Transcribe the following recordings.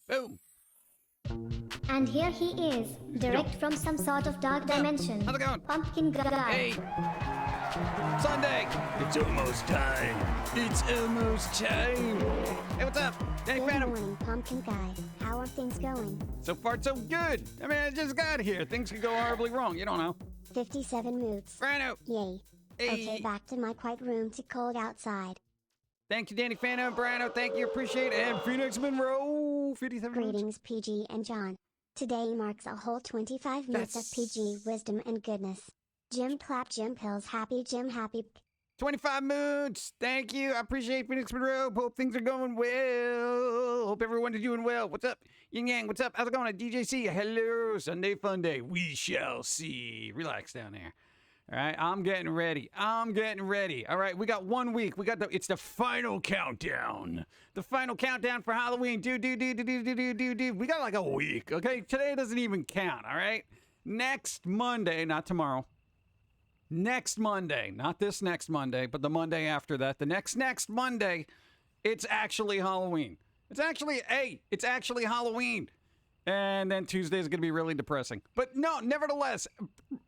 Boom. And here he is, direct from some sort of dark dimension. How's it going? Pumpkin guy. Hey. Sunday. It's almost time. It's almost time. Hey, what's up? Danny Good Phantom. morning, Pumpkin Guy. How are things going? So far, so good. I mean, I just got here. Things could go horribly wrong. You don't know. 57 moods. Brando. Yay. Hey. Okay, back to my quiet room. Too cold outside. Thank you, Danny Phantom. Brando, thank you. Appreciate it. And Phoenix Monroe. 57 minutes. Greetings, PG and John. Today marks a whole 25 minutes of PG wisdom and goodness. Jim clap, Jim pills, happy, Jim happy. 25 moods. Thank you. I appreciate Phoenix Monroe. Hope things are going well. Hope everyone is doing well. What's up? Yin Yang, what's up? How's it going? DJC, hello. Sunday fun day. We shall see. Relax down there. All right, I'm getting ready. All right, we got 1 week. It's the final countdown. The final countdown for Halloween. Do. We got like a week, okay? Today doesn't even count, all right? Next Monday, not tomorrow. Next Monday, not this next Monday, but the Monday after that. The next Monday, it's actually Halloween. It's actually Halloween. And then Tuesday is going to be really depressing. But no, nevertheless,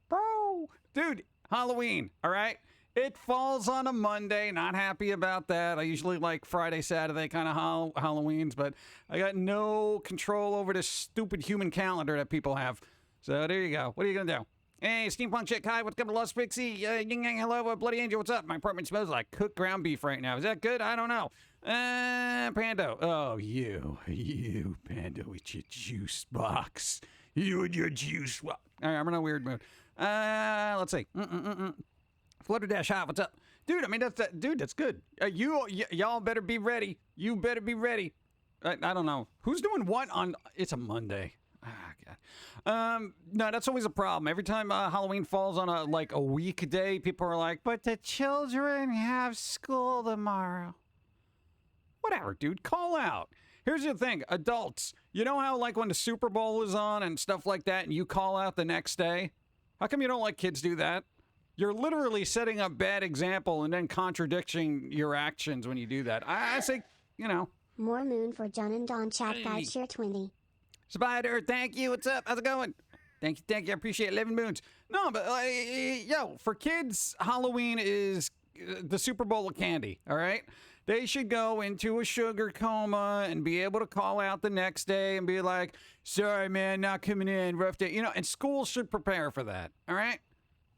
bro, dude, Halloween, all right? It falls on a Monday. Not happy about that. I usually like Friday, Saturday kind of Halloweens, but I got no control over this stupid human calendar that people have. So there you go. What are you going to do? Hey, Steampunk Chick, hi, what's up to Lost Pixie? Yin Yang, hello, Bloody Angel, what's up? My apartment smells like cooked ground beef right now. Is that good? I don't know. Pando. Oh, you, Pando, with your juice box. You and your juice box. All right, I'm in a weird mood. Let's see. Flutter Dash, hi, what's up? Dude, I mean, that's good. Y'all better be ready. You better be ready. I don't know. Who's doing what on, it's a Monday. Ah, God. No, that's always a problem. Every time Halloween falls on a weekday, people are like, but the children have school tomorrow. Whatever, dude. Call out. Here's the thing. Adults, you know how like when the Super Bowl is on and stuff like that and you call out the next day? How come you don't let kids do that? You're literally setting a bad example and then contradicting your actions when you do that. I say, you know. More moon for John and Don chat guide share 20. Spider, thank you. What's up? How's it going? Thank you. I appreciate 11 moons. No, but for kids, Halloween is the Super Bowl of candy, all right? They should go into a sugar coma and be able to call out the next day and be like, sorry, man, not coming in, rough day. You know, and schools should prepare for that, all right?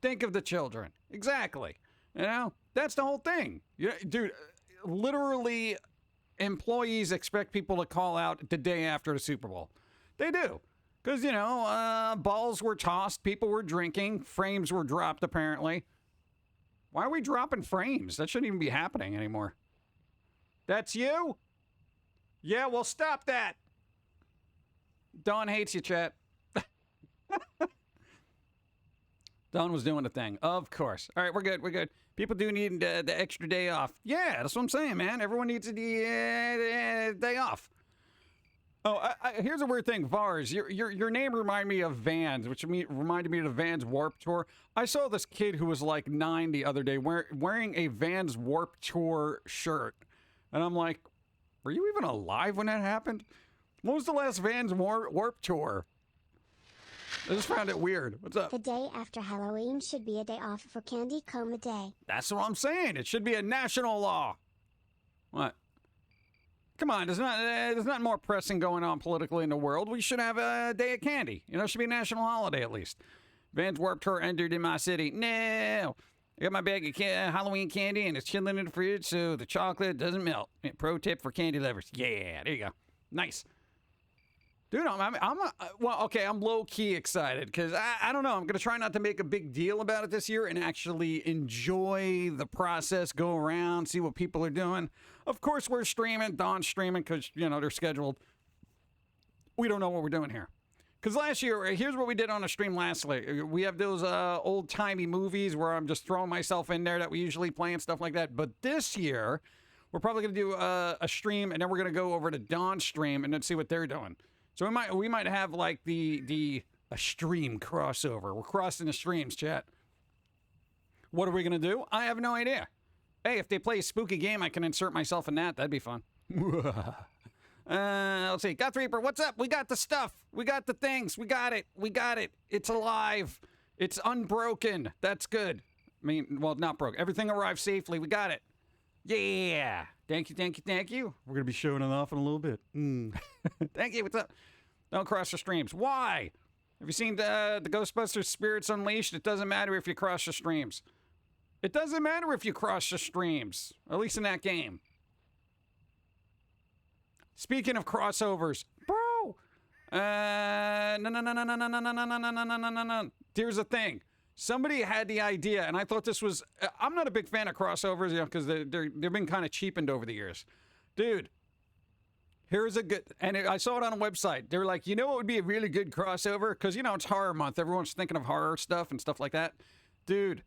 Think of the children. Exactly. You know, that's the whole thing. Dude, literally, employees expect people to call out the day after the Super Bowl. They do. Because, you know, balls were tossed, people were drinking, frames were dropped, apparently. Why are we dropping frames? That shouldn't even be happening anymore. That's you? Yeah, well, stop that. Dawn hates you, chat. Dawn was doing the thing. Of course. All right, we're good. People do need the extra day off. Yeah, that's what I'm saying, man. Everyone needs a day off. Oh, here's a weird thing. Vars, your name reminded me of Vans, which reminded me of the Vans Warp Tour. I saw this kid who was like 9 the other day wearing a Vans Warp Tour shirt. And I'm like, were you even alive when that happened? When was the last Vans Warp Tour? I just found it weird. What's up? The day after Halloween should be a day off for Candy Coma Day. That's what I'm saying. It should be a national law. What? Come on, there's not more pressing going on politically in the world. We should have a day of candy. You know, it should be a national holiday at least. Vans Warped Tour entered in my city. No. I got my bag of Halloween candy and it's chilling in the fridge so the chocolate doesn't melt. Pro tip for candy lovers. Yeah, there you go. Nice. Dude, I'm low-key excited because I don't know. I'm going to try not to make a big deal about it this year and actually enjoy the process, go around, see what people are doing. Of course, we're streaming. Dawn's streaming because, you know, they're scheduled. We don't know what we're doing here. Because last year, here's what we did on a stream lastly. We have those old-timey movies where I'm just throwing myself in there that we usually play and stuff like that. But this year, we're probably going to do a stream, and then we're going to go over to Dawn's stream and then see what they're doing. So we might have like a stream crossover. We're crossing the streams, chat. What are we gonna do? I have no idea. Hey, if they play a spooky game, I can insert myself in that. That'd be fun. Let's see. GothReaper, what's up? We got the stuff. We got the things. We got it. We got it. It's alive. It's unbroken. That's good. I mean, well, not broke. Everything arrived safely. We got it. Yeah. Thank you, thank you, thank you. We're going to be showing it off in a little bit. Thank you. What's up? Don't cross the streams. Why? Have you seen the Ghostbusters Spirits Unleashed? It doesn't matter if you cross the streams. It doesn't matter if you cross the streams. At least in that game. Speaking of crossovers, bro. No. Here's the thing. Somebody had the idea, and I thought this was... I'm not a big fan of crossovers, you know, because they've been kind of cheapened over the years. Dude, here's a good... And I saw it on a website. They were like, you know what would be a really good crossover? Because, you know, it's horror month. Everyone's thinking of horror stuff and stuff like that. Dude,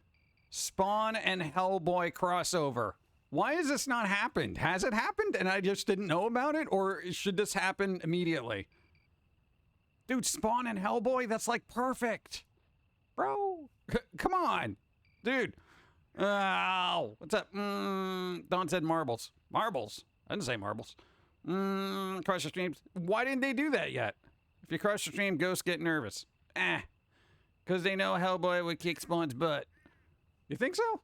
Spawn and Hellboy crossover. Why has this not happened? Has it happened and I just didn't know about it? Or should this happen immediately? Dude, Spawn and Hellboy, that's like perfect. Bro, come on. Dude. Oh, what's up? Don said marbles. Marbles? I didn't say marbles. Cross the streams. Why didn't they do that yet? If you cross the stream, ghosts get nervous. Because they know Hellboy would kick Spawn's butt. You think so?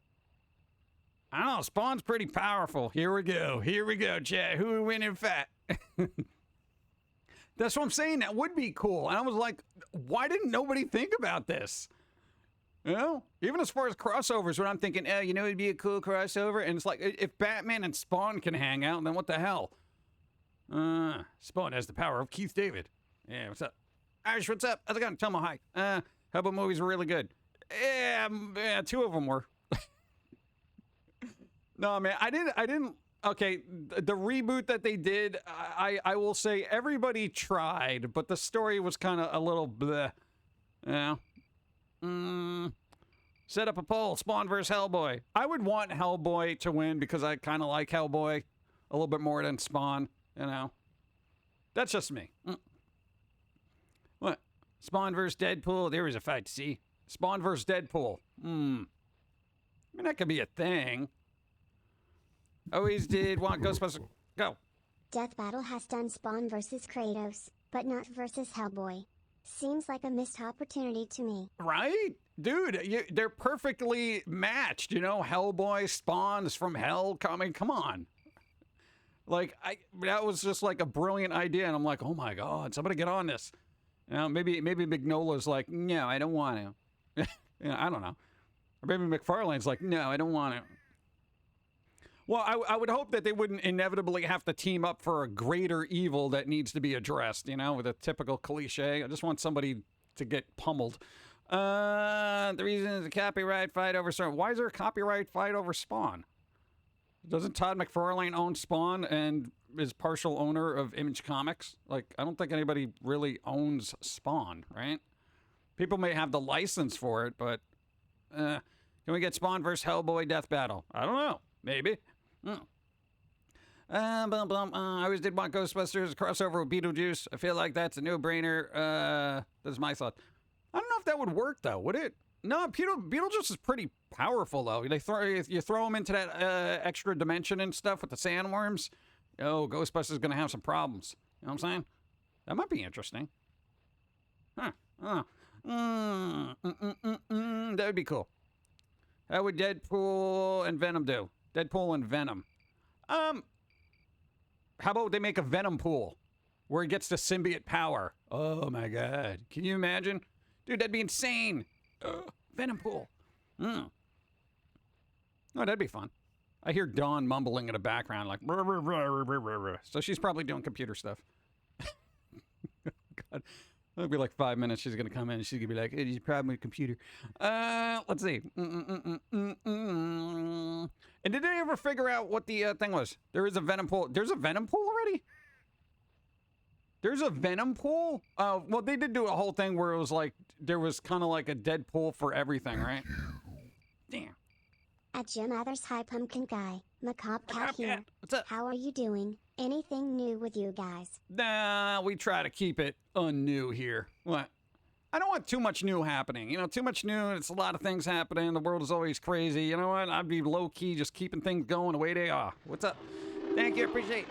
I don't know. Spawn's pretty powerful. Here we go. Here we go, chat. Who would win in fat? That's what I'm saying. That would be cool. And I was like, why didn't nobody think about this? You know? Even as far as crossovers, when I'm thinking, oh, you know, it'd be a cool crossover. And it's like, if Batman and Spawn can hang out, then what the hell? Spawn has the power of Keith David. Yeah, what's up? Irish, what's up? How's it going? Tell me hi. How about movies were really good? Yeah, two of them were. No, man, I didn't. Okay, the reboot that they did, I will say everybody tried, but the story was kind of a little bleh. Yeah. Set up a poll, Spawn versus Hellboy. I would want Hellboy to win because I kind of like Hellboy a little bit more than Spawn, you know. That's just me. What? Spawn versus Deadpool? There was a fight to see. Spawn versus Deadpool. I mean, that could be a thing. Always did want Ghostbusters. Go. Death Battle has done Spawn versus Kratos, but not versus Hellboy. Seems like a missed opportunity to me. Right? Dude, they're perfectly matched, you know? Hellboy, Spawn's from hell. I mean, come on. Like, that was just like a brilliant idea, and I'm like, oh my God, somebody get on this. You know, maybe Mignola's like, no, I don't want to. You know, I don't know. Or maybe McFarlane's like, no, I don't want to. Well, I would hope that they wouldn't inevitably have to team up for a greater evil that needs to be addressed, you know, with a typical cliche. I just want somebody to get pummeled. The reason is a copyright fight over Spawn. Why is there a copyright fight over Spawn? Doesn't Todd McFarlane own Spawn and is partial owner of Image Comics? Like, I don't think anybody really owns Spawn, right? People may have the license for it, but can we get Spawn versus Hellboy Death Battle? I don't know. Maybe. I always did want Ghostbusters crossover with Beetlejuice. I feel like that's a no-brainer. That's my thought. I don't know if that would work, though. Would it? No, Beetlejuice is pretty powerful, though. You throw him into that extra dimension and stuff with the sandworms. Oh, Ghostbusters is going to have some problems. You know what I'm saying? That might be interesting. Huh. That would be cool. How would Deadpool and Venom do? Deadpool and Venom. How about they make a Venom pool where he gets the symbiote power? Oh my God. Can you imagine? Dude, that'd be insane. Venom pool. Oh, that'd be fun. I hear Dawn mumbling in the background like, brr, brr, brr, brr, brr, brr. So she's probably doing computer stuff. God. It'll be like 5 minutes. She's going to come in and she's going to be like, hey, there's a problem with the computer. Let's see. And did they ever figure out what the thing was? There is a Venom pool. There's a Venom pool already? There's a Venom pool? Well, they did do a whole thing where it was like, there was kind of like a Deadpool for everything, right? Damn. At Jim Others, hi Pumpkin Guy. Macabre Cat here. What's up? How are you doing? Anything new with you guys? Nah, we try to keep it unnew here. What? I don't want too much new happening. You know, too much new, it's a lot of things happening. The world is always crazy. You know what? I'd be low-key just keeping things going the way they are. What's up? Thank you, appreciate it.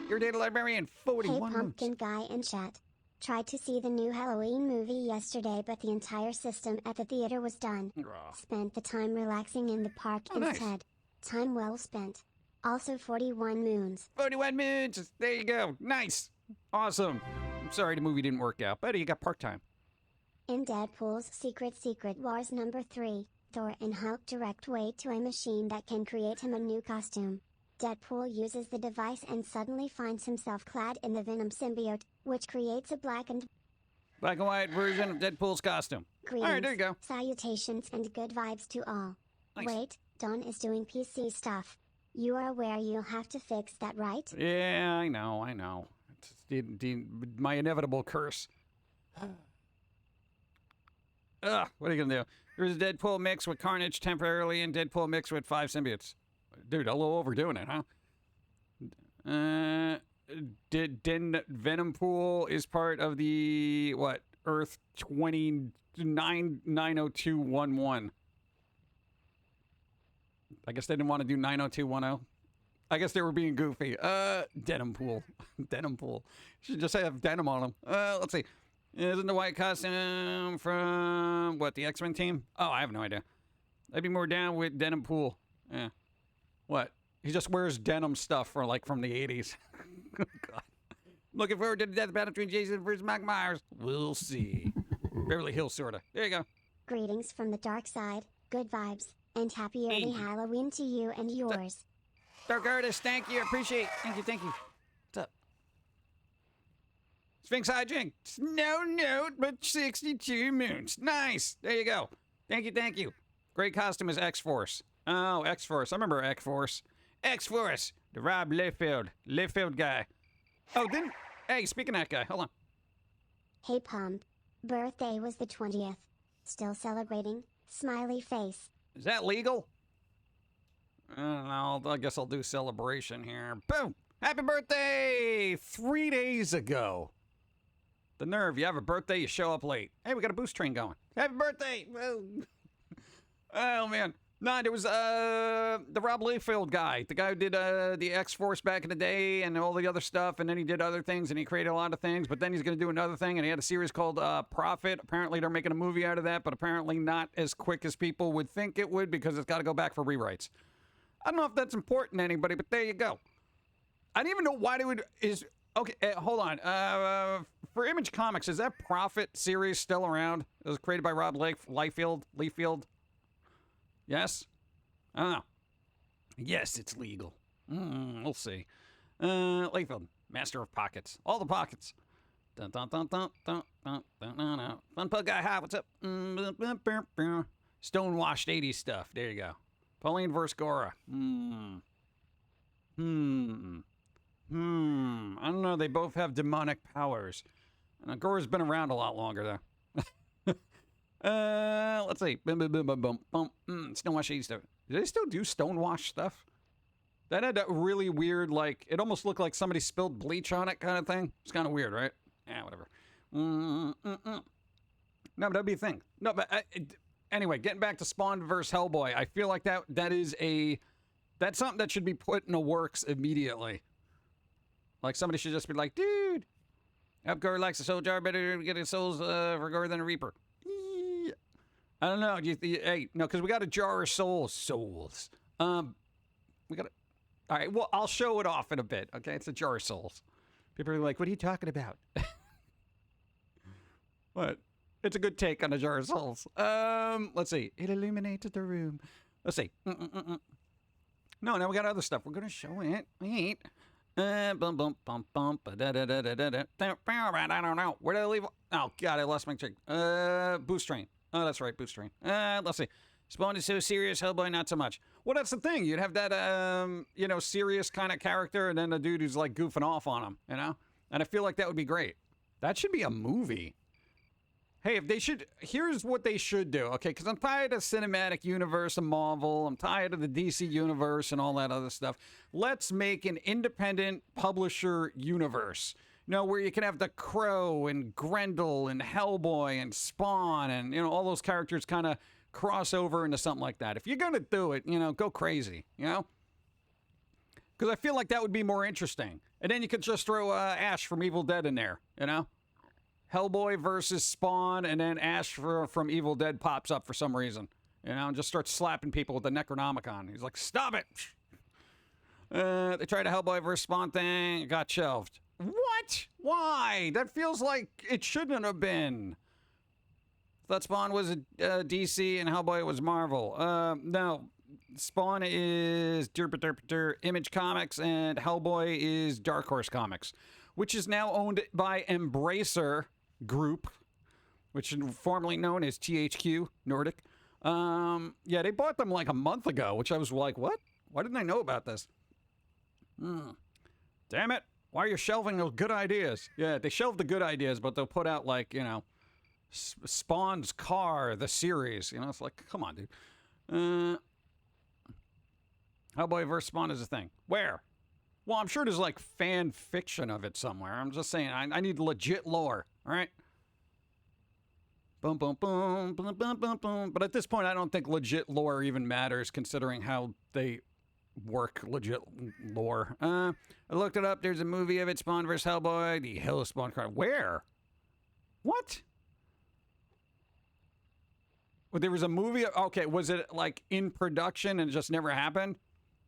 Your data librarian, 41 Hey moons. Pumpkin guy in chat. Tried to see the new Halloween movie yesterday, but the entire system at the theater was done. Spent the time relaxing in the park nice. instead. Time well spent. Also 41 moons. 41 moons. There you go. Nice. Awesome. I'm sorry the movie didn't work out, but you got part time. In Deadpool's Secret Wars number 3, Thor and Hulk direct way to a machine that can create him a new costume. Deadpool uses the device and suddenly finds himself clad in the Venom symbiote, which creates a black and white version of Deadpool's costume. Greetings, All right, there you go. salutations and good vibes to all. Nice. Wait, Dawn is doing PC stuff. You are aware you'll have to fix that, right? Yeah, I know. It's my inevitable curse. Ugh, what are you going to do? There's a Deadpool mix with Carnage temporarily and Deadpool mix with 5 symbiotes. Dude, a little overdoing it, huh? Venom Pool is part of the, what, Earth 29-90211. I guess they didn't want to do 90210. I guess they were being goofy. Denim Pool. Denim Pool. Should just have denim on them. Let's see. Isn't the white costume from, what, the X-Men team? Oh, I have no idea. I'd be more down with Denim Pool. Yeah. What? He just wears denim stuff from the 80s. God. Looking forward to the death battle between Jason versus Mike Myers. We'll see. Beverly Hills, sorta. There you go. Greetings from the dark side, good vibes, and happy early Halloween to you and yours. Dark Artist, thank you. Appreciate it. Thank you. What's up? Sphinx Hijink. No note, but 62 moons. Nice. There you go. Thank you. Great costume is X-Force. Oh, X-Force. I remember X-Force. X-Force. The Rob Liefeld guy. Oh, hey, speaking of that guy, hold on. Hey Pump. Birthday was the 20th. Still celebrating? Smiley face. Is that legal? I don't know. I guess I'll do celebration here. Boom! Happy birthday! 3 days ago. The nerve. You have a birthday, you show up late. Hey, we got a boost train going. Happy birthday! Whoa. Oh, man. No, there was the Rob Liefeld guy. The guy who did the X-Force back in the day and all the other stuff. And then he did other things and he created a lot of things. But then he's going to do another thing. And he had a series called Prophet. Apparently they're making a movie out of that. But apparently not as quick as people would think it would because it's got to go back for rewrites. I don't know if that's important to anybody, but there you go. I don't even know why they would... Okay, hold on. For Image Comics, is that Prophet series still around? It was created by Rob Liefeld? Yes? I don't know. Yes, it's legal. We'll see. Liefeld, master of pockets. All the pockets. Dun, dun, dun, dun, dun, dun, dun, dun, dun. Fun Pug Guy, hi, what's up? Stonewashed 80s stuff. There you go. Pauline versus Gora. I don't know. They both have demonic powers. Gora's been around a lot longer, though. Let's see. Stonewash 80 stuff. Do they still do Stonewash stuff? That had that really weird, it almost looked like somebody spilled bleach on it kind of thing. It's kind of weird, right? Yeah, whatever. No, but that'd be a thing. No, but anyway, getting back to Spawn versus Hellboy, I feel like that's something that should be put in the works immediately. Like somebody should just be like, dude, Upguard likes a soul jar better get his souls for Gore than a Reaper. I don't know. Hey, no, because we got a jar of souls. We got all right, well, I'll show it off in a bit, okay? It's a jar of souls. People are like, what are you talking about? What? It's a good take on a jar of souls. Let's see. It illuminated the room. Let's see. No, now we got other stuff. We're going to show it. Wait. I don't know. Where did I leave? Oh, God, I lost my check. Boost Train. Oh, that's right, Boost Train. Let's see. Spawn is so serious, Hellboy not so much. Well, that's the thing. You'd have that, serious kind of character, and then the dude who's, goofing off on him, And I feel like that would be great. That should be a movie. Hey, here's what they should do, okay? Because I'm tired of cinematic universe and Marvel. I'm tired of the DC universe and all that other stuff. Let's make an independent publisher universe. Where you can have the Crow and Grendel and Hellboy and Spawn and, all those characters kind of cross over into something like that. If you're going to do it, go crazy, Because I feel like that would be more interesting. And then you could just throw Ash from Evil Dead in there, you know? Hellboy versus Spawn, and then Ash from Evil Dead pops up for some reason, you know, and just starts slapping people with the Necronomicon. He's like, stop it! They tried a Hellboy versus Spawn thing, it got shelved. What? Why? That feels like it shouldn't have been. Thought Spawn was DC and Hellboy was Marvel. No. Spawn is Image Comics and Hellboy is Dark Horse Comics, which is now owned by Embracer Group, which is formerly known as THQ Nordic. Yeah, they bought them like a month ago, which I was like, what? Why didn't I know about this? Damn it. Why are you shelving those good ideas? Yeah, they shelved the good ideas, but they'll put out like, you know, Spawn's Car, the series. You know, it's like, come on, dude. Hellboy vs. Spawn is a thing. Where? Well, I'm sure there's like fan fiction of it somewhere. I'm just saying, I need legit lore, all right? Boom, boom, boom, boom, boom, boom, boom. But at this point, I don't think legit lore even matters, considering how they work legit lore. I looked it up. There's a movie of it, Spawn vs. Hellboy, the Hell of Spawn card. Where? What? Well, there was a movie. Okay, was it like in production and it just never happened?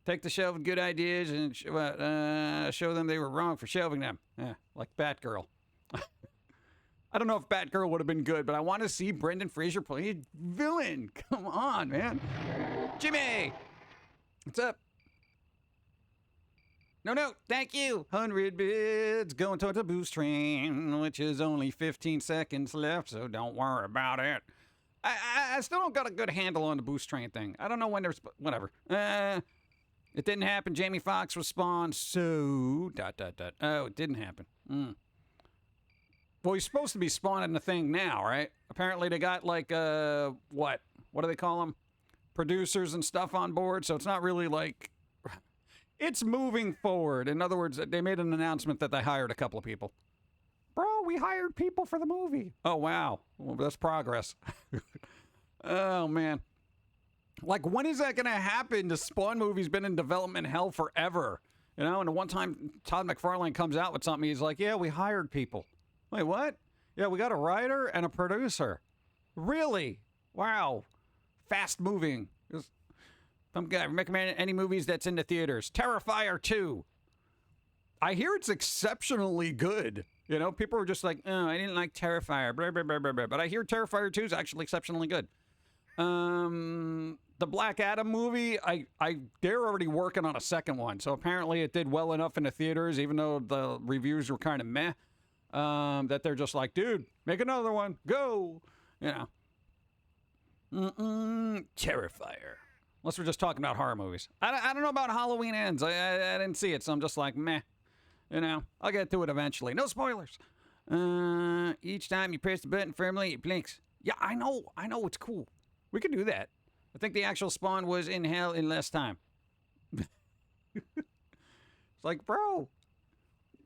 Take the shelved good ideas and show them they were wrong for shelving them. Yeah, like Batgirl. I don't know if Batgirl would have been good, but I want to see Brendan Fraser play a villain. Come on, man. Jimmy! What's up? No, thank you. 100 bids going towards the boost train, which is only 15 seconds left, so don't worry about it. I still don't got a good handle on the boost train thing. I don't know when there's... Whatever. It didn't happen. Jamie Foxx was Spawn, so... ... Oh, it didn't happen. Well, he's supposed to be Spawn in the thing now, right? Apparently they got, like, what? What do they call them? Producers and stuff on board, so it's not really, like... It's moving forward. In other words, they made an announcement that they hired a couple of people. Bro, we hired people for the movie. Oh, wow. Well, that's progress. Oh, man. Like, when is that going to happen? The Spawn movie's been in development hell forever. You know, and the one time Todd McFarlane comes out with something, he's like, yeah, we hired people. Wait, what? Yeah, we got a writer and a producer. Really? Wow. Fast moving. I'm going to recommend any movies that's in the theaters. Terrifier 2. I hear it's exceptionally good. You know, people are just like, oh, I didn't like Terrifier. Blah, blah, blah, blah, blah. But I hear Terrifier 2 is actually exceptionally good. The Black Adam movie, they're already working on a second one. So apparently it did well enough in the theaters, even though the reviews were kind of meh, that they're just like, dude, make another one. Go. You know. Terrifier. Unless we're just talking about horror movies. I don't know about Halloween Ends. I didn't see it, so I'm just like, meh. You know, I'll get to it eventually. No spoilers. Each time you press the button firmly, it blinks. Yeah, I know. It's cool. We could do that. I think the actual Spawn was in hell in less time. It's like, bro.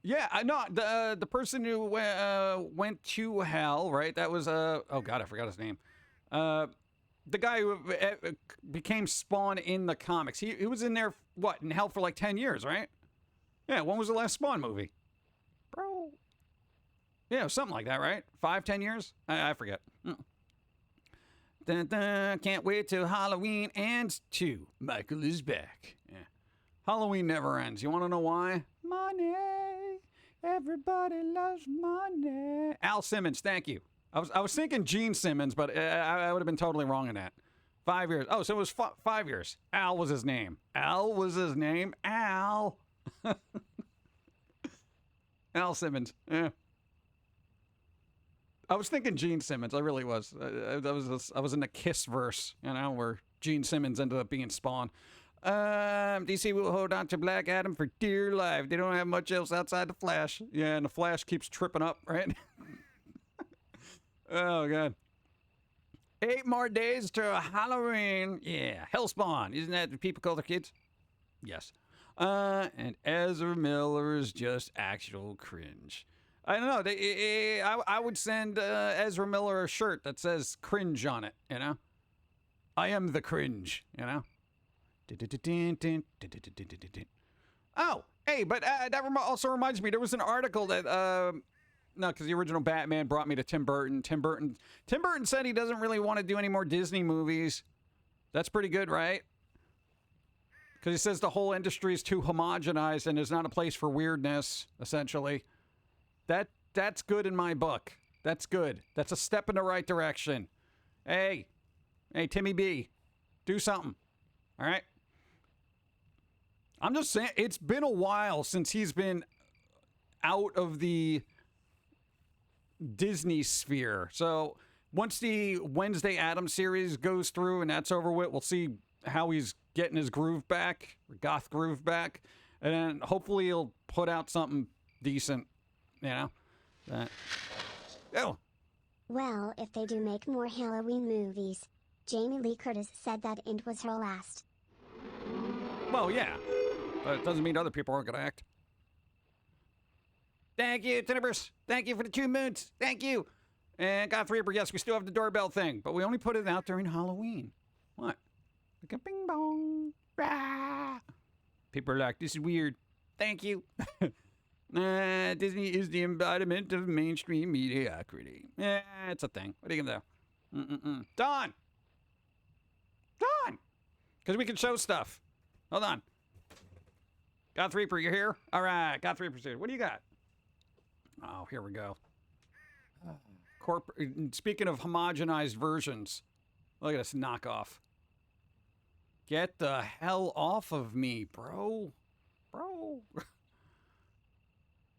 Yeah, I know. The person who went to hell, right? That was, oh, God, I forgot his name. The guy who became Spawn in the comics. He was in there, what, in hell for like 10 years, right? Yeah, when was the last Spawn movie? Bro. Yeah, something like that, right? 5, 10 years? I forget. Dun, dun, can't wait till Halloween ends 2. Michael is back. Yeah. Halloween never ends. You want to know why? Money. Everybody loves money. Al Simmons, thank you. I was thinking Gene Simmons, but I would have been totally wrong in that. 5 years. Oh, so it was 5 years. Al was his name. Al was his name. Al. Al Simmons. Yeah. I was thinking Gene Simmons. I really was. I was in the Kiss verse, you know, where Gene Simmons ended up being Spawn. DC will hold on to Black Adam for dear life. They don't have much else outside the Flash. Yeah, and the Flash keeps tripping up, right? Oh, God. 8 more days to Halloween. Yeah, Hellspawn. Isn't that what people call their kids? Yes. And Ezra Miller is just actual cringe. I don't know. I would send Ezra Miller a shirt that says cringe on it, you know? I am the cringe, you know? Oh, hey, but also reminds me, there was an article that, no, because the original Batman brought me to Tim Burton. Tim Burton said he doesn't really want to do any more Disney movies. That's pretty good, right? Because he says the whole industry is too homogenized and there's not a place for weirdness, essentially. That's good in my book. That's good. That's a step in the right direction. Hey, Timmy B, do something. All right? I'm just saying, it's been a while since he's been out of the Disney sphere. So once the Wednesday Addams series goes through and that's over with, we'll see how he's getting his groove back, or goth groove back. And then hopefully he'll put out something decent, you know? Oh. Well, if they do make more Halloween movies, Jamie Lee Curtis said that it was her last. Well, yeah. But it doesn't mean other people aren't going to act. Thank you, Tinniverse. Thank you for the 2 moons. Thank you. And GothReaper, yes, we still have the doorbell thing, but we only put it out during Halloween. What? Like a bing bong. Rah. People are like, this is weird. Thank you. Disney is the embodiment of mainstream mediocrity. Yeah, it's a thing. What are you going to do? Dawn! Because we can show stuff. Hold on. GothReaper, you're here? All right, GothReaper's here. What do you got? Oh, here we go. Speaking of homogenized versions, look at this knockoff. Get the hell off of me, bro. Oh,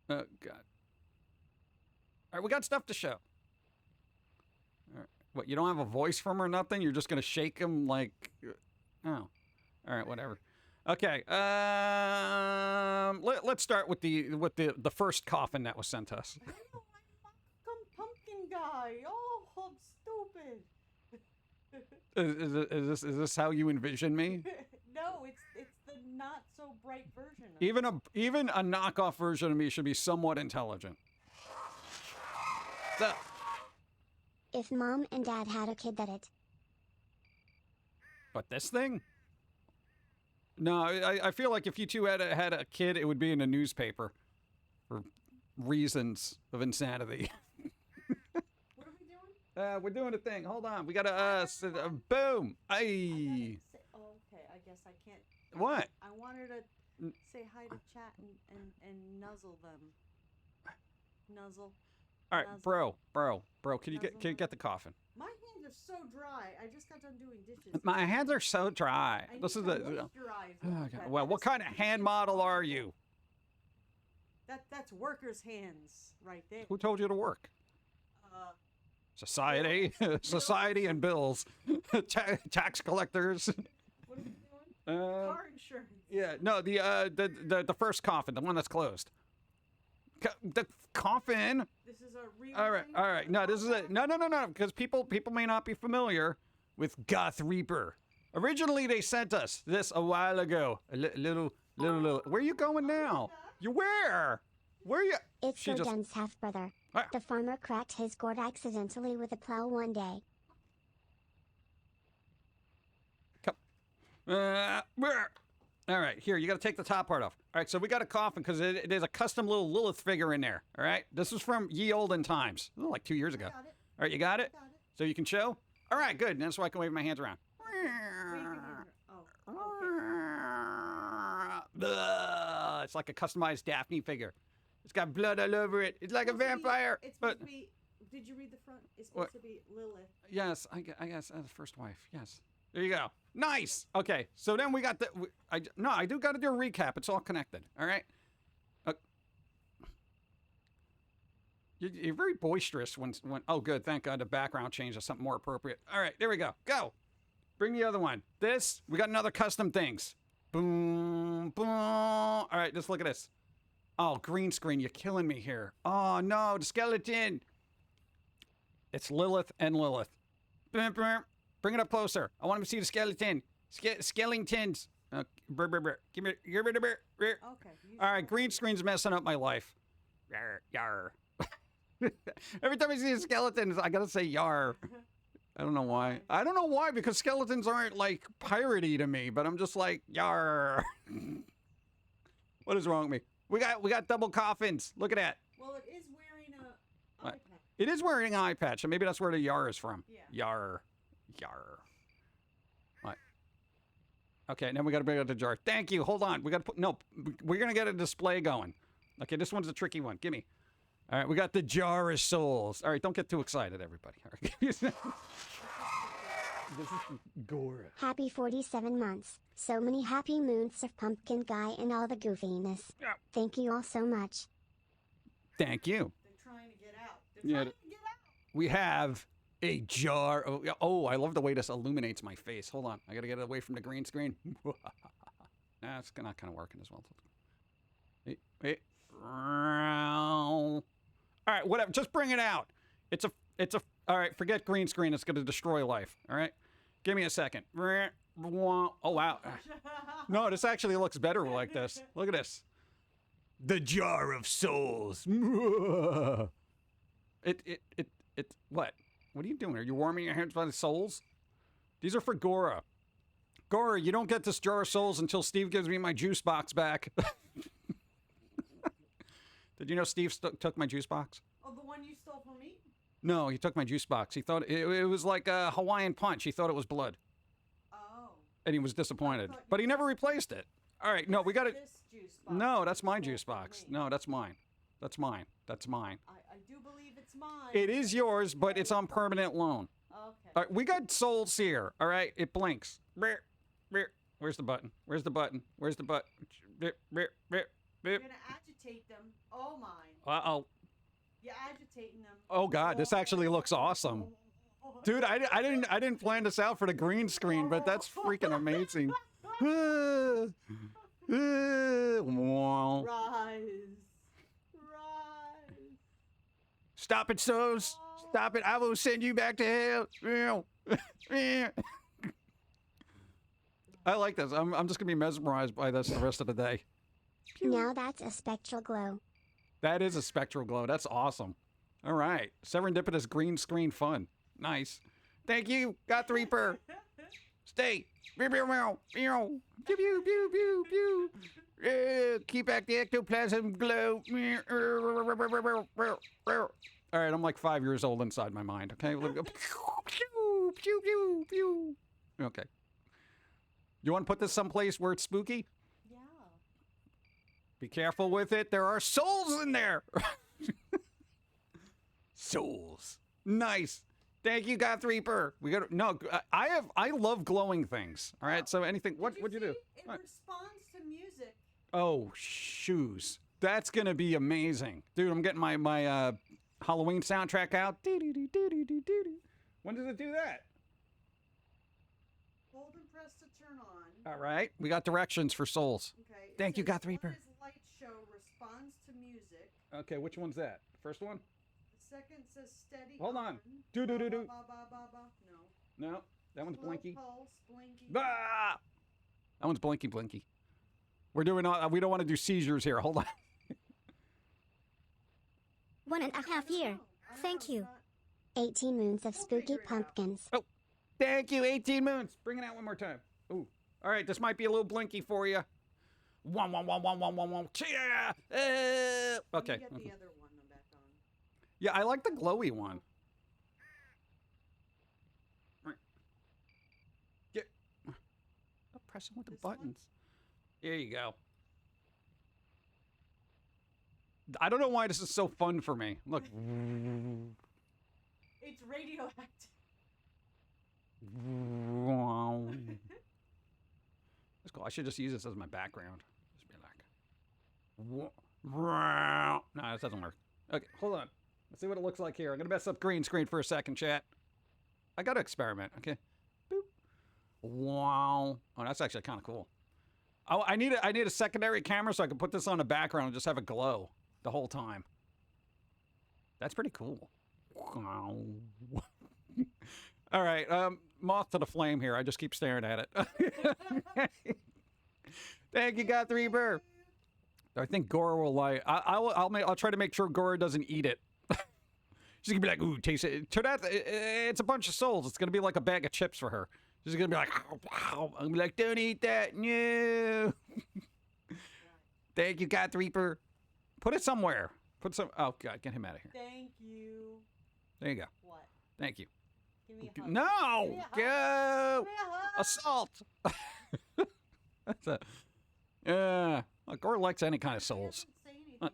God. All right, we got stuff to show. All right. What, you don't have a voice from or nothing? You're just going to shake him like... Oh. All right, whatever. Okay. Let's start with the first coffin that was sent to us. I don't know, I'm pumpkin guy. Oh, I'm stupid. Is this how you envision me? No, it's the not so bright version. Of Even a knockoff version of me should be somewhat intelligent. So, If mom and dad had a kid that it... but this thing? No, I feel like if you two had a kid, it would be in a newspaper for reasons of insanity. What are we doing? We're doing a thing. Hold on. We got to, boom. Aye. Okay, I guess I can't. What? I wanted to say hi to chat and nuzzle them. Nuzzle. All right, bro. Can you get the coffin? My hands are so dry. I just got done doing dishes. My hands are so dry. I This need is to a. moisturize them. Okay. Well, what kind of hand model are you? That's workers' hands right there. Who told you to work? Society, society, and bills, tax collectors. What are we doing? Car insurance. Yeah, no, the first coffin, the one that's closed. The coffin. This is a real. All right. No, this is no, because people may not be familiar with GothReaper. Originally, they sent us this a while ago. A little. Where are you going now? You where? Where are you? It's Godun's half-brother. Ah. The farmer cracked his gourd accidentally with a plow one day. All right, here, you got to take the top part off. All right, so we got a coffin because there's a custom little Lilith figure in there. All right, this was from ye olden times, like 2 years ago. Got it. All right, you got it? Got it. So you can show? All right, good. That's why I can wave my hands around. It's like a customized Daphne figure. It's got blood all over it. It's like a vampire. It's supposed to be. Did you read the front? It's supposed to be Lilith. Yes, I guess the first wife. Yes. There you go. Nice. Okay, so then we got the. I do got to do a recap. It's all connected. All right. You're very boisterous when. Oh, good. Thank God the background changed to something more appropriate. All right, there we go. Go. Bring the other one. This, we got another custom things. Boom, boom. All right, just look at this. Oh, green screen, you're killing me here. Oh, no, the skeleton. It's Lilith and Lilith. Bring it up closer. I want to see the skeleton. Skeletons. Give me the beer. Okay. All right, green screen's messing up my life. Yar. Every time I see a skeleton, I gotta say yar. I don't know why. Because skeletons aren't like piratey to me, but I'm just like, yar. What is wrong with me? We got double coffins. Look at that. Well, it is wearing a What? eye patch. It is wearing an eye patch, and maybe that's where the yar is from. Yeah. Yar. What? Okay, now we got to bring out the jar. Thank you. Hold on. We got to put. No, we're gonna get a display going. Okay, this one's a tricky one. Give me. All right, we got the jar of souls. All right, don't get too excited, everybody. All right. This is Gora. Happy 47 months. So many happy moons of Pumpkin Guy and all the goofiness. Yeah. Thank you all so much. Thank you. They're trying to get out. Yeah, They're trying to get out. We have a jar. Oh, I love the way this illuminates my face. Hold on. I got to get it away from the green screen. Nah, it's not kind of working as well. Hey. All right, whatever. Just bring it out. It's a. All right, forget green screen. It's going to destroy life. All right? Give me a second. Oh, wow. No, this actually looks better like this. Look at this. The jar of souls. What? What are you doing? Are you warming your hands by the souls? These are for Gora. Gora, you don't get this jar of souls until Steve gives me my juice box back. Did you know Steve took my juice box? Oh, the one you stole from me? No, he took my juice box. He thought it was like a Hawaiian punch. He thought it was blood. Oh. And he was disappointed. I thought But he you- never replaced it. All right, no, we got it. This juice box No, that that's you my stole juice from box. me. No, that's mine. That's mine. That's mine. I do believe it's mine. It is yours, but it's on permanent loan. Okay. All right, we got souls here. All right, it blinks. Where's the button? Where's the button? Where's the button? You're gonna agitate them. Oh my. Uh-oh. You're agitating them. Oh God, this actually looks awesome. Dude, I didn't plan this out for the green screen, but that's freaking amazing. Wow. Rise. Rise. Stop it, souls. Stop it. I will send you back to hell. I like this. I'm just gonna be mesmerized by this the rest of the day. Now that's a spectral glow. That is a spectral glow. That's awesome. All right. Serendipitous green screen fun. Nice. Thank you, GothReaper. Stay. Pew, pew, pew, pew. Pew, pew, pew, pew, pew. Keep back the ectoplasm glow. All right, I'm like 5 years old inside my mind. Okay, let me go. Pew, pew, pew, pew. Okay. You want to put this someplace where it's spooky? Yeah. Be careful with it. There are souls in there. Souls. Nice. Thank you, GothReaper. We got no. I love glowing things. All right. So anything. What'd you do? It responds to music. Oh, shoes. That's gonna be amazing, dude. I'm getting my Halloween soundtrack out. When does it do that? Hold and press to turn on. All right. We got directions for souls. Okay. it Thank you, says, GothReaper. One is light show responds to music. Okay. Which one's that? First one? The second says steady. Hold on. Do. Ba, ba, ba, ba, ba. No. No. That one's Slow blinky. pulse, blinky. Ah! That one's blinky blinky. We're doing. We don't want to do seizures here. Hold on. 1.5 year. I don't Thank know, you. it's 18 moons of We'll spooky figure it out. pumpkins. Thank you. 18 moons. Bring it out one more time. Ooh. All right. This might be a little blinky for you. One. Yeah. Let Okay. me get the other one back on. Yeah, I like the glowy one. Get. I'm pressing with the This one? buttons. There you go. I don't know why this is so fun for me. Look. It's radioactive. That's cool. I should just use this as my background. Just be like. No, this doesn't work. Okay, hold on. Let's see what it looks like here. I'm gonna mess up green screen for a second, chat. I gotta experiment. Okay. Boop. Wow. Oh, that's actually kind of cool. Oh, I need a secondary camera so I can put this on the background and just have it glow the whole time. That's pretty cool. Wow. All right, moth to the flame here. I just keep staring at it. Thank you, GothReaper. I think Gora will like. I'll try to make sure Gora doesn't eat it. She's gonna be like, "Ooh, taste it." Turn out, it's a bunch of souls. It's gonna be like a bag of chips for her. She's gonna be like, "Ow, ow." I'm gonna be like, "Don't eat that, no." Thank you, GothReaper. Put it somewhere. Put some. Oh God, get him out of here. Thank you. There you go. What? Thank you. Give me a hug. No, Give me a hug. go Give me a hug. assault. That's a. Gore likes any kind of He souls. doesn't say anything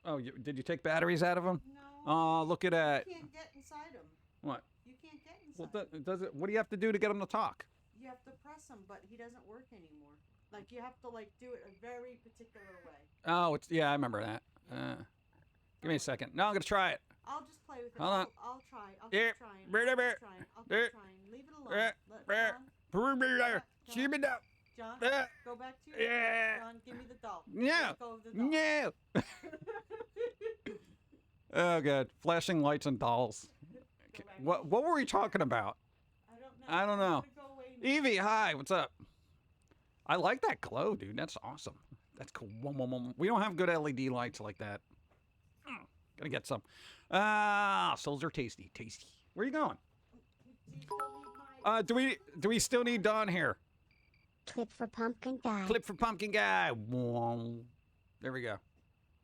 anymore. Oh, did you take batteries out of him? No. Oh, look at that. You can't get inside him. What? You can't get Well, inside. does it? What do you have to do to get him to talk? You have to press him, but he doesn't work anymore. Like you have to do it a very particular way. Oh, yeah, I remember that. Give me a second. No, I'm gonna try it. I'll just play with it. Hold on. I'll try. I'll Here. keep trying. Bear, I'll bear. keep trying. I'll Bear. keep trying. Leave it alone. John, go back to your Yeah. John, give me the doll. No. Let go of the doll. No. Oh God, flashing lights and dolls. Go back. What were we talking about? I don't know. Go away now. Evie, hi. What's up? I like that glow, dude. That's awesome. That's cool. We don't have good LED lights like that. Gotta get some. Souls are tasty. Tasty. Where are you going? Do you still need my- Do we still need Dawn here? Clip for Pumpkin Guy. Clip for Pumpkin Guy. Whoa. There we go.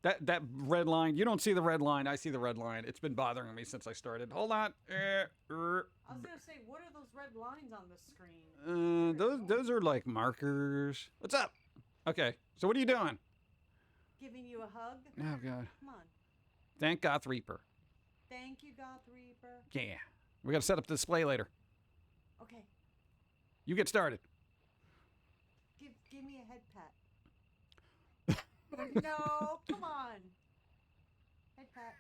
That red line. You don't see the red line. I see the red line. It's been bothering me since I started. Hold on. I was gonna say, what are those red lines on the screen? Those are like markers. What's up? Okay. So what are you doing? Giving you a hug? Oh God. Come on. Thank GothReaper. Thank you, GothReaper. Yeah. We got to set up the display later. Okay. You get started. Give me a head pat. No, come on. Head pat.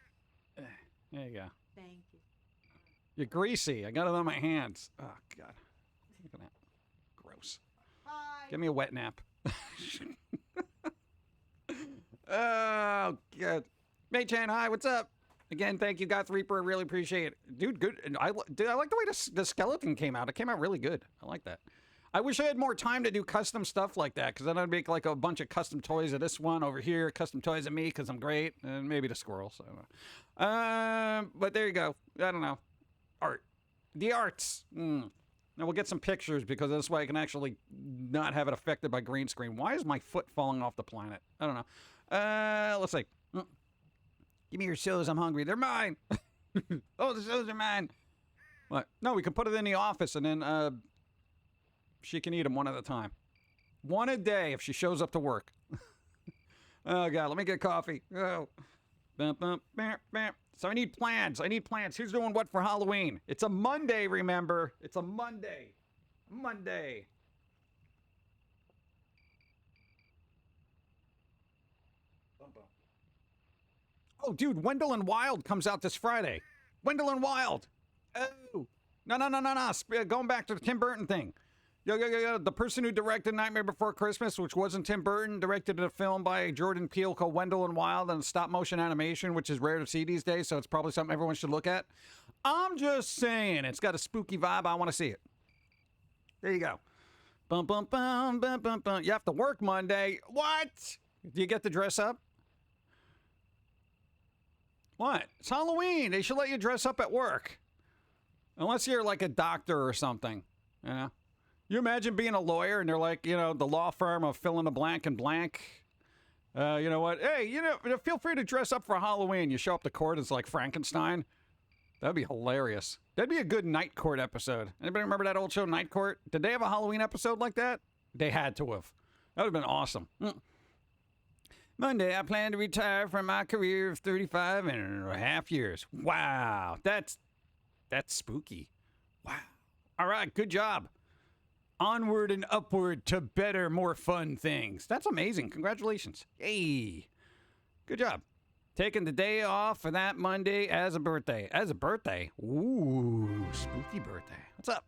There you go. Thank you. You're greasy. I got it on my hands. Oh God. Look at that. Gross. Bye. Give me a wet nap. Oh God. May-chan, hi. What's up? Again, thank you, GothReaper. I really appreciate it. Dude, good. And I like the way the skeleton came out. It came out really good. I like that. I wish I had more time to do custom stuff like that, because then I'd make like a bunch of custom toys of this one over here, custom toys of me because I'm great, and maybe the squirrels. I don't know. But there you go. I don't know. Art. The arts. Now we'll get some pictures because this way I can actually not have it affected by green screen. Why is my foot falling off the planet? I don't know. Let's see. Give me your shows. I'm hungry. They're mine. Oh, the shows are mine. What? No, we can put it in the office and then she can eat them one at a time. One a day if she shows up to work. Oh, God. Let me get coffee. Oh. Bum, bum, bam, bam. So I need plans. Who's doing what for Halloween? It's a Monday, remember. It's a Monday. Monday. Bum, bum. Oh, dude, Wendell and Wild comes out this Friday. Wendell and Wild. Oh. No. Going back to the Tim Burton thing. Yo. The person who directed Nightmare Before Christmas, which wasn't Tim Burton, directed a film by Jordan Peele called Wendell and Wild and stop motion animation, which is rare to see these days, so it's probably something everyone should look at. I'm just saying, it's got a spooky vibe. I want to see it. There you go. Bum, bum, bum, bum, bum, bum. You have to work Monday. What? Do you get to dress up? What? It's Halloween. They should let you dress up at work. Unless you're like a doctor or something, you know? You imagine being a lawyer and they're like, you know, the law firm of fill in the blank and blank. You know what? Hey, you know, feel free to dress up for Halloween. You show up to court as like Frankenstein. That'd be hilarious. That'd be a good Night Court episode. Anybody remember that old show, Night Court? Did they have a Halloween episode like that? They had to have. That would have been awesome. Monday, I plan to retire from my career of 35 and a half years. Wow. That's spooky. Wow. All right, good job. Onward and upward to better, more fun things. That's amazing. Congratulations. Hey. Good job. Taking the day off for that Monday as a birthday. As a birthday? Ooh, spooky birthday. What's up?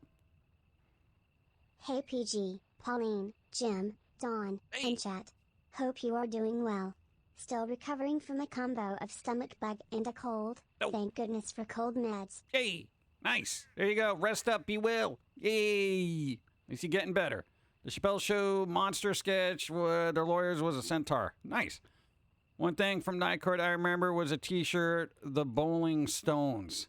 Hey PG, Pauline, Jim, Dawn, and chat. Hope you are doing well. Still recovering from a combo of stomach bug and a cold. Oh. Thank goodness for cold meds. Hey, nice. There you go. Rest up, be well. Yay. At least you're getting better. The Chappelle Show monster sketch, their lawyers was a centaur. Nice. One thing from Night Court I remember was a t-shirt, the Bowling Stones.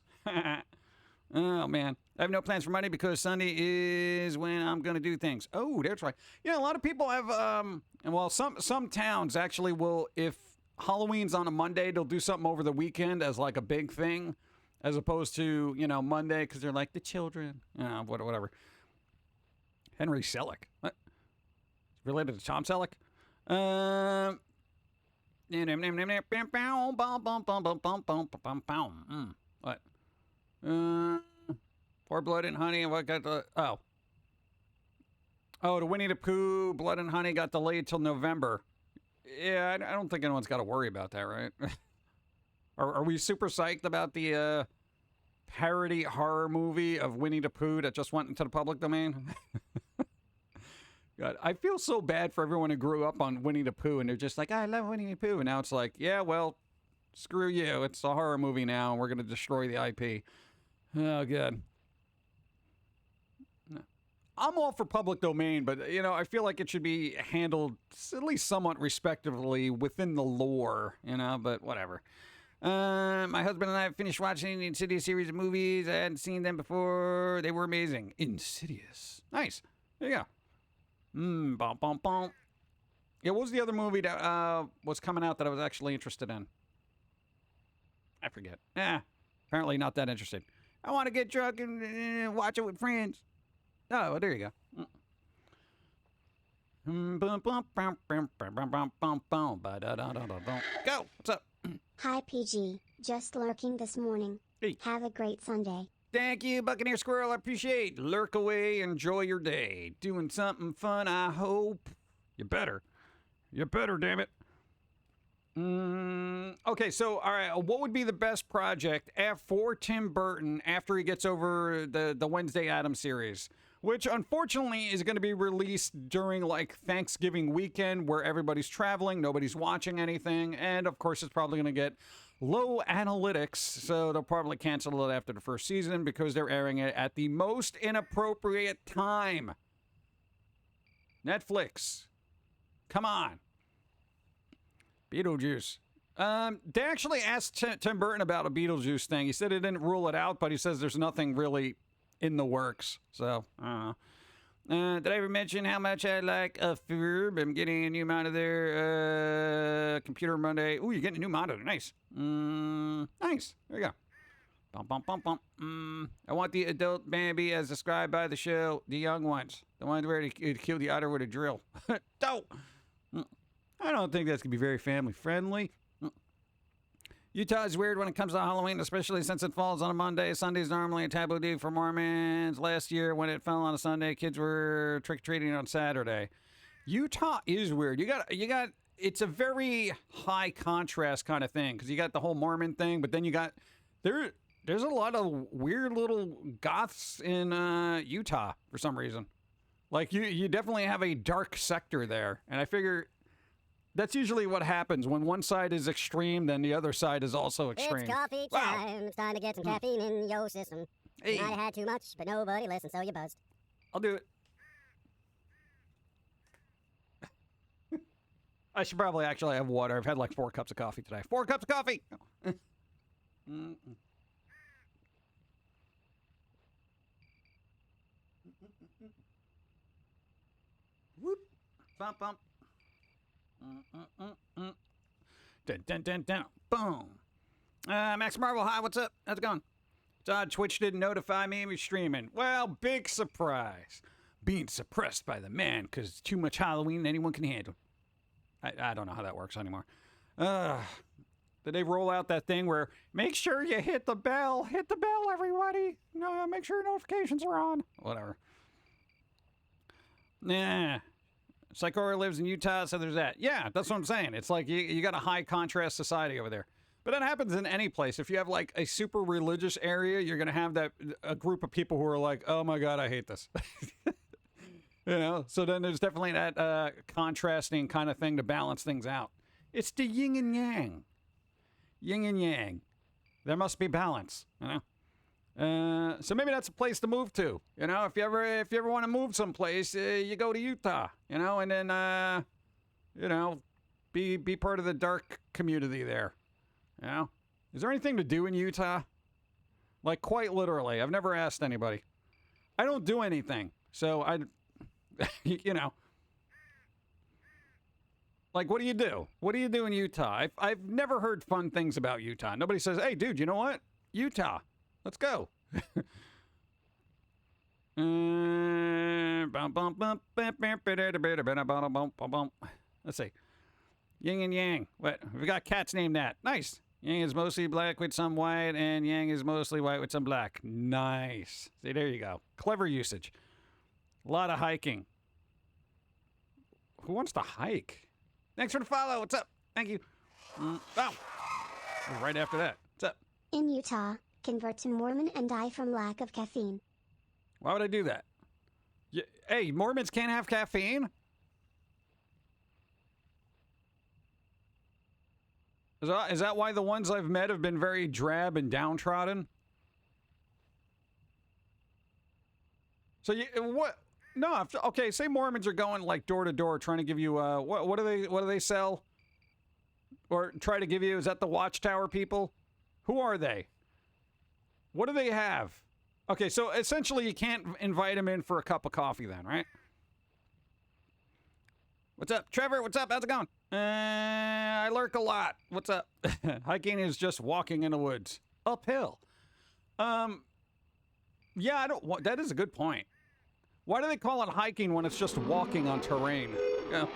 Oh, man. I have no plans for Monday because Sunday is when I'm going to do things. Oh, that's right. Yeah, a lot of people have, well, some towns actually will, if Halloween's on a Monday, they'll do something over the weekend as like a big thing, as opposed to, Monday, because they're like, the children, whatever. Henry Selick. What? Related to Tom Selleck? What? Pour Blood and Honey. What got the... Oh, the Winnie the Pooh, Blood and Honey got delayed till November. Yeah, I don't think anyone's got to worry about that, right? Are we super psyched about the parody horror movie of Winnie the Pooh that just went into the public domain? God, I feel so bad for everyone who grew up on Winnie the Pooh, and they're just like, I love Winnie the Pooh. And now it's like, yeah, well, screw you. It's a horror movie now, and we're going to destroy the IP. Oh, God. I'm all for public domain, but, I feel like it should be handled at least somewhat respectively within the lore, but whatever. My husband and I finished watching the Insidious series of movies. I hadn't seen them before. They were amazing. Insidious. Nice. There you go. Bum, bum, bum. Yeah, what was the other movie that was coming out that I was actually interested in? I forget. Apparently not that interested. I want to get drunk and watch it with friends. Oh, well, there you go. Go. What's up? Hi PG, just lurking this morning. Hey. Have a great Sunday. Thank you, Buccaneer Squirrel. I appreciate. Lurk away. Enjoy your day. Doing something fun, I hope. You better. You better, damn it. Okay, so, all right, what would be the best project for Tim Burton after he gets over the Wednesday Addams series? Which, unfortunately, is going to be released during, like, Thanksgiving weekend where everybody's traveling, nobody's watching anything, and, of course, it's probably going to get low analytics, so they'll probably cancel it after the first season because they're airing it at the most inappropriate time. Netflix. Come on. Beetlejuice. They actually asked Tim Burton about a Beetlejuice thing. He said he didn't rule it out, but he says there's nothing really in the works. So, I don't know. Did I ever mention how much I like a Ferb? I'm getting a new monitor, computer Monday. Ooh, you're getting a new monitor. Nice. Nice. There you go. Bum, bum, bum, bum. I want the adult Bambi as described by the show, the young ones. The ones where he'd kill the otter with a drill. Dope. I don't think that's going to be very family friendly. Utah is weird when it comes to Halloween, especially since it falls on a Monday. Sunday's normally a taboo day for Mormons. Last year, when it fell on a Sunday, kids were trick-or-treating on Saturday. Utah is weird. You got. It's a very high contrast kind of thing because you got the whole Mormon thing, but then you got there's a lot of weird little goths in Utah for some reason. Like you definitely have a dark sector there, and I figure. That's usually what happens. When one side is extreme, then the other side is also extreme. It's coffee time. Wow. It's time to get some caffeine in your system. Hey. I had too much, but nobody listened, so you buzzed. I'll do it. I should probably actually have water. I've had like 4 cups of coffee today. 4 cups of coffee! Whoop. Bump, bump. Dun, dun, dun, dun. Boom. Max Marvel, hi, what's up? How's it going? It's odd Twitch didn't notify me we're streaming. Well, big surprise. Being suppressed by the man because it's too much Halloween anyone can handle. I don't know how that works anymore. Did they roll out that thing where make sure you hit the bell? Hit the bell, everybody. No, make sure your notifications are on. Whatever. Nah. Psychora lives in Utah, so there's that. Yeah, that's what I'm saying. It's like you got a high contrast society over there. But that happens in any place. If you have like a super religious area, you're going to have a group of people who are like, oh my God, I hate this. So then there's definitely that contrasting kind of thing to balance things out. It's the yin and yang. Yin and yang. There must be balance, So maybe that's a place to move to. If you ever want to move someplace, you go to Utah, and then be part of the dark community there. Is there anything to do in Utah? Like, quite literally. I've never asked anybody. I don't do anything. So, you know. Like, what do you do? What do you do in Utah? I've never heard fun things about Utah. Nobody says, hey, dude, you know what? Utah. Let's go. Let's see. Yin and Yang. What? We got cats named that. Nice. Yang is mostly black with some white, and Yang is mostly white with some black. Nice. See, there you go. Clever usage. A lot of hiking. Who wants to hike? Thanks for the follow. What's up? Thank you. Oh. Right after that. What's up? In Utah, convert to Mormon and die from lack of caffeine. Why would I do that? Hey, Mormons can't have caffeine? Is that why the ones I've met have been very drab and downtrodden? So what? No, okay. Say Mormons are going like door to door, trying to give you what do they sell? Or try to give you? Is that the Watchtower people? Who are they? What do they have? Okay, so essentially you can't invite them in for a cup of coffee then, right? What's up, Trevor? What's up? How's it going? I lurk a lot. What's up? Hiking is just walking in the woods uphill. Yeah, I don't. That is a good point. Why do they call it hiking when it's just walking on terrain? Yeah.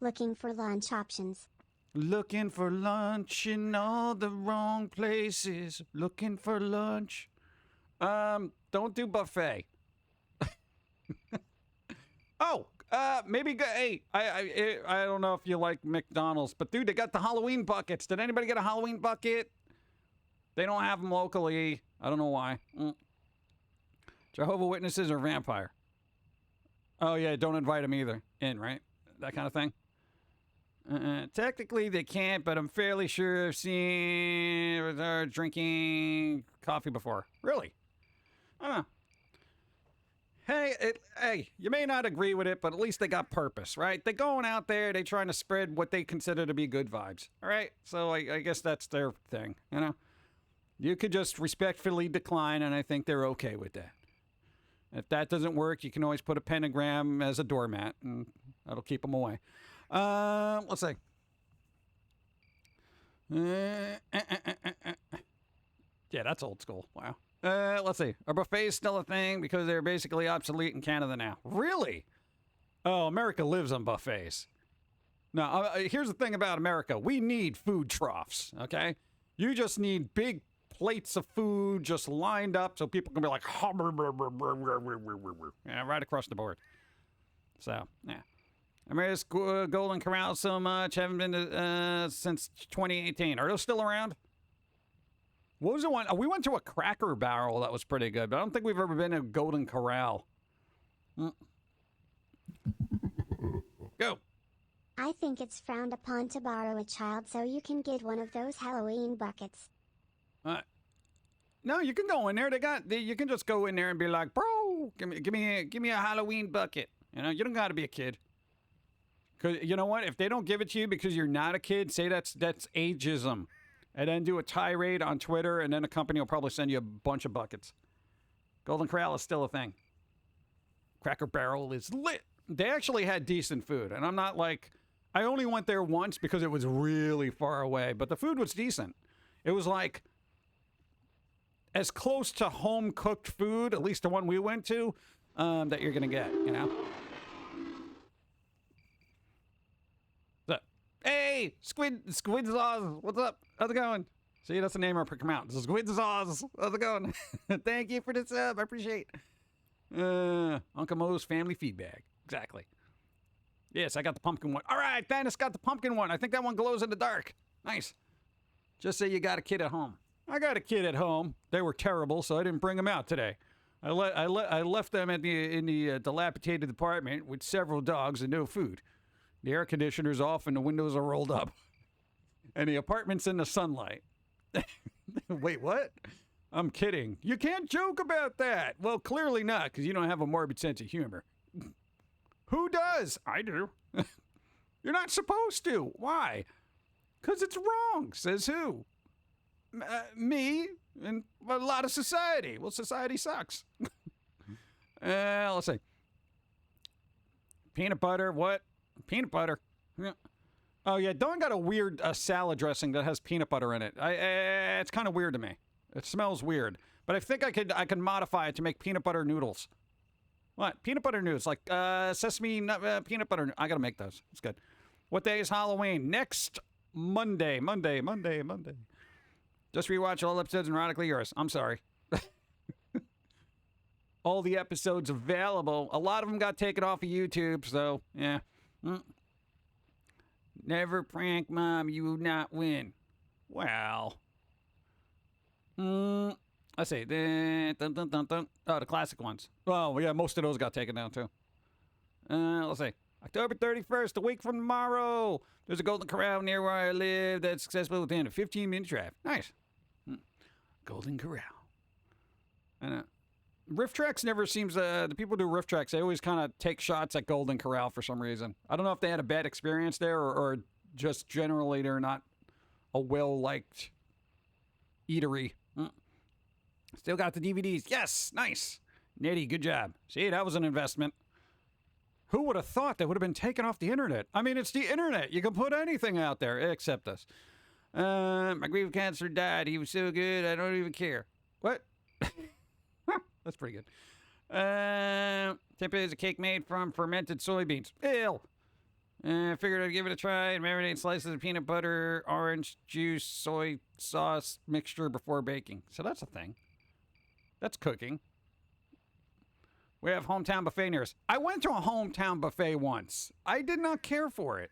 Looking for lunch options. Looking for lunch in all the wrong places. Looking for lunch. Don't do buffet. Oh, maybe go. Hey, I don't know if you like McDonald's, but dude, they got the Halloween buckets. Did anybody get a Halloween bucket? They don't have them locally. I don't know why. Jehovah's Witnesses or vampire? Oh yeah, don't invite them either. In, right? That kind of thing. Technically they can't, but I'm fairly sure I've seen drinking coffee before. Really? I don't know. Hey, you may not agree with it, but at least they got purpose, right? They're going out there, they trying to spread what they consider to be good vibes, all right? So I guess that's their thing, you know? You could just respectfully decline, and I think they're okay with that. If that doesn't work, you can always put a pentagram as a doormat, and that'll keep them away. Let's see. Yeah, that's old school. Wow. Let's see. Are buffets still a thing because they're basically obsolete in Canada now? Really? Oh, America lives on buffets. Now, here's the thing about America. We need food troughs, okay? You just need big plates of food just lined up so people can be like, yeah, right across the board. So, yeah. I miss Golden Corral so much. Haven't been to, since 2018. Are those still around? What was the one? We went to a Cracker Barrel that was pretty good, but I don't think we've ever been to Golden Corral. Go. I think it's frowned upon to borrow a child, so you can get one of those Halloween buckets. No, you can go in there. You can just go in there and be like, bro, give me a Halloween bucket. You know, you don't got to be a kid. Cause you know what? If they don't give it to you because you're not a kid, say that's ageism. And then do a tirade on Twitter, and then a company will probably send you a bunch of buckets. Golden Corral is still a thing. Cracker Barrel is lit. They actually had decent food, and I'm not like... I only went there once because it was really far away, but the food was decent. It was like as close to home-cooked food, at least the one we went to, that you're going to get, you know? Hey, Squidzaws, what's up? How's it going? See, that's the name of our account. Squidzaws, how's it going? Thank you for the sub, I appreciate it. Uncle Mo's family feedback. Exactly. Yes, I got the pumpkin one. All right, Dennis got the pumpkin one. I think that one glows in the dark. Nice. Just say you got a kid at home. I got a kid at home. They were terrible, so I didn't bring them out today. I left them in the dilapidated apartment with several dogs and no food. The air conditioner's off and the windows are rolled up. And the apartment's in the sunlight. Wait, what? I'm kidding. You can't joke about that. Well, clearly not, because you don't have a morbid sense of humor. Who does? I do. You're not supposed to. Why? Because it's wrong, says who? Me? in a lot of society. Well, society sucks. Let's see. Peanut butter. What? Peanut butter. Yeah. Oh, yeah. Dawn got a weird salad dressing that has peanut butter in it. It's kind of weird to me. It smells weird. But I think I could modify it to make peanut butter noodles. What? Peanut butter noodles. Like sesame nut, peanut butter. I got to make those. It's good. What day is Halloween? Next Monday. Just rewatch all episodes neurotically yours. I'm sorry. All the episodes available. A lot of them got taken off of YouTube, so yeah. Never prank mom, you will not win. Well. Let's see. Oh, the classic ones. Oh, yeah, most of those got taken down too. Let's see. October 31st, a week from tomorrow. There's a Golden Corral near where I live that's accessible within a 15-minute drive. Nice. Golden Corral. And riff tracks never seems, the people who do riff tracks, they always kind of take shots at Golden Corral for some reason. I don't know if they had a bad experience there or just generally they're not a well-liked eatery. Still got the DVDs. Yes, nice. Nitty, good job. See, that was an investment. Who would have thought that would have been taken off the internet? I mean, it's the internet. You can put anything out there except this. My grief of cancer died. He was so good, I don't even care. What? That's pretty good. Tempeh is a cake made from fermented soybeans. Ew. Figured I'd give it a try and marinate slices of peanut butter, orange juice, soy sauce mixture before baking. So that's a thing. That's cooking. We have hometown buffet near us. I went to a hometown buffet once. I did not care for it.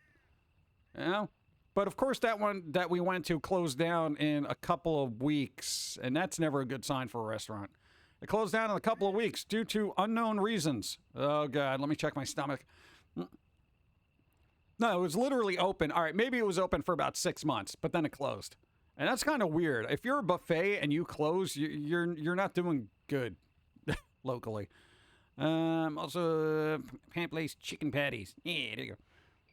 You know? But of course that one that we went to closed down in a couple of weeks, and that's never a good sign for a restaurant. It closed down in a couple of weeks due to unknown reasons. Oh, God, let me check my stomach. No, it was literally open. All right, maybe it was open for about 6 months, but then it closed. And that's kind of weird. If you're a buffet and you close, you're not doing good locally. Also, pan-placed chicken patties. Yeah, there you go.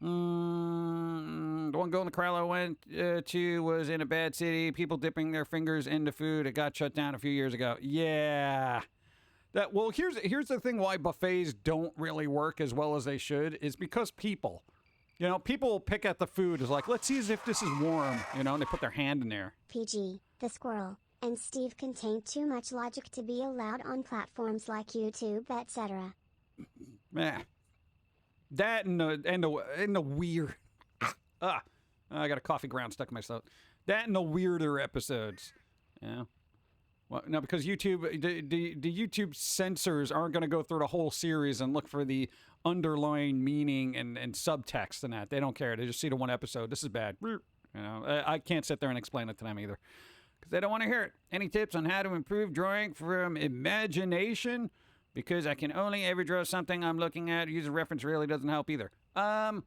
The one Golden Corral I went to was in a bad city. People dipping their fingers into food. It got shut down a few years ago. Yeah. Well, here's the thing why buffets don't really work as well as they should is because people. You know, people will pick at the food as like, let's see as if this is warm, you know, and they put their hand in there. PG, the squirrel, and Steve contain too much logic to be allowed on platforms like YouTube, etc. That and the weird. I got a coffee ground stuck in my throat. That and the weirder episodes. Yeah. Well, no, because YouTube, the YouTube censors aren't going to go through the whole series and look for the underlying meaning and subtext and that. They don't care. They just see the one episode. This is bad. You know, I can't sit there and explain it to them either because they don't want to hear it. Any tips on how to improve drawing from imagination? Because I can only ever draw something I'm looking at. Use a reference really doesn't help either. All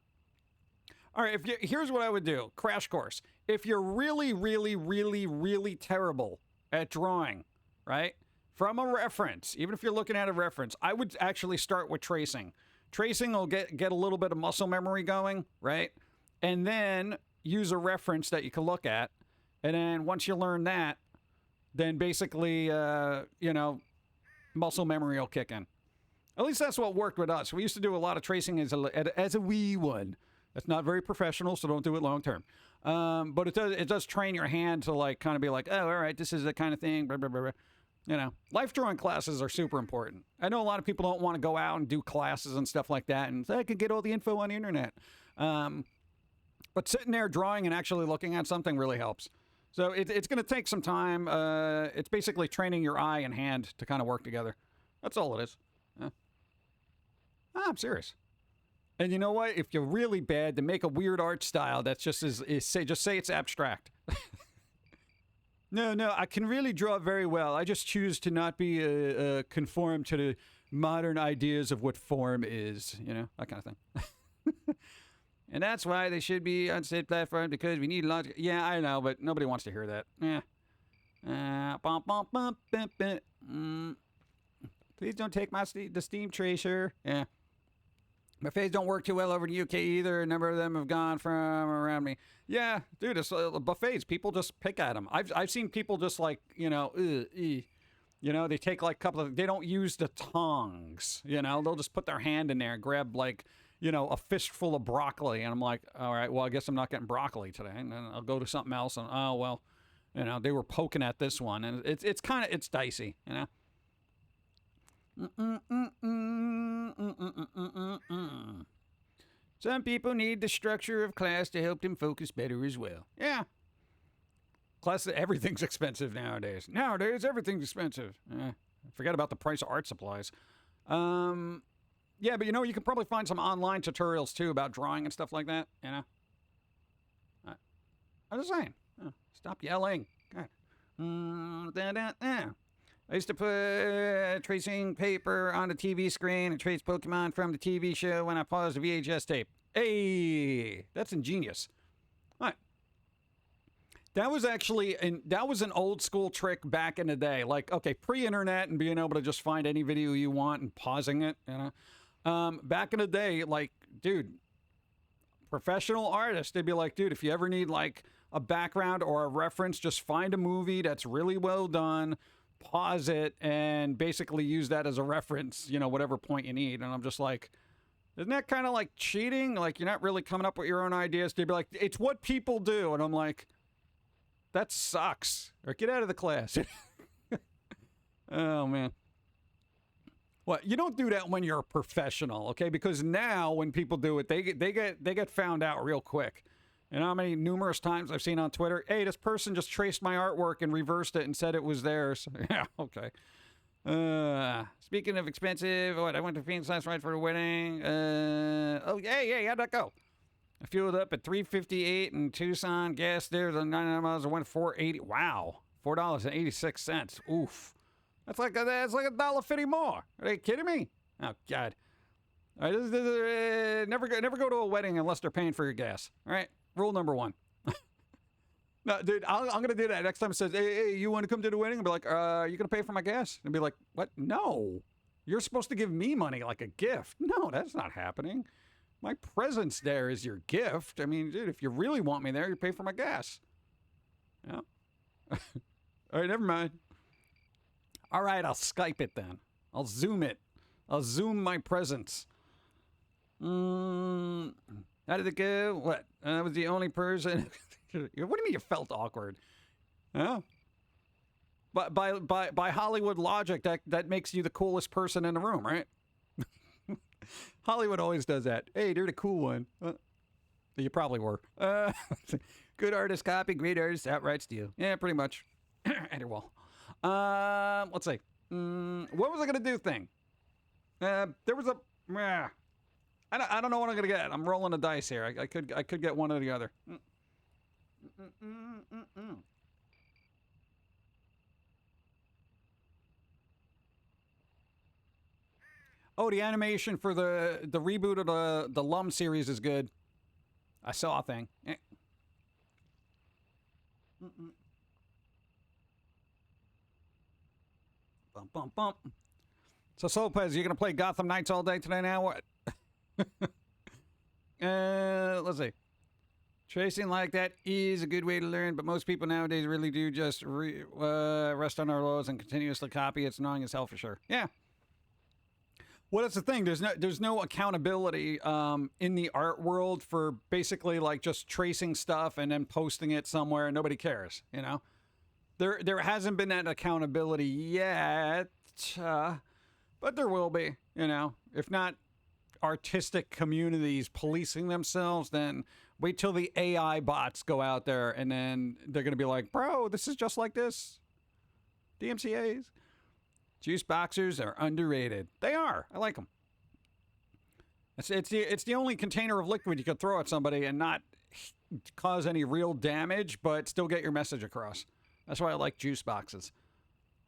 right, here's what I would do. Crash course. If you're really, really, really, really terrible at drawing, right? From a reference, even if you're looking at a reference, I would actually start with tracing. Tracing will get a little bit of muscle memory going, right? And then use a reference that you can look at. And then once you learn that, then basically, you know, muscle memory will kick in. At least that's what worked with us. We used to do a lot of tracing as a wee one. That's not very professional, so don't do it long term. But it does train your hand to like kind of be like, oh, all right, this is the kind of thing. Blah, blah, blah, blah. You know, life drawing classes are super important. I know a lot of people don't want to go out and do classes and stuff like that, and I could get all the info on the internet. But sitting there drawing and actually looking at something really helps. So it's going to take some time. It's basically training your eye and hand to kind of work together. That's all it is. I'm serious. And you know what? If you're really bad, to make a weird art style that's just say it's abstract. No, I can really draw very well. I just choose to not be conform to the modern ideas of what form is. You know, that kind of thing. And that's why they should be on said platform because we need logic. Yeah, I know, but nobody wants to hear that. Yeah. Please don't take the Steam Tracer. Yeah. Buffets don't work too well over in the UK either. A number of them have gone from around me. Yeah, dude, it's buffets. People just pick at them. I've seen people just like, you know, they take like a couple of, they don't use the tongs, they'll just put their hand in there and grab like, a fistful of broccoli. And I'm like, all right, well, I guess I'm not getting broccoli today. And then I'll go to something else. And, oh, well, they were poking at this one. And it's kind of, it's dicey, Some people need the structure of class to help them focus better as well. Yeah. Class, everything's expensive nowadays. Nowadays, everything's expensive. Forget about the price of art supplies. Yeah, but you can probably find some online tutorials too about drawing and stuff like that. I'm just saying. Stop yelling. God. I used to put tracing paper on the TV screen and trace Pokemon from the TV show when I paused the VHS tape. Hey, that's ingenious. All right. That was actually, that was an old school trick back in the day. Like, okay, pre-internet and being able to just find any video you want and pausing it, Back in the day, like, dude, professional artists, they'd be like, dude, if you ever need like a background or a reference, just find a movie that's really well done, pause it, and basically use that as a reference, whatever point you need. And I'm just like, isn't that kind of like cheating? Like, you're not really coming up with your own ideas. They'd be like, it's what people do. And I'm like, that sucks. Or get out of the class. Oh, man. Well, you don't do that when you're a professional, okay? Because now when people do it, they get found out real quick. You know how many numerous times I've seen on Twitter, hey, this person just traced my artwork and reversed it and said it was theirs. Yeah, okay. Speaking of expensive, I went to Phoenix last night for a wedding. How'd that go? I fueled up at $3.58 in Tucson. Gas there, the 99 miles, I went $4.80. Wow, $4.86. Oof. That's like $1.50 more. Are they kidding me? Oh, God. All right, never go to a wedding unless they're paying for your gas. All right, rule number 1. No, dude, I'm going to do that. Next time it says, hey, you want to come to the wedding? I'll be like, are you going to pay for my gas? And be like, what? No. You're supposed to give me money like a gift. No, that's not happening. My presence there is your gift. I mean, dude, if you really want me there, you pay for my gas. Yeah. All right, never mind. All right, I'll Skype it then. I'll Zoom it. I'll Zoom my presence. How did it go? What? I was the only person. What do you mean you felt awkward? Yeah. But by Hollywood logic, that makes you the coolest person in the room, right? Hollywood always does that. Hey, they're the cool one. You probably were. Good artist copy, great artist outright steal. Yeah, pretty much. Anyway, let's see. What was I gonna do? Thing. There was a. I don't know what I'm gonna get. I'm rolling the dice here. I could get one or the other. Oh, the animation for the reboot of the Lum series is good. I saw a thing. Bump, bump, bump. So, Lopez, you're going to play Gotham Knights all day today now? What? Let's see. Tracing like that is a good way to learn, but most people nowadays really do just rest on our laurels and continuously copy. It's annoying as hell for sure. Yeah. Well, that's the thing. There's no accountability in the art world for basically like just tracing stuff and then posting it somewhere and nobody cares, you know? There hasn't been that accountability yet, but there will be, you know? If not artistic communities policing themselves, then wait till the AI bots go out there and then they're going to be like, bro, this is just like this. DMCAs. Juice boxers are underrated. They are. I like them. It's the only container of liquid you could throw at somebody and not cause any real damage, but still get your message across. That's why I like juice boxes.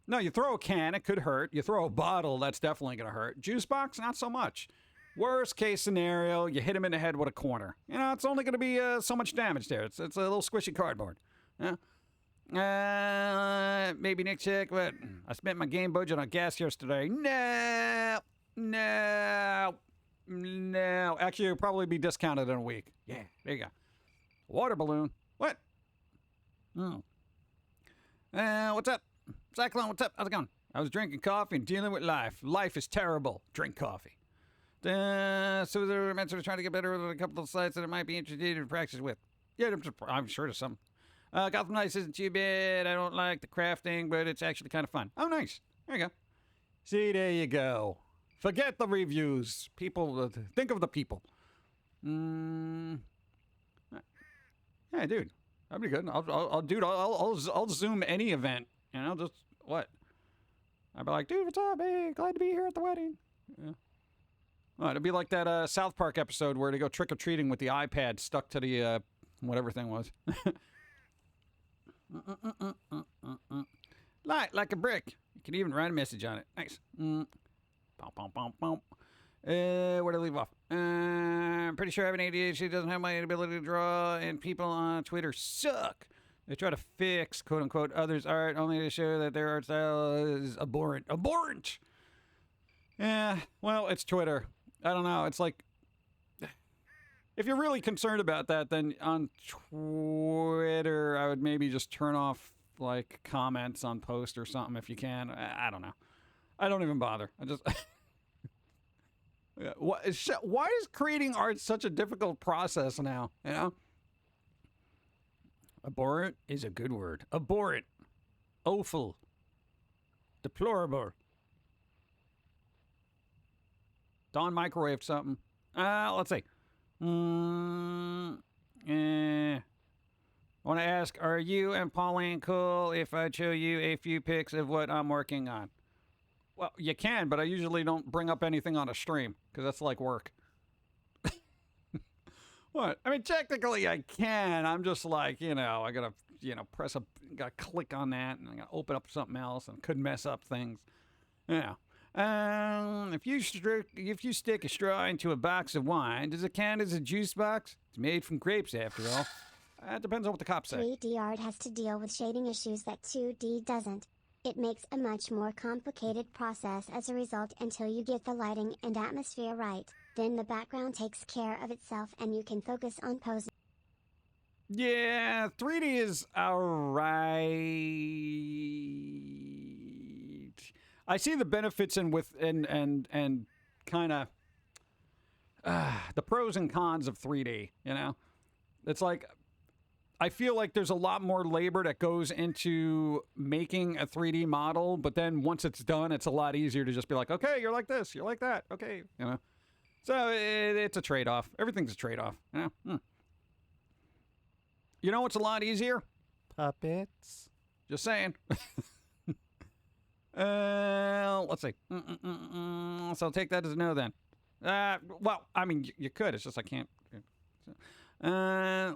No, you throw a can, it could hurt. You throw a bottle, that's definitely going to hurt. Juice box, not so much. Worst case scenario, you hit him in the head with a corner. You know, it's only going to be so much damage there. It's a little squishy cardboard. Yeah. Maybe Nick check, but I spent my game budget on gas yesterday. No. No, actually, it'll probably be discounted in a week. Yeah, there you go. Water balloon. What? What's up? Cyclone, what's up? How's it going? I was drinking coffee and dealing with life. Life is terrible. Drink coffee. So they're meant to try to get better with a couple of sites that it might be interested in practice with. Yeah, I'm sure there's some. Gotham Nice isn't too bad. I don't like the crafting, but it's actually kind of fun. Oh, nice. There you go. See, there you go. Forget the reviews. People, think of the people. Yeah, dude. That'd be good. I'll Zoom any event. You know, just what? I'd be like, dude, what's up? Hey, glad to be here at the wedding. Yeah. Well, it'd be like that South Park episode where they go trick-or-treating with the iPad stuck to the, whatever thing was. Light like a brick. You can even write a message on it. Nice. Where did I leave off? I'm pretty sure having ADHD doesn't have my ability to draw, and people on Twitter suck. They try to fix, quote-unquote, others' art only to show that their art style is abhorrent. Abhorrent! Yeah, well, it's Twitter. I don't know. It's like, if you're really concerned about that, then on Twitter, I would maybe just turn off, like, comments on posts or something if you can. I don't know. I don't even bother. I just... Why is creating art such a difficult process now, you know? Abhorrent is a good word. Abhorrent. Awful. Deplorable. Don microwave something. Let's see. I want to ask, are you and Pauline cool if I show you a few pics of what I'm working on? Well, you can, but I usually don't bring up anything on a stream, because that's like work. What? I mean, technically I can. I'm just like, you know, I gotta, you know, gotta click on that, and I gotta open up something else, and could mess up things. Yeah. If you stick a straw into a box of wine, does it count as a juice box? It's made from grapes, after all. It depends on what the cops say. 3D art has to deal with shading issues that 2D doesn't. It makes a much more complicated process as a result until you get the lighting and atmosphere right. Then the background takes care of itself and you can focus on posing. Yeah, 3D is alright. I see the benefits and kind of the pros and cons of 3D, you know? It's like, I feel like there's a lot more labor that goes into making a 3D model, but then once it's done, it's a lot easier to just be like, okay, you're like this, you're like that, okay, you know? So it's a trade-off. Everything's a trade-off, you know? You know what's a lot easier? Puppets. Just saying. Let's see. So take that as a no then. Well, I mean, you could. It's just I can't.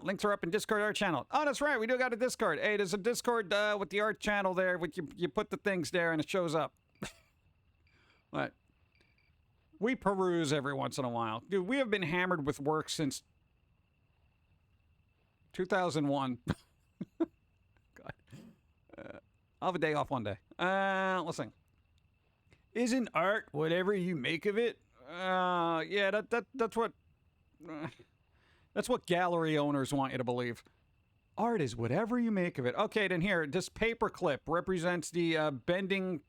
Links are up in Discord art channel. Oh, that's right. We do got a Discord. Hey, there's a Discord with the art channel there. Which you put the things there and it shows up. What? We peruse every once in a while. Dude, we have been hammered with work since 2001. God. I'll have a day off one day. Let's see. Isn't art whatever you make of it? Yeah, that's what... that's what gallery owners want you to believe. Art is whatever you make of it. Okay, then here, this paperclip represents the bending,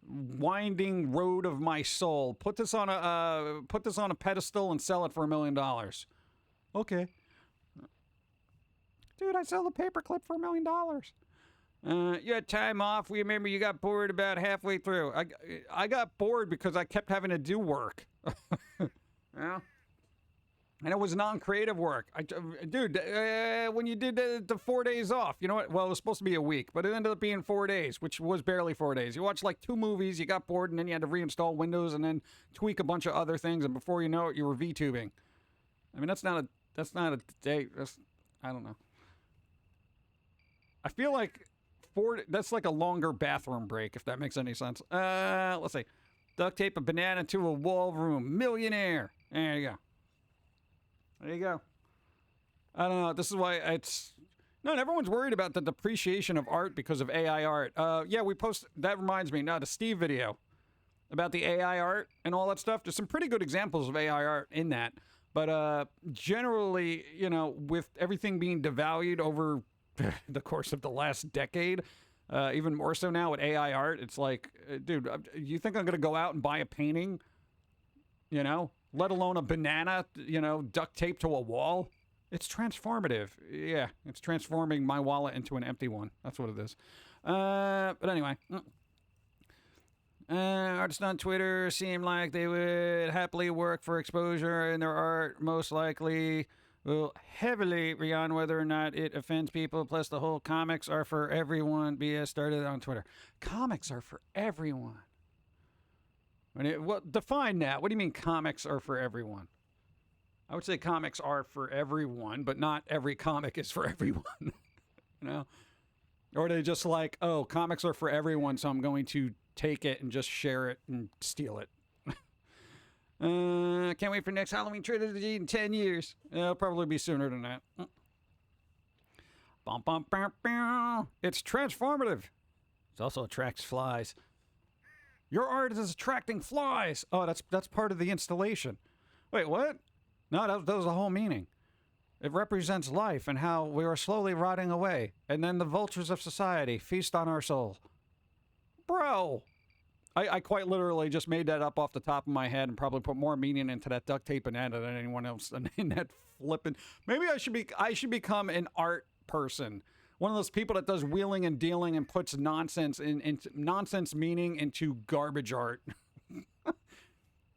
winding road of my soul. Put this on a pedestal and sell it for $1 million. Okay. Dude, I sell the paperclip for $1 million. You had time off. We remember you got bored about halfway through. I got bored because I kept having to do work. Yeah. And it was non-creative work. Dude, when you did the 4 days off, you know what? Well, it was supposed to be a week, but it ended up being 4 days, which was barely 4 days. You watched like 2 movies, you got bored, and then you had to reinstall Windows and then tweak a bunch of other things, and before you know it, you were VTubing. I mean, that's not a day. I don't know. I feel like that's like a longer bathroom break, if that makes any sense. Let's see. Duct tape a banana to a wall room. Millionaire. There you go. There you go. I don't know. This is why it's... No, everyone's worried about the depreciation of art because of AI art. Yeah, we post... That reminds me. No, the Steve video. about the AI art and all that stuff. There's some pretty good examples of AI art in that. But generally, you know, with everything being devalued over the course of the last decade, even more so now with AI art, it's like, dude, you think I'm going to go out and buy a painting, you know, let alone a banana, you know, duct taped to a wall? It's transformative. Yeah, it's transforming my wallet into an empty one. That's what it is. But anyway. Artists on Twitter seem like they would happily work for exposure, and their art most likely will heavily be on whether or not it offends people. Plus, the whole comics are for everyone BS started on Twitter. Comics are for everyone. Define that. What do you mean comics are for everyone? I would say comics are for everyone, but not every comic is for everyone. You know? Or are they just like, oh, comics are for everyone, so I'm going to take it and just share it and steal it. Can't wait for next Halloween trilogy in 10 years. It'll probably be sooner than that. Bum, bum, bum, bum. It's transformative. It also attracts flies. Your art is attracting flies. Oh, that's part of the installation. Wait, what? No, that was the whole meaning. It represents life and how we are slowly rotting away. And then the vultures of society feast on our soul. Bro, I quite literally just made that up off the top of my head and probably put more meaning into that duct tape banana than anyone else in that flipping. Maybe I should become an art person. One of those people that does wheeling and dealing and puts nonsense into nonsense meaning into garbage art.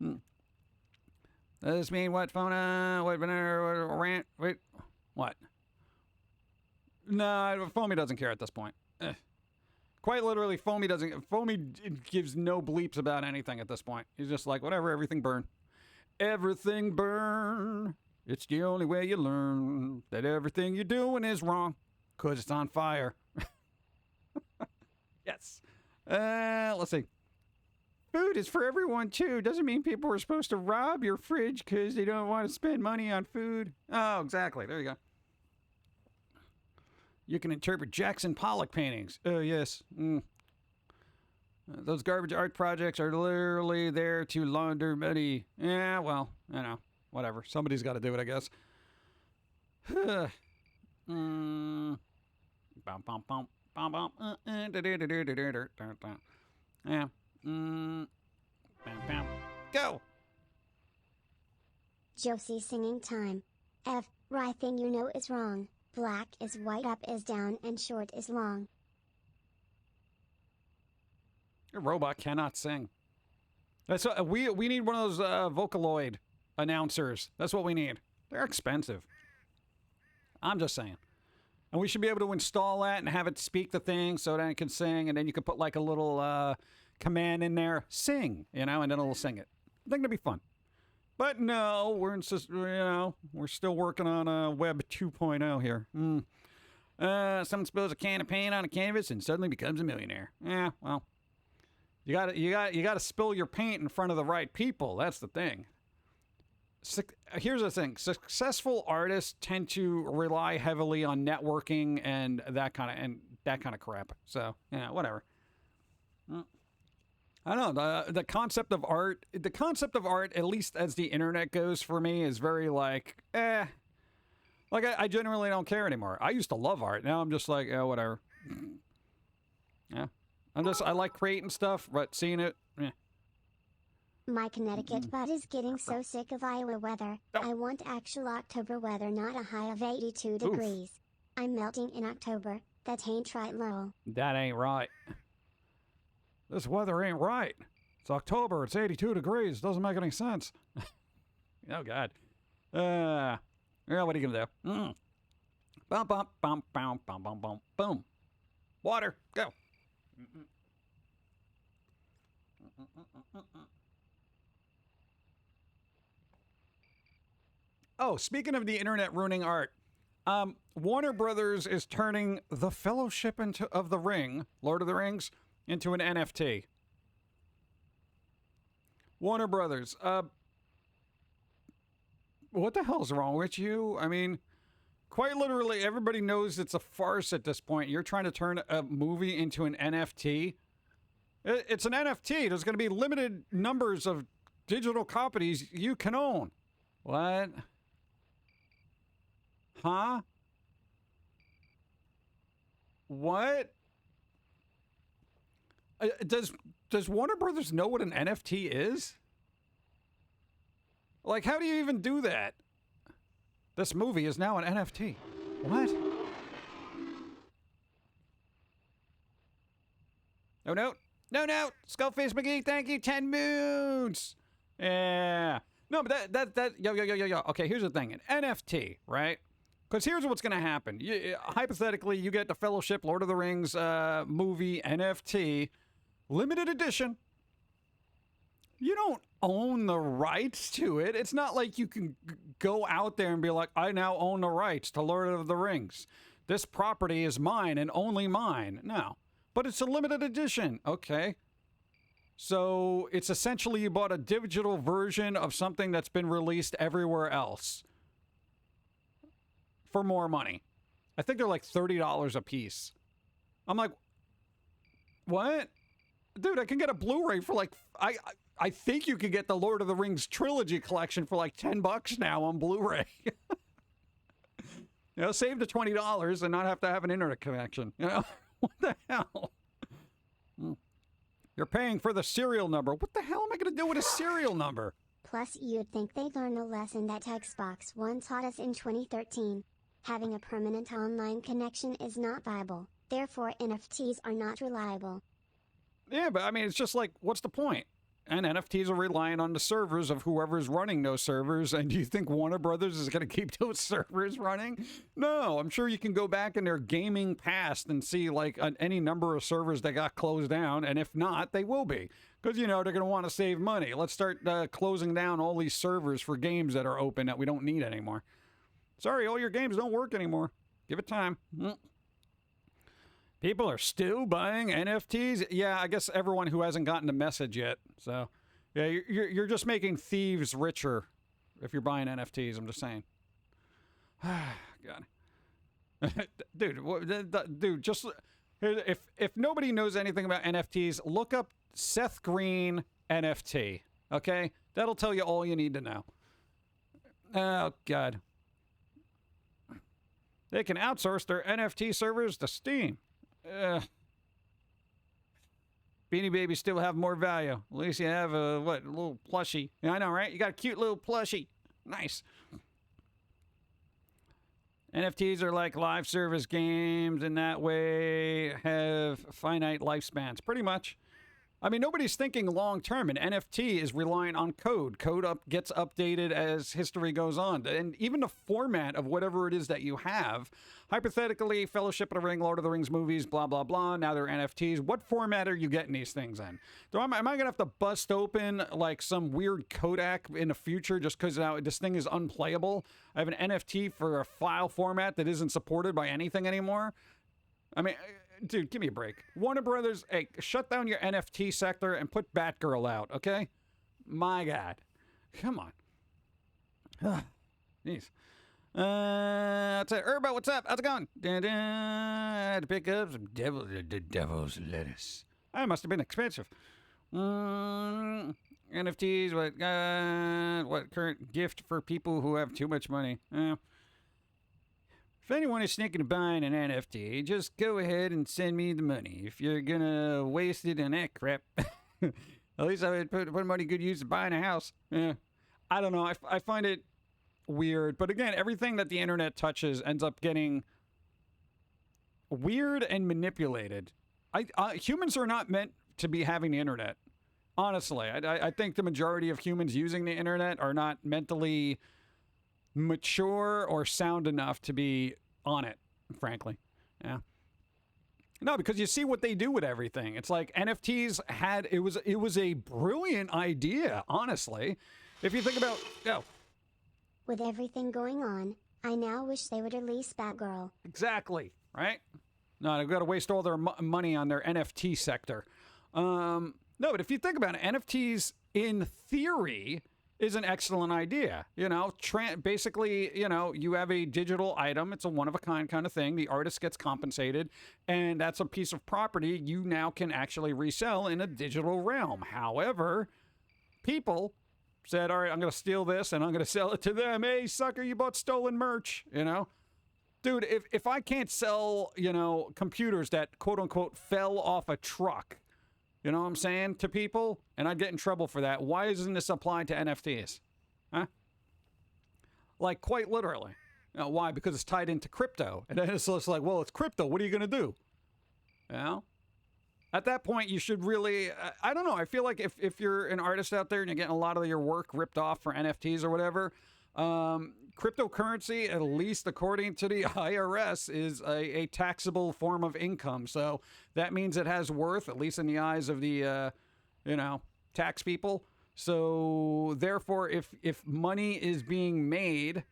Does this mean what, Fona? What, rant? Wait, what? No, Foamy doesn't care at this point. Quite literally, Foamy gives no bleeps about anything at this point. He's just like, whatever, everything burn. Everything burn. It's the only way you learn that everything you're doing is wrong, 'cause it's on fire. Yes. Let's see. Food is for everyone, too. Doesn't mean people are supposed to rob your fridge because they don't want to spend money on food. Oh, exactly. There you go. You can interpret Jackson Pollock paintings. Oh, yes. Those garbage art projects are literally there to launder money. Yeah, well, you know, whatever. Somebody's got to do it, I guess. Yeah. Go. Josie singing time. F. Right thing you know is wrong. Black is white, up is down, and short is long. Your robot cannot sing. That's we need one of those Vocaloid announcers. That's what we need. They're expensive. I'm just saying. And we should be able to install that and have it speak the thing so that it can sing, and then you can put like a little command in there, sing, you know, and then it'll sing it. I think that'd be fun. But no, we're still working on Web 2.0 here. Someone spills a can of paint on a canvas and suddenly becomes a millionaire. Yeah, well, you gotta spill your paint in front of the right people. That's the thing. Here's the thing: successful artists tend to rely heavily on networking and that kind of crap. So yeah, whatever. I don't know, the concept of art, at least as the internet goes for me, is very like, Like, I genuinely don't care anymore. I used to love art. Now I'm just like, oh, whatever. Yeah. I like creating stuff, but seeing it, My Connecticut butt is getting so sick of Iowa weather. I want actual October weather, not a high of 82 degrees. I'm melting in October. That ain't right, lol. That ain't right. This weather ain't right. It's October. It's 82 degrees. Doesn't make any sense. Oh, God. Yeah, what are you going to do? Bum, bum, bum, bum, bum, bum, bum, boom. Water, go. Oh, speaking of the internet ruining art, Warner Brothers is turning The Fellowship of the Ring, Lord of the Rings, into an NFT. Warner Brothers, what the hell's wrong with you? I mean, quite literally, everybody knows it's a farce at this point. You're trying to turn a movie into an NFT. It's an NFT. There's going to be limited numbers of digital copies you can own. What? Huh? What? Does Warner Brothers know what an NFT is? Like, how do you even do that? This movie is now an NFT. What? Oh, no. No, no. Skullface McGee, thank you. 10 moons. Yeah. No, but yo. Okay, here's the thing. An NFT, right? Because here's what's going to happen. Hypothetically, you get the Fellowship Lord of the Rings movie NFT, limited edition. You don't own the rights to it. It's not like you can go out there and be like, I now own the rights to Lord of the Rings. This property is mine and only mine. No. But it's a limited edition. Okay. So it's essentially you bought a digital version of something that's been released everywhere else for more money. I think they're like $30 a piece. I'm like, what? Dude, I can get a Blu-ray for like, I think you could get the Lord of the Rings trilogy collection for like $10 now on Blu-ray. You know, save the $20 and not have to have an internet connection. You know, what the hell? You're paying for the serial number. What the hell am I going to do with a serial number? Plus, you'd think they'd learn a lesson that Xbox One taught us in 2013. Having a permanent online connection is not viable. Therefore, NFTs are not reliable. Yeah, but I mean, it's just like, what's the point? And NFTs are relying on the servers of whoever's running those servers. And do you think Warner Brothers is going to keep those servers running? No, I'm sure you can go back in their gaming past and see like any number of servers that got closed down. And if not, they will be. Because, you know, they're going to want to save money. Let's start closing down all these servers for games that are open that we don't need anymore. Sorry, all your games don't work anymore. Give it time. People are still buying NFTs? Yeah, I guess everyone who hasn't gotten the message yet. So, yeah, you're just making thieves richer if you're buying NFTs. I'm just saying. God. Dude, just if nobody knows anything about NFTs, look up Seth Green NFT. Okay? That'll tell you all you need to know. Oh, God. They can outsource their NFT servers to Steam. Beanie Babies still have more value. At least you have a little plushie. Yeah, I know, right? You got a cute little plushie. Nice. NFTs are like live service games, and that way have finite lifespans. Pretty much. I mean, nobody's thinking long term. An NFT is relying on code. Code gets updated as history goes on. And even the format of whatever it is that you have, hypothetically, Fellowship of the Ring, Lord of the Rings movies, blah, blah, blah. Now they're NFTs. What format are you getting these things in? Am I going to have to bust open like some weird Kodak in the future just because now this thing is unplayable? I have an NFT for a file format that isn't supported by anything anymore? I mean... Dude, give me a break. Warner Brothers, hey, shut down your NFT sector and put Batgirl out, okay? My God. Come on. Jeez. That's it. Urba, what's up? How's it going? I had to pick up some devil's lettuce. That must have been expensive. NFTs, what current gift for people who have too much money? If anyone is thinking of buying an NFT, just go ahead and send me the money. If you're gonna waste it on that crap, at least I would put money good use of buying a house. I don't know. I find it weird. But again, everything that the internet touches ends up getting weird and manipulated. Humans are not meant to be having the internet. Honestly, I think the majority of humans using the internet are not mentally mature or sound enough to be on it, frankly. Yeah. No, because you see what they do with everything. It's like NFTs it was a brilliant idea, honestly. If you think about, With everything going on, I now wish they would release Batgirl. Exactly, right? No, they've got to waste all their money on their NFT sector. No, but if you think about it, NFTs, in theory, is an excellent idea. You know, basically, you know, you have a digital item. It's a one-of-a-kind kind of thing. The artist gets compensated, and that's a piece of property you now can actually resell in a digital realm. However, people said, all right, I'm going to steal this, and I'm going to sell it to them. Hey, sucker, you bought stolen merch, you know? Dude, if I can't sell, you know, computers that, quote-unquote, fell off a truck, you know what I'm saying, to people, and I'd get in trouble for that, why isn't this applied to NFTs? Huh? Like, quite literally. You know, why? Because it's tied into crypto. And then it's just like, well, it's crypto. What are you going to do? You know? At that point, you should really, I don't know. I feel like if you're an artist out there and you're getting a lot of your work ripped off for NFTs or whatever, cryptocurrency, at least according to the IRS, is a taxable form of income. So that means it has worth, at least in the eyes of the, you know, tax people. So therefore, if money is being made,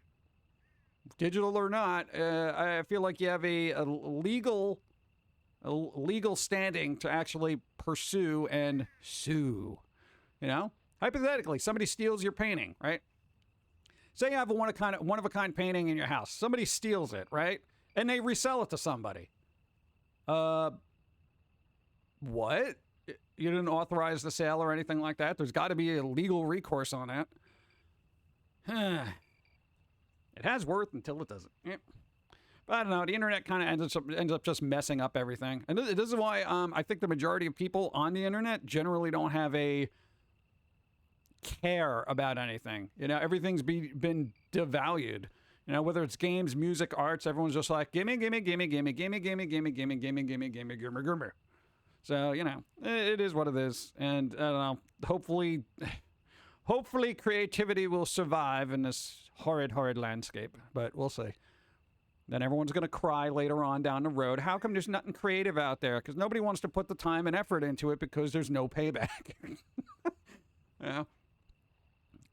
digital or not, I feel like you have a legal standing to actually pursue and sue. You know, hypothetically, somebody steals your painting, right? Say you have a one of a kind painting in your house. Somebody steals it, right? And they resell it to somebody. What? You didn't authorize the sale or anything like that? There's got to be a legal recourse on that. It has worth until it doesn't. Yeah. But I don't know. The internet kind of ends up just messing up everything. And this is why I think the majority of people on the internet generally don't have a care about anything. You know, everything's been devalued. You know, whether it's games, music, arts, everyone's just like, gimme, gimme, gimme, gimme, gimme, gimme, gimme, gimme, gimme, gimme, gimme, gimme, gimme. So, you know, it is what it is. And I don't know, hopefully creativity will survive in this horrid landscape, but we'll see. Then everyone's going to cry later on down the road. How come there's nothing creative out there? Because nobody wants to put the time and effort into it because there's no payback. Yeah.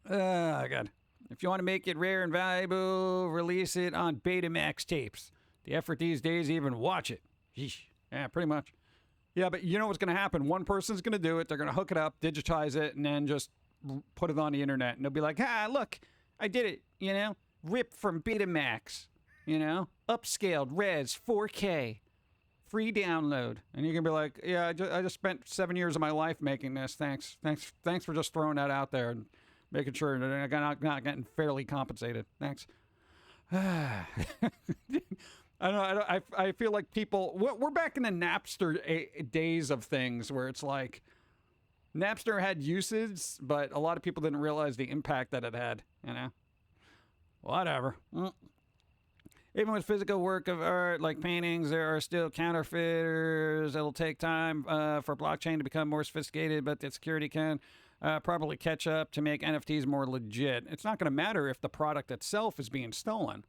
Oh, God. If you want to make it rare and valuable, release it on Betamax tapes. The effort these days, even watch it. Yeesh. Yeah, pretty much. Yeah, but you know what's going to happen? One person's going to do it. They're going to hook it up, digitize it, and then just put it on the internet. And they'll be like, look, I did it, you know? Ripped from Betamax, you know? Upscaled, res, 4K, free download. And you're going to be like, yeah, I just spent 7 years of my life making this. Thanks for just throwing that out there and making sure that I'm not getting fairly compensated. Thanks. I feel like people, we're back in the Napster days of things where it's like Napster had uses, but a lot of people didn't realize the impact that it had, you know? Whatever. Even with physical work of art like paintings, there are still counterfeiters. It'll take time for blockchain to become more sophisticated, but the security can probably catch up to make NFTs more legit. It's not going to matter if the product itself is being stolen.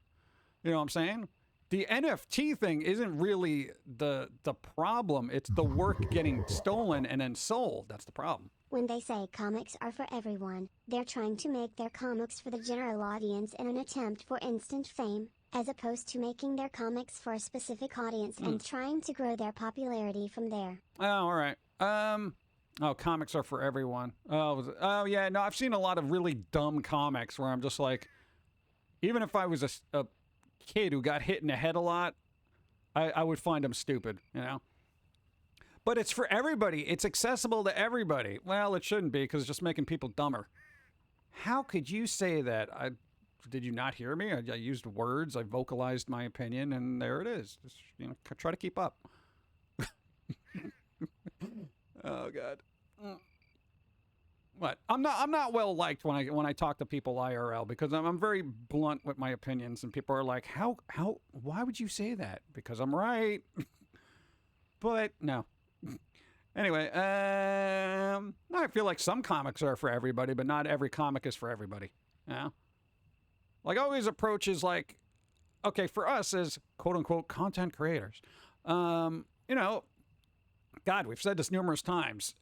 You know what I'm saying? The NFT thing isn't really the problem. It's the work getting stolen and then sold. That's the problem. When they say comics are for everyone, they're trying to make their comics for the general audience in an attempt for instant fame, as opposed to making their comics for a specific audience and trying to grow their popularity from there. Oh, all right. Comics are for everyone. Oh, yeah. No, I've seen a lot of really dumb comics where I'm just like, even if I was a kid who got hit in the head a lot, I would find them stupid, you know? But it's for everybody. It's accessible to everybody. Well, it shouldn't be because it's just making people dumber. How could you say that? Did you not hear me? I used words. I vocalized my opinion, and there it is. Just, you know, try to keep up. Oh, God. What? I'm not well liked when I talk to people IRL because I'm very blunt with my opinions, and people are like, why would you say that? Because I'm right. But no. Anyway, I feel like some comics are for everybody, but not every comic is for everybody. You know? Like, always approaches like, okay, for us as quote unquote content creators, you know, God, we've said this numerous times.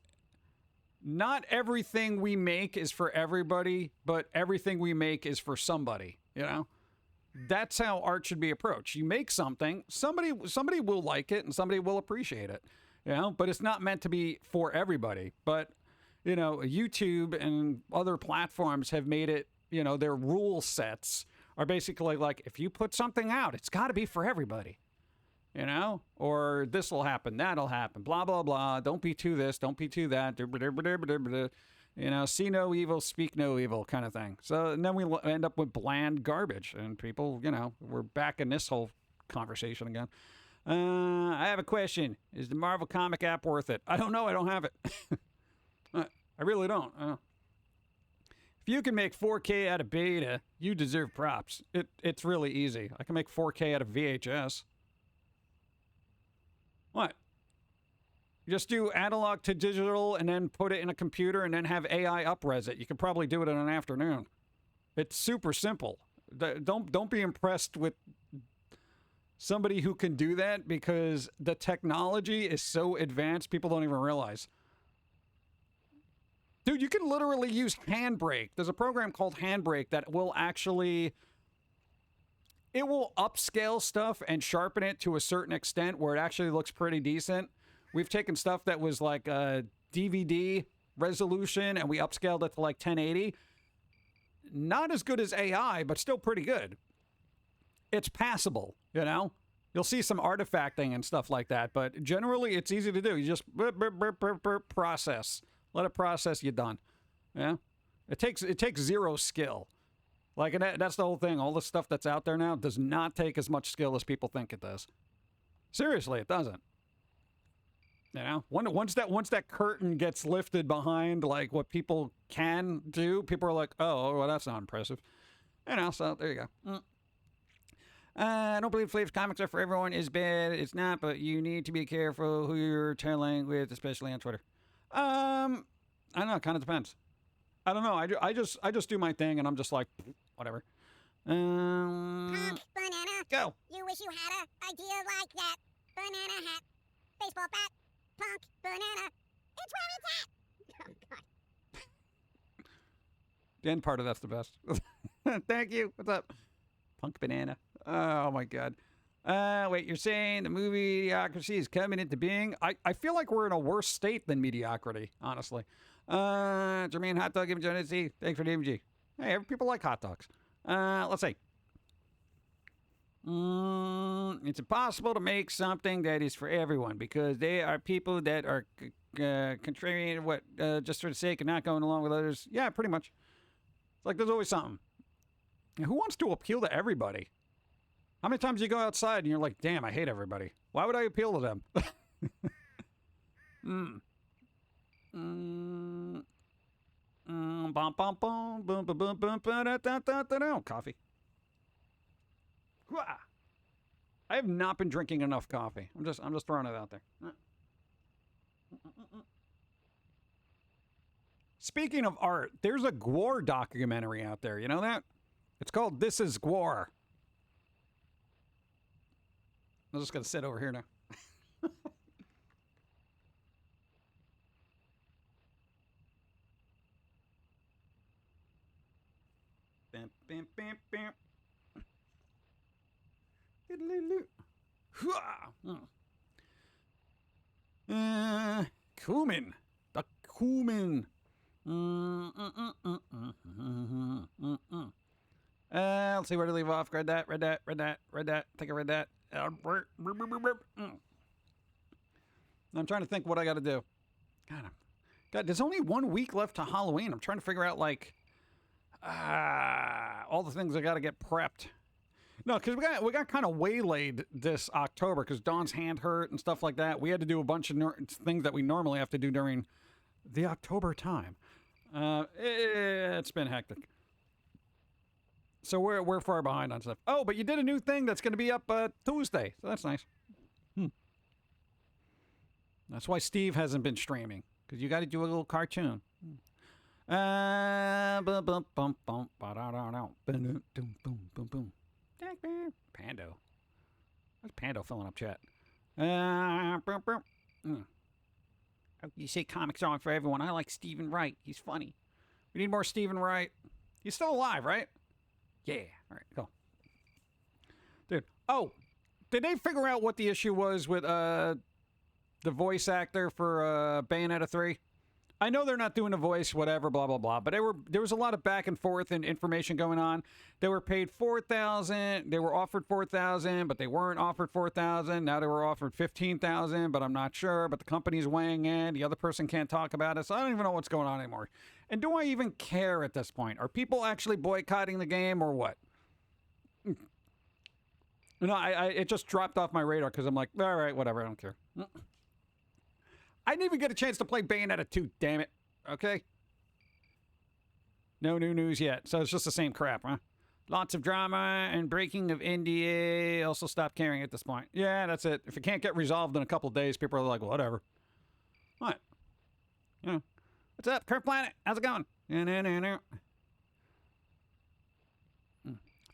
Not everything we make is for everybody, but everything we make is for somebody, you know? That's how art should be approached. You make something, somebody will like it and somebody will appreciate it, you know? But it's not meant to be for everybody. But YouTube and other platforms have made it, their rule sets are basically like, if you put something out, it's got to be for everybody, or this will happen, that'll happen, blah, blah, blah. Don't be too this, don't be too that. See no evil, speak no evil kind of thing. So and then we end up with bland garbage, and people, we're back in this whole conversation again. I have a question. Is the Marvel comic app worth it? I don't know. I don't have it. I really don't. If you can make 4K out of beta, you deserve props. It's really easy. I can make 4K out of VHS. What? You just do analog to digital and then put it in a computer and then have AI up-res it. You could probably do it in an afternoon. It's super simple. Don't be impressed with somebody who can do that, because the technology is so advanced, people don't even realize. Dude, you can literally use Handbrake. There's a program called Handbrake that will actually... It will upscale stuff and sharpen it to a certain extent where it actually looks pretty decent. We've taken stuff that was like a DVD resolution and we upscaled it to like 1080. Not as good as AI, but still pretty good. It's passable, You'll see some artifacting and stuff like that, but generally it's easy to do. You just process. Let it process, you're done. Yeah? It takes zero skill. Like, that's the whole thing. All the stuff that's out there now does not take as much skill as people think it does. Seriously, it doesn't. Once that curtain gets lifted behind like what people can do, people are like, oh, well, that's not impressive. So there you go. I don't believe Flav's comics are for everyone is bad. It's not, but you need to be careful who you're telling with, especially on Twitter. I don't know. It kind of depends. I don't know. I just do my thing, and I'm just like, whatever. Banana. Go. You wish you had an idea like that. Banana hat, baseball bat, punk, banana. It's where it's at. Oh, God. The end part of that's the best. Thank you. What's up? Punk banana. Oh, my God. Wait, you're saying the movie Mediocrity is coming into being? I feel like we're in a worse state than mediocrity, honestly. Jermaine Hot Dog, Thanks for the MG. Hey, people like hot dogs. Let's see. It's impossible to make something that is for everyone because there are people that are contrarian, just for the sake of not going along with others. Yeah, pretty much. It's like there's always something. Who wants to appeal to everybody? How many times you go outside and you're like, damn, I hate everybody. Why would I appeal to them? Coffee. I have not been drinking enough coffee. I'm just throwing it out there. Speaking of art, there's a Gwar documentary out there. You know that? It's called This Is Gwar. I'm just going to sit over here now. Bam, bam, bam, bam. Cumin. The cumin. Let's see where to leave off. Read that. I think I read that. I'm trying to think what I got to do. God, there's only 1 week left to Halloween. I'm trying to figure out, like, all the things I got to get prepped. No, because we got kind of waylaid this October because Dawn's hand hurt and stuff like that. We had to do a bunch of things that we normally have to do during the October time. It's been hectic. So we're far behind on stuff. Oh, but you did a new thing that's going to be up Tuesday, so that's nice. That's why Steve hasn't been streaming, because you got to do a little cartoon. Pando. What's Pando filling up chat? You say comics aren't for everyone. I like Stephen Wright. He's funny. We need more Stephen Wright. He's still alive, right? Yeah. All right, go. Dude. Oh, did they figure out what the issue was with the voice actor for Bayonetta 3? I know they're not doing a voice, whatever, blah blah blah. But there was a lot of back and forth and information going on. They were paid $4,000. They were offered $4,000, but they weren't offered $4,000. Now they were offered $15,000, but I'm not sure. But the company's weighing in. The other person can't talk about it, so I don't even know what's going on anymore. And do I even care at this point? Are people actually boycotting the game or what? No, it just dropped off my radar because I'm like, all right, whatever, I don't care. I didn't even get a chance to play Bayonetta 2, damn it. Okay? No new news yet, so it's just the same crap, huh? Lots of drama and breaking of NDA. Also stop caring at this point. Yeah, that's it. If it can't get resolved in a couple of days, people are like, whatever. What? You know, what's up, Kurt Planet? How's it going?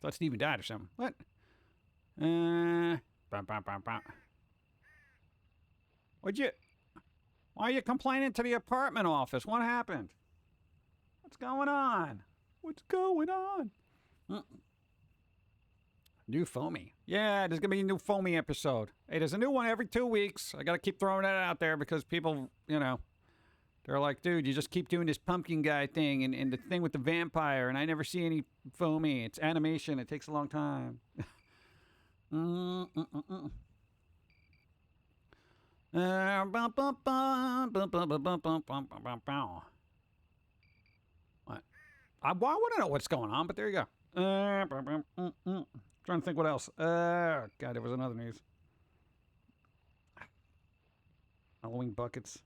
Thought Steven died or something. What? Why are you complaining to the apartment office? What happened? What's going on? What's going on? New Foamy. Yeah, there's going to be a new Foamy episode. Hey, there's a new one every 2 weeks. I got to keep throwing that out there because people, you know, they're like, dude, you just keep doing this pumpkin guy thing and the thing with the vampire, and I never see any Foamy. It's animation. It takes a long time. What? I want to know what's going on, but there you go. Trying to think what else. God, there was another news. Halloween buckets.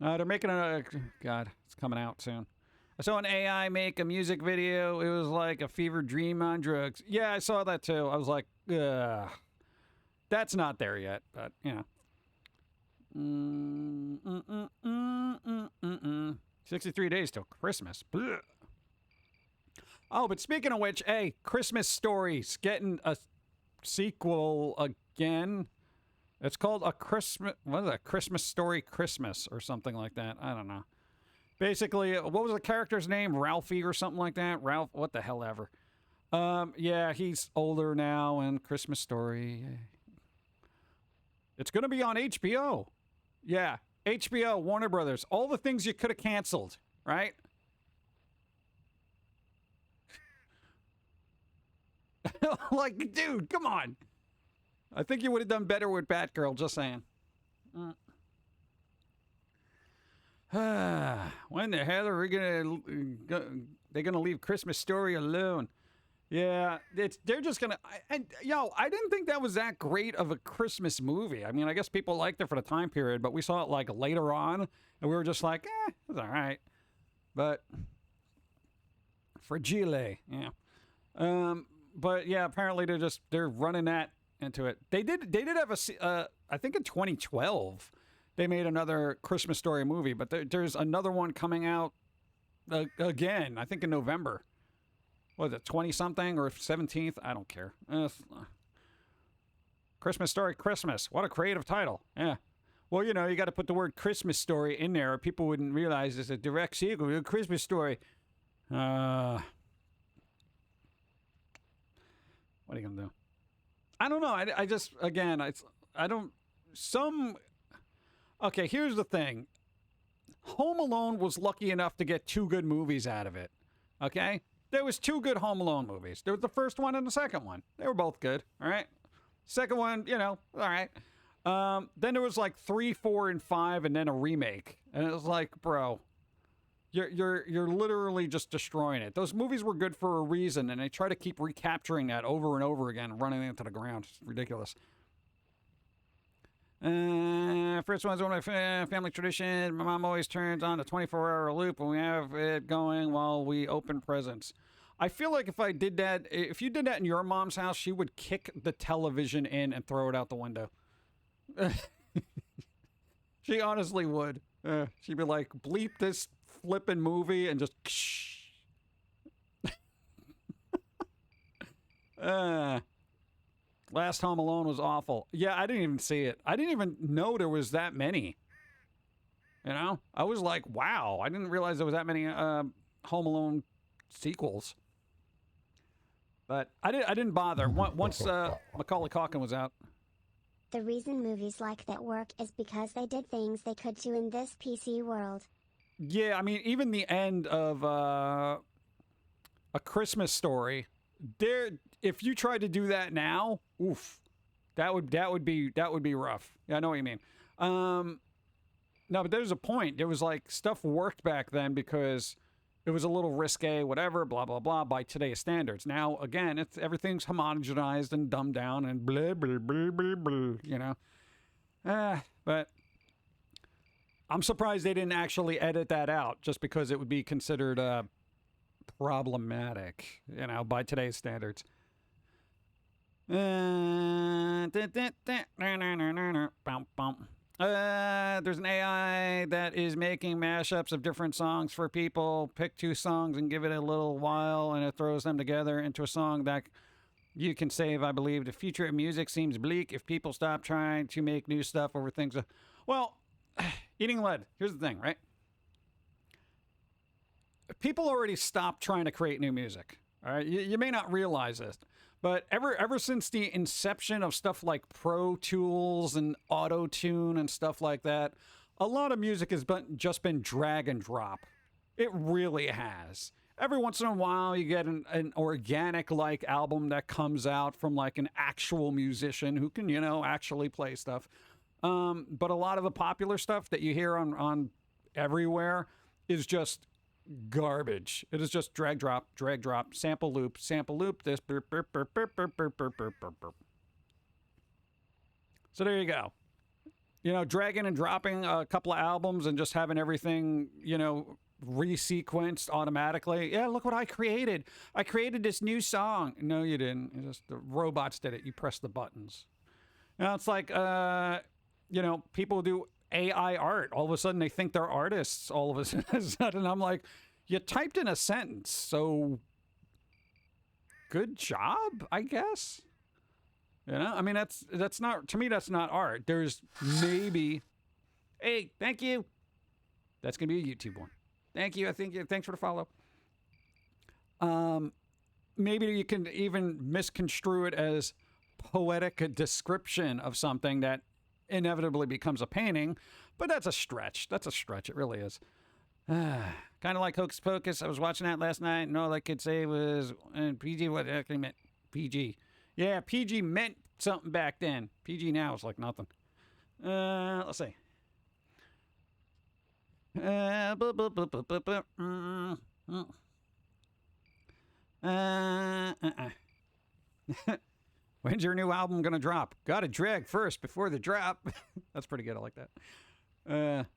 They're making a... God, it's coming out soon. I saw an AI make a music video. It was like a fever dream on drugs. Yeah, I saw that too. I was like, ugh. That's not there yet, but, you know. 63 days till Christmas. Blech. Oh, but speaking of which, hey, Christmas Story's getting a sequel again. It's called a Christmas... What is that? Christmas Story Christmas or something like that. I don't know. Basically, what was the character's name? Ralphie or something like that? Ralph, what the hell ever. Yeah, he's older now in Christmas Story. It's going to be on HBO. Yeah, HBO, Warner Brothers. All the things you could have canceled, right? Like, dude, come on. I think you would have done better with Batgirl, just saying. When the hell are we they're gonna leave Christmas Story alone? Yeah, they're just gonna. I didn't think that was that great of a Christmas movie. I mean, I guess people liked it for the time period, but we saw it like later on, and we were just like, it's all right. But Fragile, yeah. But yeah, apparently they're running that into it. They did have I think in 2012. They made another Christmas Story movie, but there's another one coming out again, I think in November. What is it, 20-something or 17th? I don't care. Christmas Story Christmas. What a creative title. Yeah. Well, you know, you got to put the word Christmas Story in there or people wouldn't realize it's a direct sequel to a Christmas Story. What are you going to do? I don't know. I just, again, okay, here's the thing. Home Alone was lucky enough to get 2 good movies out of it. Okay? There was 2 good Home Alone movies. There was the first one and the second one. They were both good. All right? Second one, you know, all right. Then there was like 3, 4, and 5, and then a remake. And it was like, bro, you're literally just destroying it. Those movies were good for a reason, and they try to keep recapturing that over and over again and running it into the ground. It's ridiculous. First one's one of my family traditions. My mom always turns on the 24-hour loop when we have it going while we open presents. I feel like if you did that in your mom's house, she would kick the television in and throw it out the window. She honestly would. She'd be like, bleep this flippin' movie and just... Last Home Alone was awful. Yeah, I didn't even see it. I didn't even know there was that many. You know? I was like, wow. I didn't realize there was that many Home Alone sequels. But I didn't bother. Once Macaulay Culkin was out. The reason movies like that work is because they did things they could do in this PC world. Yeah, I mean, even the end of A Christmas Story, there. If you tried to do that now, oof, that would be rough. Yeah, I know what you mean. No, but there's a point. There was like stuff worked back then because it was a little risque, whatever, blah blah blah, by today's standards. Now again, everything's homogenized and dumbed down and blah blah blah blah blah. You know, but I'm surprised they didn't actually edit that out, just because it would be considered problematic, you know, by today's standards. There's an AI that is making mashups of different songs for people. Pick 2 songs and give it a little while, and it throws them together into a song that you can save. I believe the future of music seems bleak if people stop trying to make new stuff over things. Well, eating lead. Here's the thing, right? People already stopped trying to create new music. All right, you may not realize this, but ever since the inception of stuff like Pro Tools and Auto Tune and stuff like that, a lot of music has just been drag and drop. It really has. Every once in a while, you get an organic like album that comes out from like an actual musician who can, you know, actually play stuff. But a lot of the popular stuff that you hear on everywhere is just garbage. It is just drag drop, sample loop, this burp, burp, burp, burp, burp, burp, burp, burp, burp, burp. So there you go. You know, dragging and dropping a couple of albums and just having everything, you know, resequenced automatically. Yeah, look what I created. I created this new song. No, you didn't. Just the robots did it. You press the buttons. Now it's like, you know, people do AI art. All of a sudden they think they're artists. All of a sudden I'm like, you typed in a sentence, so good job, I guess. You know, I mean, that's not, to me, that's not art. There's maybe, hey, thank you. That's going to be a YouTube one. Thank you. Thanks for the follow. Maybe you can even misconstrue it as poetic description of something that inevitably becomes a painting, but that's a stretch. It really is. Kind of like Hocus Pocus. I was watching that last night, and all I could say was PG. What actually meant PG? Yeah, PG meant something back then. PG now is like nothing. Let's see. When's your new album gonna drop? Gotta drag first before the drop. That's pretty good. I like that.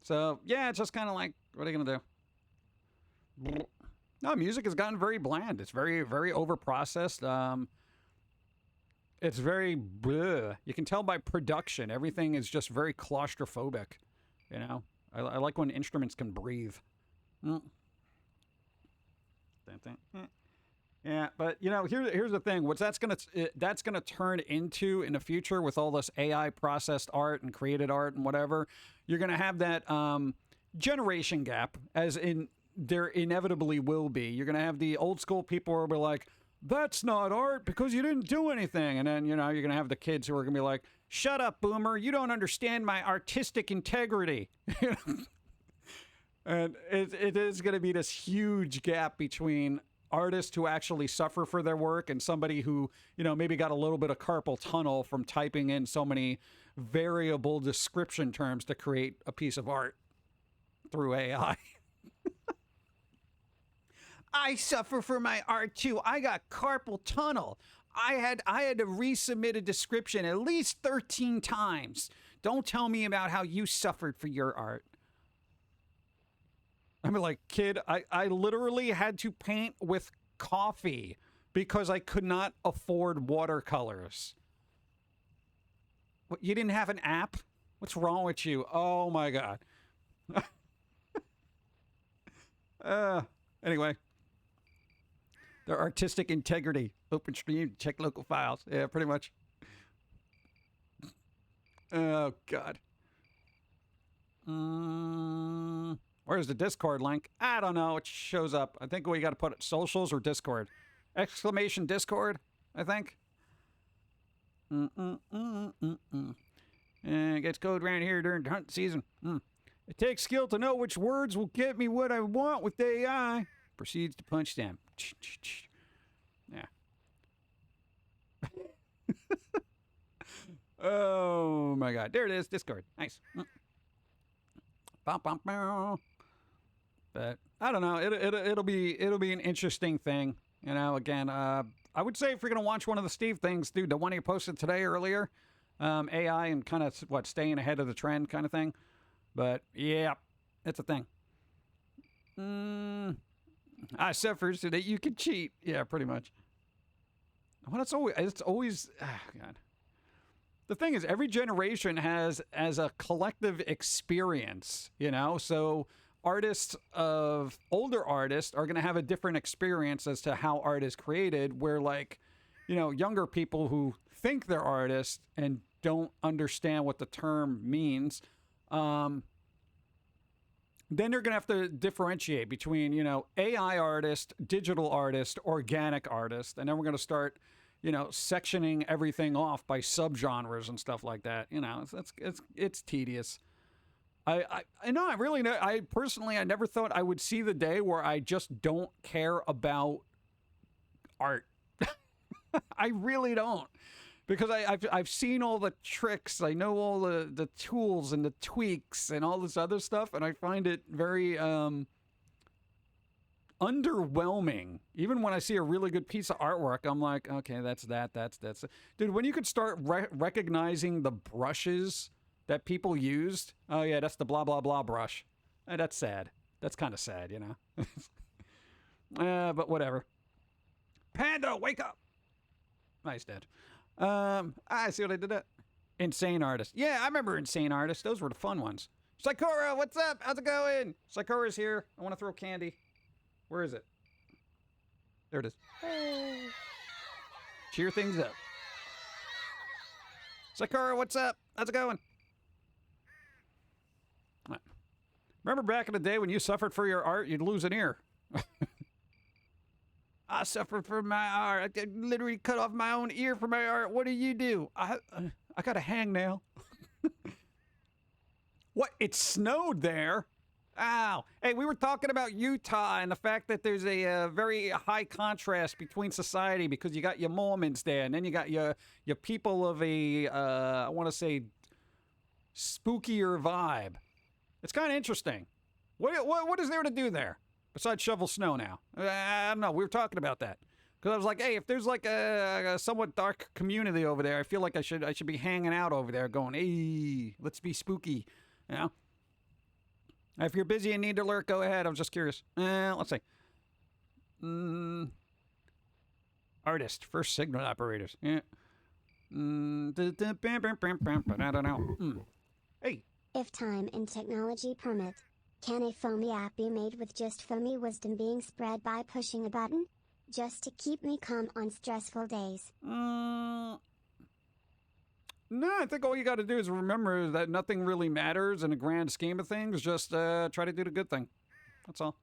So yeah, it's just kind of like, what are you gonna do? No, music has gotten very bland. It's very, very overprocessed. It's very bleh. You can tell by production. Everything is just very claustrophobic. You know, I like when instruments can breathe. Yeah, but you know, here's the thing. What that's gonna turn into in the future with all this AI processed art and created art and whatever, you're gonna have that generation gap, as in there inevitably will be. You're gonna have the old school people who will be like, "That's not art because you didn't do anything," and then you know you're gonna have the kids who are gonna be like, "Shut up, boomer! You don't understand my artistic integrity." And it is gonna be this huge gap between artists who actually suffer for their work and somebody who, you know, maybe got a little bit of carpal tunnel from typing in so many variable description terms to create a piece of art through AI. I suffer for my art too. I got carpal tunnel. I had to resubmit a description at least 13 times. Don't tell me about how you suffered for your art. I mean, like, kid, I literally had to paint with coffee because I could not afford watercolors. What, you didn't have an app? What's wrong with you? Oh, my God. Anyway. Their artistic integrity. Open stream, check local files. Yeah, pretty much. Oh, God. Where's the Discord link? I don't know. It shows up. I think we got to put it socials or Discord. Exclamation Discord, I think. Gets code around here during hunt season. It takes skill to know which words will get me what I want with AI. Proceeds to punch them. Yeah. Oh my god. There it is. Discord. Nice. But I don't know. It'll be an interesting thing. You know, again, I would say if you're gonna watch one of the Steve things, dude, the one he posted today earlier, AI and kind of staying ahead of the trend kind of thing. But yeah, it's a thing. I suffer so that you can cheat. Yeah, pretty much. Well, it's always God. The thing is, every generation has as a collective experience, you know. So older artists are going to have a different experience as to how art is created. Where like, you know, younger people who think they're artists and don't understand what the term means. Then they're going to have to differentiate between, you know, AI artist, digital artist, organic artist. And then we're going to start, you know, sectioning everything off by subgenres and stuff like that. You know, it's tedious. I personally, I never thought I would see the day where I just don't care about art. I really don't. Because I've seen all the tricks, I know all the tools and the tweaks and all this other stuff, and I find it very underwhelming. Even when I see a really good piece of artwork, I'm like, okay, that's that. Dude, when you could start recognizing the brushes that people used, oh yeah, that's the blah, blah, blah brush. That's sad. That's kind of sad, you know? But whatever. Panda, wake up! Nice, Dad. I see what I did there. Insane Artist. Yeah, I remember Insane Artist. Those were the fun ones. Sakura, what's up? How's it going? Sakura's here. I want to throw candy. Where is it? There it is. Cheer things up. Sakura, what's up? How's it going? Remember back in the day when you suffered for your art, you'd lose an ear. I suffered for my art. I literally cut off my own ear for my art. What do? I got a hangnail. What? It snowed there? Ow. Hey, we were talking about Utah and the fact that there's a very high contrast between society because you got your Mormons there and then you got your people of a, I want to say, spookier vibe. It's kind of interesting. What is there to do there? Besides shovel snow now. I don't know. We were talking about that. Because I was like, hey, if there's like a somewhat dark community over there, I feel like I should be hanging out over there going, hey, let's be spooky. You know? If you're busy and need to lurk, go ahead. I was just curious. Let's see. Artist. First signal operators. Yeah. I don't know. Hey. If time and technology permit, can a Foamy app be made with just Foamy wisdom being spread by pushing a button? Just to keep me calm on stressful days. No, I think all you got to do is remember that nothing really matters in the grand scheme of things. Just try to do the good thing. That's all.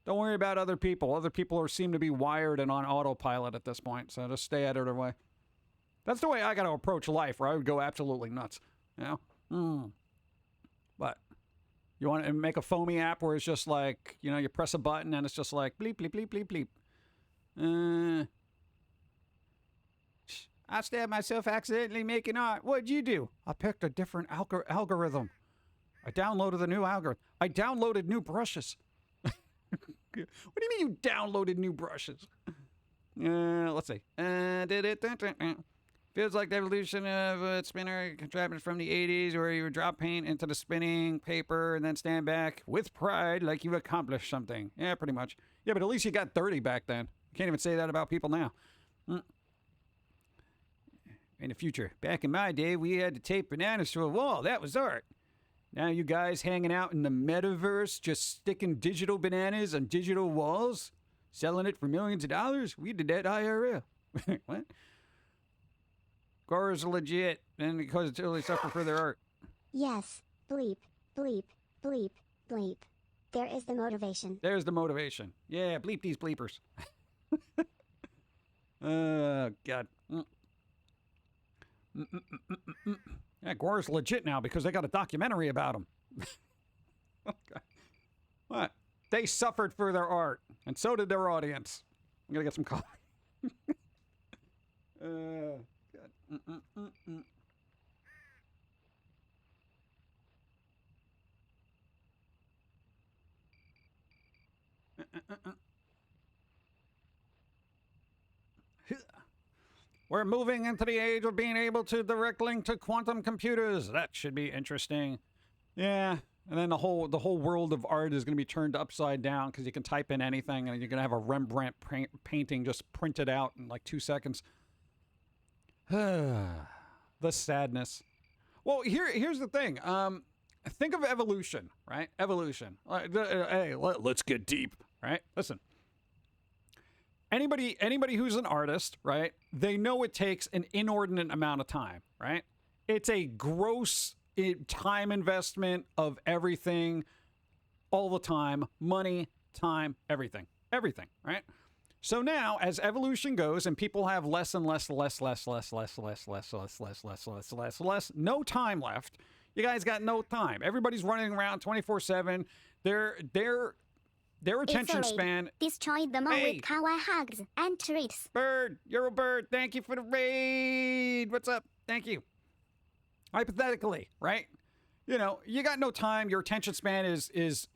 Don't worry about other people. Other people seem to be wired and on autopilot at this point, so just stay out of their way. That's the way I got to approach life, or I would go absolutely nuts. You know? But you want to make a Foamy app where it's just like, you know, you press a button and it's just like bleep, bleep, bleep, bleep, bleep. I stabbed myself accidentally making art. What'd you do? I picked a different algorithm. I downloaded the new algorithm. I downloaded new brushes. What do you mean you downloaded new brushes? Let's see. Feels like the evolution of a spinner contraption from the 80s where you would drop paint into the spinning paper and then stand back with pride like you've accomplished something. Yeah, pretty much. Yeah, but at least you got 30 back then. You can't even say that about people now. In the future, back in my day, we had to tape bananas to a wall. That was art. Now you guys hanging out in the metaverse, just sticking digital bananas on digital walls, selling it for millions of dollars? We did that IRL. What? Gore's legit, and because it's really suffer for their art. Yes, bleep, bleep, bleep, bleep. There is the motivation. There's the motivation. Yeah, bleep these bleepers. Oh, God. Yeah, Gore's legit now because they got a documentary about him. They suffered for their art, and so did their audience. I'm gonna get some coffee. God. We're moving into the age of being able to direct link to quantum computers. That should be interesting. Yeah, and then the whole world of art is going to be turned upside down because you can type in anything and you're going to have a Rembrandt painting just printed out in like 2 seconds. The sadness. Well, here's the thing. Think of evolution, right? Evolution. Hey, let's get deep, right? Listen. Anybody who's an artist, right? They know it takes an inordinate amount of time, right? It's a gross time investment of everything, all the time, money, time, everything, right? So now, as evolution goes, and people have less and less, no time left. You guys got no time. Everybody's running around 24/7. Their attention span. Destroyed them all with kawaii hugs and treats. Bird, you're a bird. Thank you for the raid. What's up? Thank you. Hypothetically, right? You know, you got no time. Your attention span is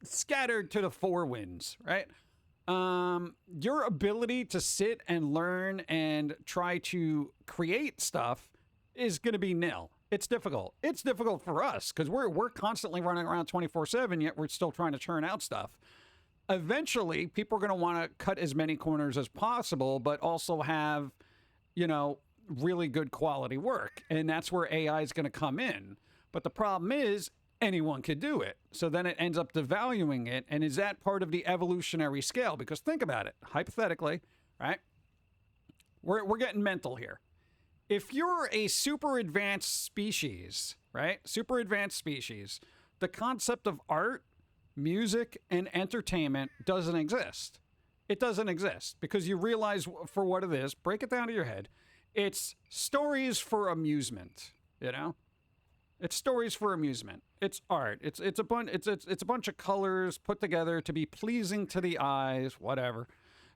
scattered to the four winds, right? Your ability to sit and learn and try to create stuff is going to be nil. It's difficult. It's difficult for us because we're constantly running around 24/7, yet we're still trying to churn out stuff. Eventually, people are going to want to cut as many corners as possible, but also have, you know, really good quality work. And that's where AI is going to come in. But the problem is anyone could do it. So then it ends up devaluing it. And is that part of the evolutionary scale? Because think about it, hypothetically, right? We're getting mental here. If you're a super advanced species, right? Super advanced species, the concept of art, music, and entertainment doesn't exist. It doesn't exist because you realize for what it is, break it down to your head. It's stories for amusement, you know? It's stories for amusement. It's art. It's a bunch of colors put together to be pleasing to the eyes, whatever.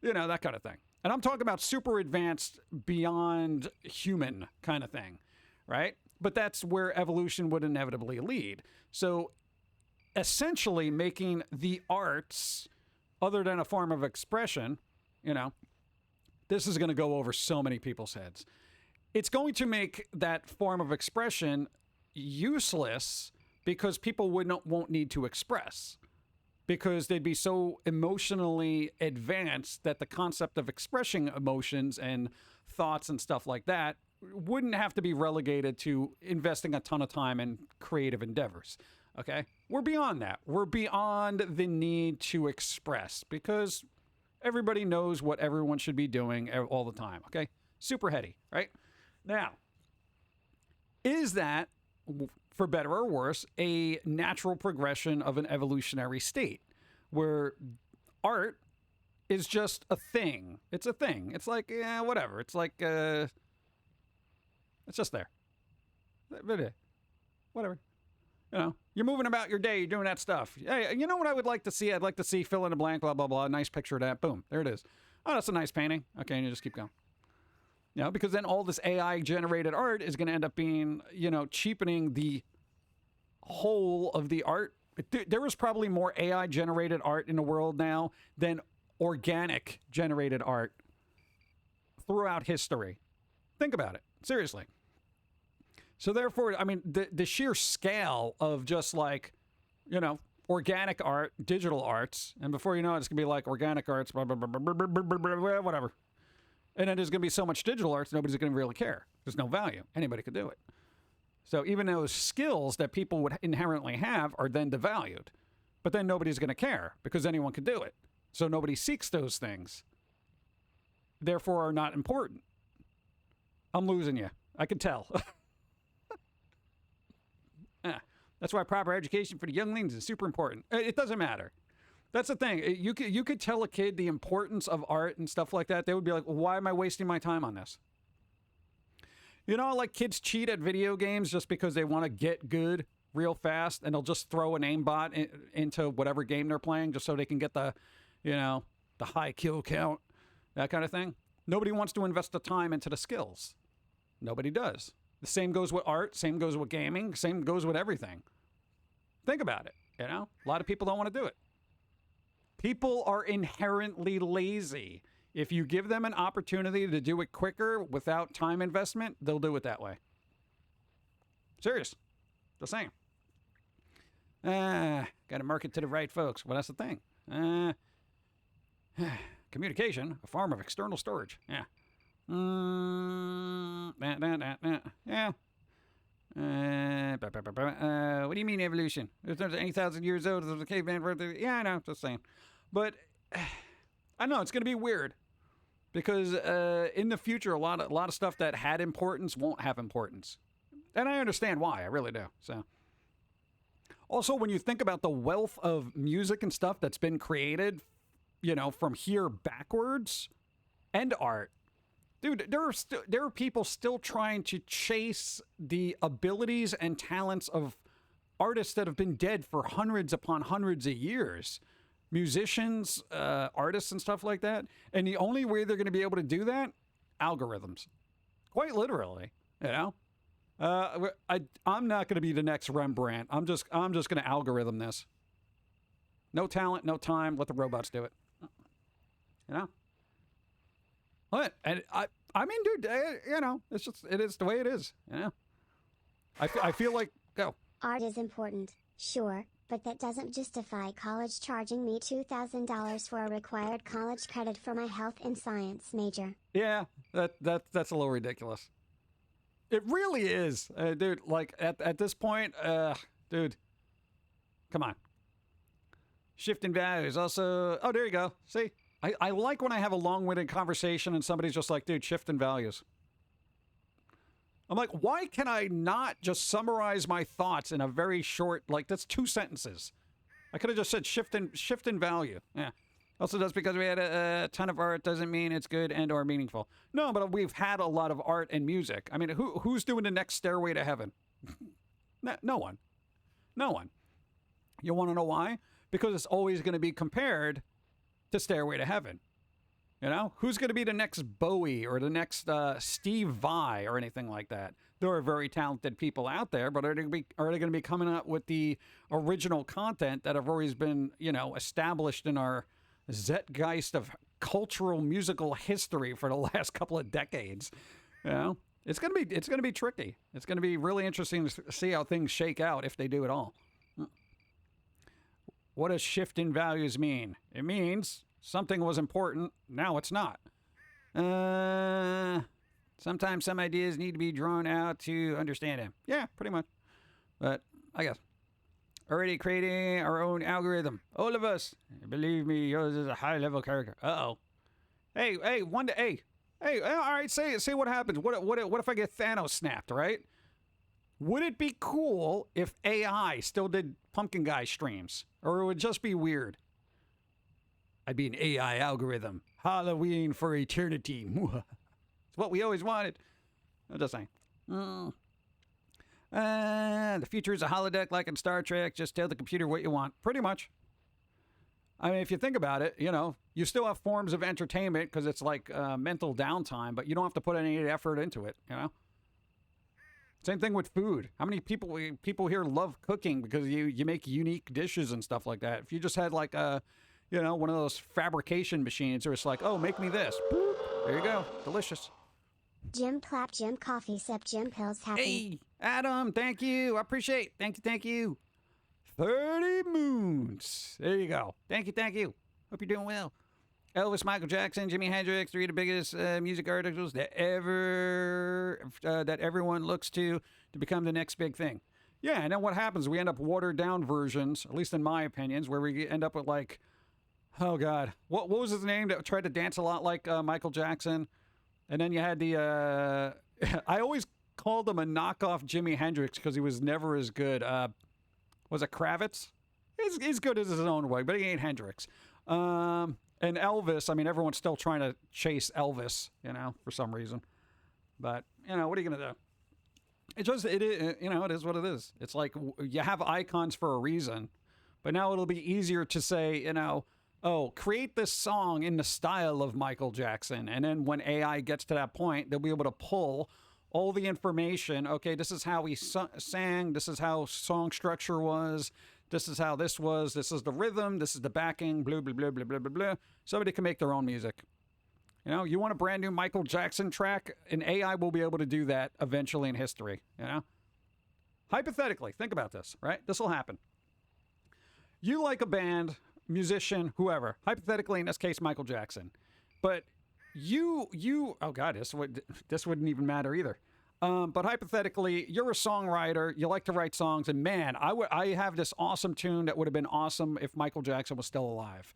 You know, that kind of thing. And I'm talking about super advanced, beyond human kind of thing, right? But that's where evolution would inevitably lead. So essentially making the arts, other than a form of expression, you know, this is going to go over so many people's heads. It's going to make that form of expression useless because people won't need to express. Because they'd be so emotionally advanced that the concept of expressing emotions and thoughts and stuff like that wouldn't have to be relegated to investing a ton of time in creative endeavors. Okay? We're beyond that. We're beyond the need to express because everybody knows what everyone should be doing all the time. Okay? Super heady, right? Now, is that, for better or worse, a natural progression of an evolutionary state where art is just a thing. It's a thing. It's like, yeah, whatever. It's like, it's just there. Whatever. You know, you're moving about your day, you're doing that stuff. Hey, you know what I would like to see? I'd like to see fill in the blank, blah, blah, blah. Nice picture of that. Boom. There it is. Oh, that's a nice painting. Okay, and you just keep going. You know, because then all this AI-generated art is going to end up being, you know, cheapening the whole of the art. There is probably more AI-generated art in the world now than organic-generated art throughout history. Think about it. Seriously. So therefore, I mean, the sheer scale of just like, you know, organic art, digital arts, and before you know it, it's going to be like organic arts, blah, blah, blah, blah, blah, blah, blah, blah, whatever. And then there's going to be so much digital arts, nobody's going to really care. There's no value. Anybody could do it. So even those skills that people would inherently have are then devalued. But then nobody's going to care because anyone can do it. So nobody seeks those things. Therefore are not important. I'm losing you. I can tell. That's why proper education for the younglings is super important. It doesn't matter. That's the thing. You could tell a kid the importance of art and stuff like that. They would be like, well, why am I wasting my time on this? You know, like kids cheat at video games just because they want to get good. real fast, and they'll just throw an aimbot into whatever game they're playing just so they can get the, the high kill count, that kind of thing. Nobody wants to invest the time into the skills. Nobody does. The same goes with art, same goes with gaming, same goes with everything. Think about it, A lot of people don't want to do it. People are inherently lazy. If you give them an opportunity to do it quicker without time investment, they'll do it that way. Serious. Just saying. Got to market to the right folks. Well, that's the thing. Communication, a form of external storage. Yeah. Yeah. What do you mean evolution? If there's 80,000 years old, there's a caveman. Yeah, I know. Just saying. But I know it's going to be weird because in the future, a lot of stuff that had importance won't have importance, and I understand why. I really do. So, also, when you think about the wealth of music and stuff that's been created, from here backwards, and art. Dude, there are people still trying to chase the abilities and talents of artists that have been dead for hundreds upon hundreds of years. Musicians, artists, and stuff like that. And the only way they're going to be able to do that, algorithms. Quite literally, I'm not going to be the next Rembrandt. I'm just going to algorithm this. No talent, no time. Let the robots do it. What? And I mean, dude, it is the way it is. I feel like, go. Art is important, sure, but that doesn't justify college charging me $2,000 for a required college credit for my health and science major. Yeah, that's a little ridiculous. It really is, dude. Like at this point, dude, come on. Shifting values also. Oh, there you go. See. I like when I have a long-winded conversation and somebody's just like, dude, shift in values. I'm like, why can I not just summarize my thoughts in a very short, that's 2 sentences. I could have just said shift in value. Yeah. Also, just because we had a ton of art doesn't mean it's good and or meaningful. No, but we've had a lot of art and music. I mean, who's doing the next Stairway to Heaven? No one. No one. You want to know why? Because it's always going to be compared to Stairway to Heaven. Who's going to be the next Bowie or the next Steve Vai or anything like that? There are very talented people out there, but are they going to be coming up with the original content that have always been, established in our zeitgeist of cultural musical history for the last couple of decades? It's going to be tricky. It's going to be really interesting to see how things shake out if they do at all. What does shift in values mean? It means something was important, now it's not. Sometimes some ideas need to be drawn out to understand them. Yeah, pretty much. But I guess. Already creating our own algorithm. All of us. Believe me, yours is a high-level character. Uh-oh. Hey, all right, say what happens. What if I get Thanos snapped, right? Would it be cool if AI still did Pumpkin Guy streams? Or it would just be weird? I'd be an AI algorithm. Halloween for eternity. It's what we always wanted. I'm just saying. The future is a holodeck like in Star Trek. Just tell the computer what you want. Pretty much. I mean, if you think about it, you still have forms of entertainment because it's like mental downtime, but you don't have to put any effort into it, Same thing with food. How many people here love cooking because you make unique dishes and stuff like that? If you just had like one of those fabrication machines where it's like, oh, make me this. Boop. There you go. Delicious. Jim clap, Jim coffee sip, Jim pills happy. Hey, Adam, thank you. I appreciate it. Thank you. 30 moons. There you go. Thank you. Hope you're doing well. Elvis, Michael Jackson, Jimi Hendrix, 3 of the biggest music articles that everyone looks to become the next big thing. Yeah, and then what happens? We end up watered down versions, at least in my opinions, where we end up with like, oh God, what was his name that tried to dance a lot like Michael Jackson? And then you had the, I always called him a knockoff Jimi Hendrix because he was never as good. Was it Kravitz? He's good as his own way, but he ain't Hendrix. And Elvis, I mean, everyone's still trying to chase Elvis, for some reason. But, what are you going to It just, it is, you know, it is what it is. It's like you have icons for a reason, but now it'll be easier to say, you know, oh, create this song in the style of Michael Jackson. And then when AI gets to that point, they'll be able to pull all the information. Okay, this is how he sang. This is how song structure was. This is how this was. This is the rhythm. This is the backing. Blah, blah, blah, blah, blah, blah, blah. Somebody can make their own music. You know, you want a brand new Michael Jackson track? An AI will be able to do that eventually in history, you know? Hypothetically, think about this, right? This will happen. You like a band, musician, whoever. Hypothetically, in this case, Michael Jackson. But you oh God, this wouldn't even matter either. But hypothetically, you're a songwriter, you like to write songs, and man, I have this awesome tune that would have been awesome if Michael Jackson was still alive.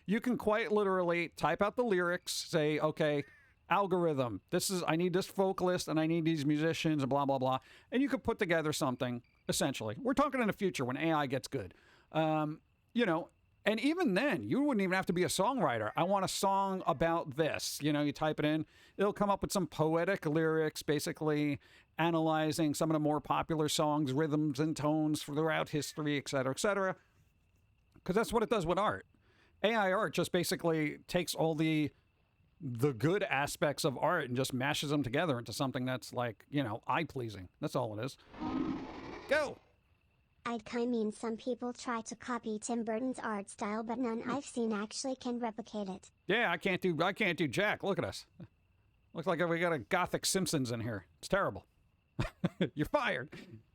You can quite literally type out the lyrics, say, okay, algorithm, I need this vocalist and I need these musicians and blah, blah, blah. And you could put together something, essentially. We're talking in the future when AI gets good. You know, and even then, you wouldn't even have to be a songwriter. I want a song about this. You know, you type it in, it'll come up with some poetic lyrics, basically analyzing some of the more popular songs, rhythms and tones throughout history, et cetera, et cetera. Because that's what it does with art. AI art just basically takes all the good aspects of art and just mashes them together into something that's like, you know, eye-pleasing. That's all it is. Go! I mean, some people try to copy Tim Burton's art style, but none I've seen actually can replicate it. Yeah, I can't do jack. Look at us. Looks like we got a Gothic Simpsons in here. It's terrible. You're fired.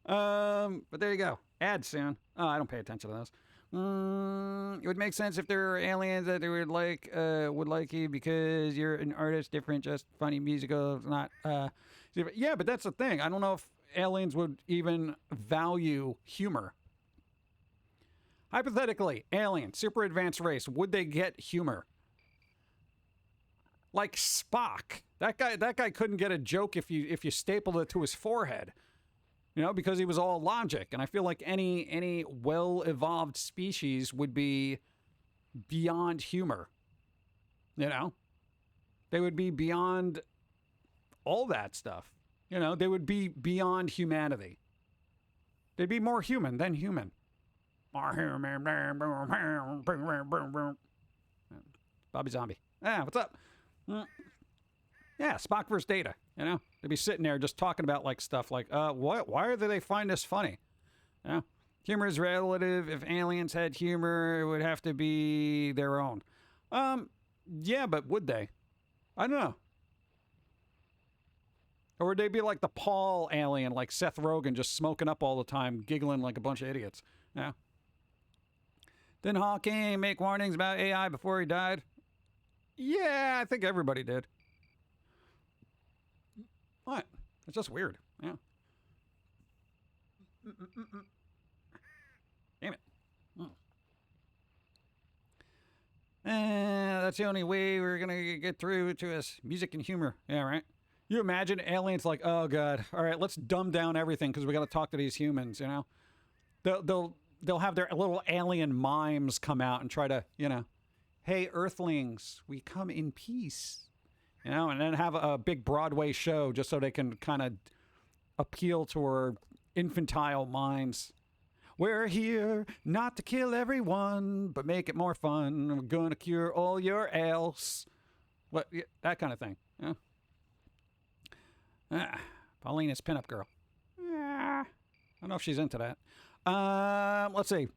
But there you go. Ads soon. Oh, I don't pay attention to those. It would make sense if there were aliens that they would like you because you're an artist, different, just funny musical, not yeah, but that's the thing. I don't know if aliens would even value humor. Hypothetically, alien, super advanced race, would they get humor? Like Spock. That guy couldn't get a joke if you stapled it to his forehead. You know, because he was all logic. And I feel like any well-evolved species would be beyond humor. You know? They would be beyond all that stuff. You know, they would be beyond humanity. They'd be more human than human. Bobby Zombie. Ah, what's up? Yeah, Spock versus Data, you know? They'd be sitting there just talking about, like, stuff like, why do they find this funny? You know? Humor is relative. If aliens had humor, it would have to be their own. Yeah, but would they? I don't know. Or would they be like the Paul alien, like Seth Rogen, just smoking up all the time, giggling like a bunch of idiots? Yeah. Didn't Hawking make warnings about AI before he died? Yeah, I think everybody did. What? It's just weird. Yeah. Damn it. That's the only way we're going to get through to us. Music and humor. Yeah, right? You imagine aliens like, oh, God. All right, let's dumb down everything because we got to talk to these humans, you know? They'll have their little alien mimes come out and try to, you know, hey, Earthlings, we come in peace. You know, and then have a big Broadway show just so they can kind of appeal to our infantile minds. We're here not to kill everyone, but make it more fun. We're going to cure all your ails. What, that kind of thing. Yeah. Paulina's pinup girl. I don't know if she's into that. Let's see.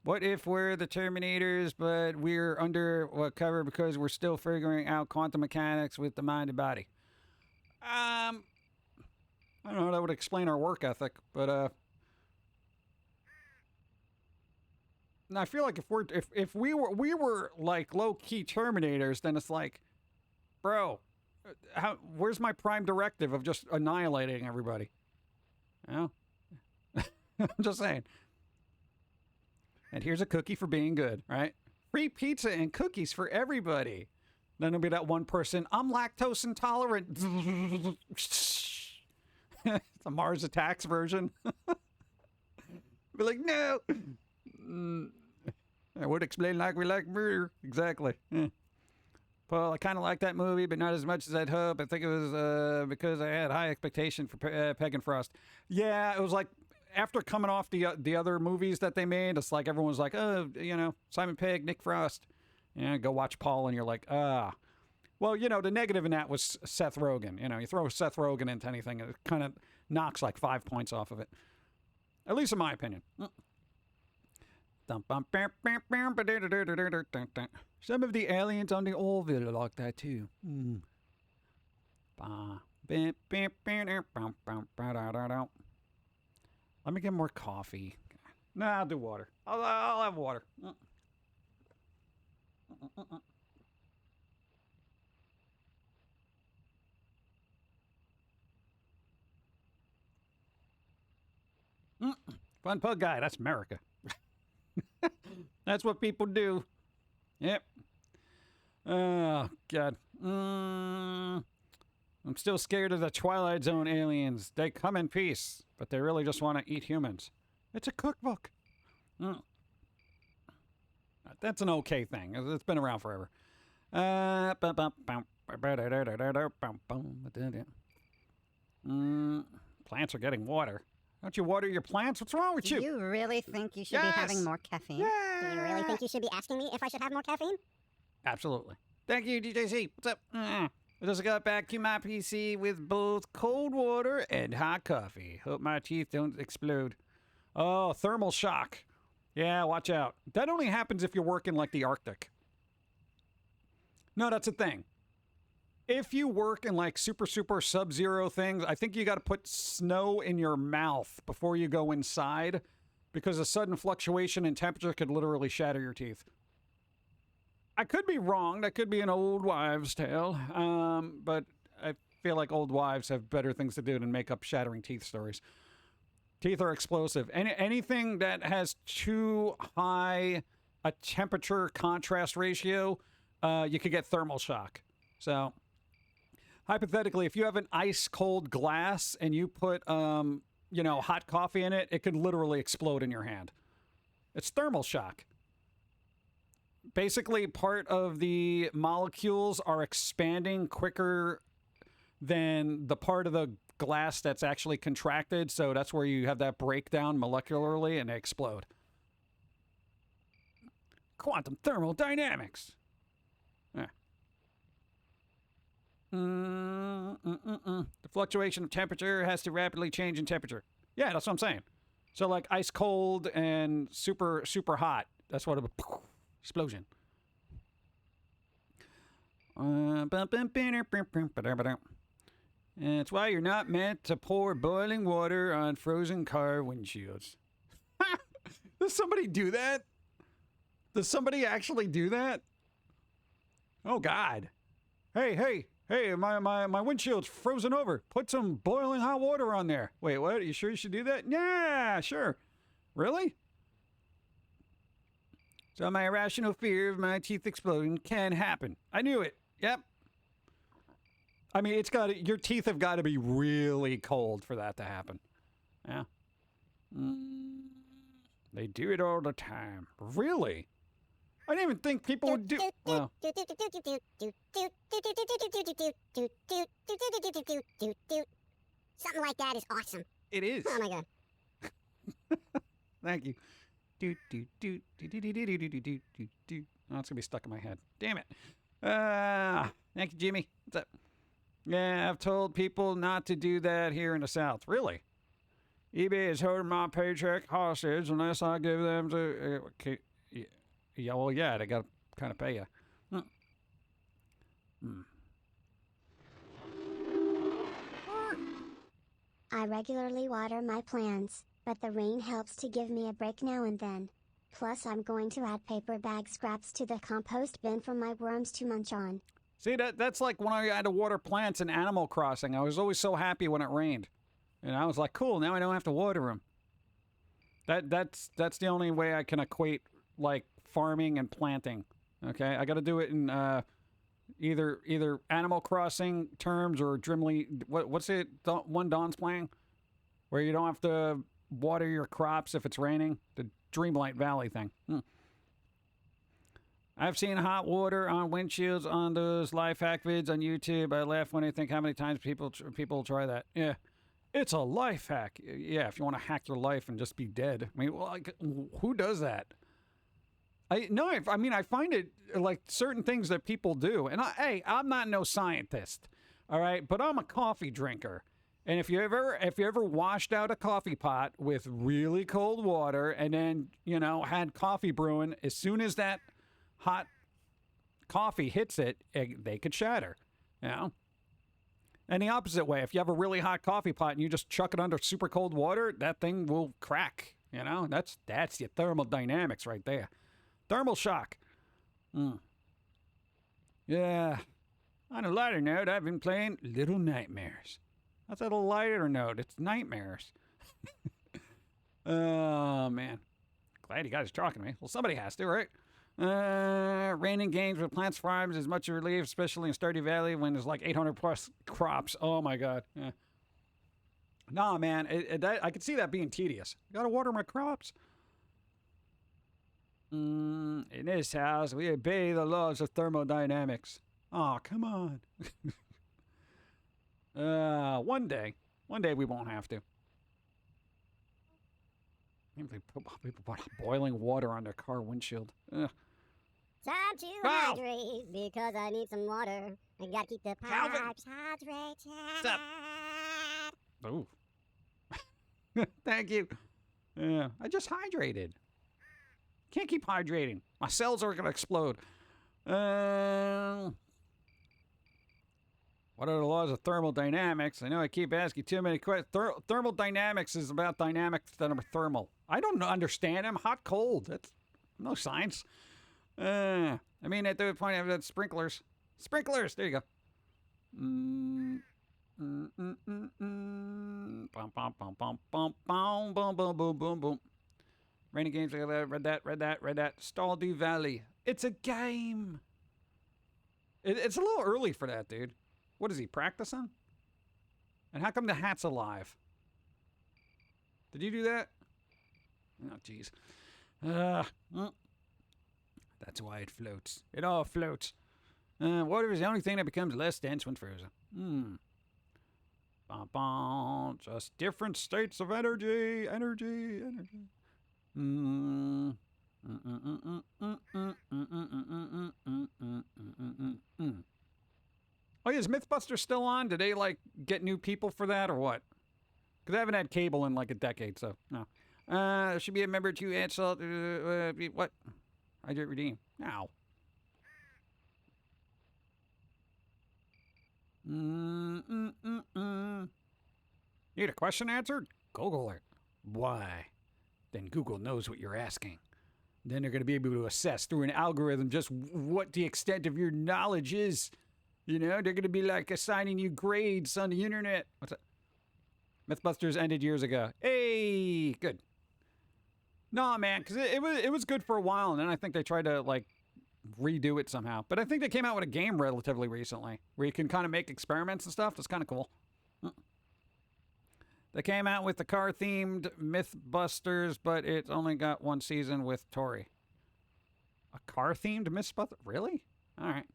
What if we're the Terminators, but we're under cover because we're still figuring out quantum mechanics with the mind and body? I don't know. That would explain our work ethic, but I feel like if we were like low key Terminators, then it's like, bro, where's my prime directive of just annihilating everybody? You know? I'm just saying. And here's a cookie for being good, right? Free pizza and cookies for everybody. Then there'll be that one person, I'm lactose intolerant. The Mars Attacks version. Be like, no. I would explain like we like murder. Exactly. Yeah. Well, I kind of like that movie, but not as much as I'd hope. I think it was because I had high expectation for Peg and Frost. Yeah, it was like after coming off the other movies that they made, it's like everyone was like, oh, Simon Pegg, Nick Frost. Go watch Paul, and you're like, ah. Well, the negative in that was Seth Rogen. You throw Seth Rogen into anything, it kind of knocks like 5 points off of it. At least in my opinion. Some of the aliens on the Orville are like that too. Let me get more coffee. Nah, I'll do water. I'll have water. Fun pug guy. That's America. That's what people do. Yep. Oh, God. I'm still scared of the Twilight Zone aliens. They come in peace, but they really just want to eat humans. It's a cookbook. That's an okay thing. It's been around forever. Plants are getting water. Don't you water your plants? What's wrong with Do you really think you should be having more caffeine? Yeah. Do you really think you should be asking me if I should have more caffeine? Absolutely. Thank you, DJC. What's up? I just got back to my PC with both cold water and hot coffee. Hope my teeth don't explode. Oh, thermal shock. Yeah, watch out. That only happens if you're working like the Arctic. No, that's a thing. If you work in like super sub-zero things, I think you got to put snow in your mouth before you go inside because a sudden fluctuation in temperature could literally shatter your teeth. I could be wrong. That could be an old wives' tale. But I feel like old wives have better things to do than make up shattering teeth stories. Teeth are explosive. Anything that has too high a temperature contrast ratio, you could get thermal shock. So hypothetically, if you have an ice cold glass and you put, hot coffee in it, it could literally explode in your hand. It's thermal shock. Basically, part of the molecules are expanding quicker than the part of the glass that's actually contracted. So that's where you have that breakdown molecularly and they explode. Quantum thermodynamics. The fluctuation of temperature has to rapidly change in temperature. Yeah, that's what I'm saying. So like ice cold and super hot. That's what explosion. That's why you're not meant to pour boiling water on frozen car windshields. Does somebody do that? Does somebody actually do that? Oh God. Hey, my windshield's frozen over. Put some boiling hot water on there. Wait, what? Are you sure you should do that? Yeah, sure. Really? So my irrational fear of my teeth exploding can happen. I knew it. Yep. I mean, your teeth have got to be really cold for that to happen. Yeah. They do it all the time. Really? I didn't even think people would do. Well. Something like that is awesome. It is. Oh my God. Thank you. Oh, it's gonna be stuck in my head. Damn it. Thank you, Jimmy. What's up? Yeah, I've told people not to do that here in the South. Really? eBay is holding my paycheck hostage unless I give them to. Yeah, well, yeah, they got to kind of pay you. I regularly water my plants, but the rain helps to give me a break now and then. Plus, I'm going to add paper bag scraps to the compost bin for my worms to munch on. See, that's like when I had to water plants in Animal Crossing. I was always so happy when it rained. And I was like, cool, now I don't have to water them. That's the only way I can equate, like, farming and planting. Okay? I got to do it in either Animal Crossing terms or Dreamly. What's it? One Dawn's playing? Where you don't have to water your crops if it's raining? The Dreamlight Valley thing. I've seen hot water on windshields on those life hack vids on YouTube. I laugh when I think how many times people try that. Yeah, it's a life hack. Yeah, if you want to hack your life and just be dead. I mean, well, like, who does that? I mean, I find it like certain things that people do. And hey, I'm not no scientist, all right, but I'm a coffee drinker. And if you ever washed out a coffee pot with really cold water and then, had coffee brewing, as soon as that hot coffee hits it, they could shatter, And the opposite way, if you have a really hot coffee pot and you just chuck it under super cold water, that thing will crack, That's your thermodynamics right there. Thermal shock. Yeah. On a lighter note, I've been playing Little Nightmares. That's at a lighter note. It's nightmares. Oh, man. Glad you guys are talking to me. Well, somebody has to, right? Raining games with plants farms is much a relief, especially in Stardew Valley when there's like 800 plus crops. Oh my god. Yeah. Nah, man, I could see that being tedious. Gotta water my crops. In this house, we obey the laws of thermodynamics. Oh, come on. One day we won't have to. People put boiling water on their car windshield. Ugh. Time to hydrate because I need some water. I gotta keep the pipes hydrated. Stop. Oh. Thank you. Yeah, I just hydrated. Can't keep hydrating. My cells are gonna explode. What are the laws of thermodynamics? I know I keep asking too many questions. Thermodynamics is about dynamics that are thermal. I don't understand them. Hot, cold. That's no science. I mean, at the point of that sprinklers. Sprinklers. There you go. Bum, bum, bum, bum, bum, bum, bum, bum, boom, boom, boom. Raining games. Read that. Stardew Valley. It's a game. It's a little early for that, dude. What is he practicing? And how come the hat's alive? Did you do that? Oh, jeez. That's why it floats. It all floats. Water is the only thing that becomes less dense when frozen. Just different states of energy. Oh, yeah, is Mythbusters still on? Did they, get new people for that or what? Because I haven't had cable in, a decade, so, no. There should be a member to answer, what? I did redeem. Now. Need a question answered? Google it. Why? Then Google knows what you're asking. Then they're going to be able to assess through an algorithm just what the extent of your knowledge is. They're going to be assigning you grades on the internet. What's that? Mythbusters ended years ago. Hey, good. No, man, because it was good for a while, and then I think they tried to, redo it somehow. But I think they came out with a game relatively recently where you can kind of make experiments and stuff. That's kind of cool. They came out with the car-themed Mythbusters, but it's only got one season with Tori. A car-themed Mythbusters? Really? All right.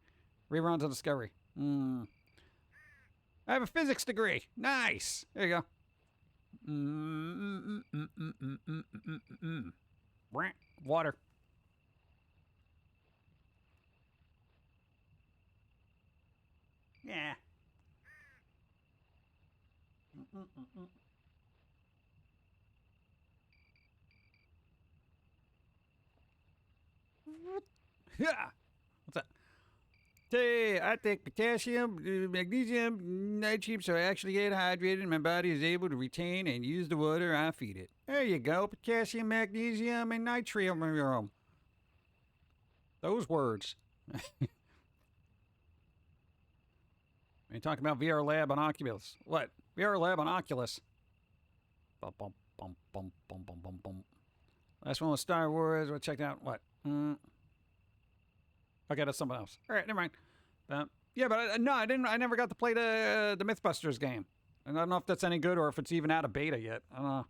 Reruns of Discovery. I have a physics degree. Nice. There you go. Water. Yeah. Yeah. What's that? Hey, I take potassium, magnesium, nitrates, so I actually get hydrated and my body is able to retain and use the water I feed it. There you go. Potassium, magnesium, and nitrium. Those words. You're talking about VR Lab on Oculus. What? VR Lab on Oculus. Bum, bum, bum, bum, bum, bum, bum, bum. Last one was Star Wars. We'll check out what? Okay, that's something else. All right, never mind. Yeah, but no, I didn't. I never got to play the Mythbusters game. And I don't know if that's any good or if it's even out of beta yet. I don't know.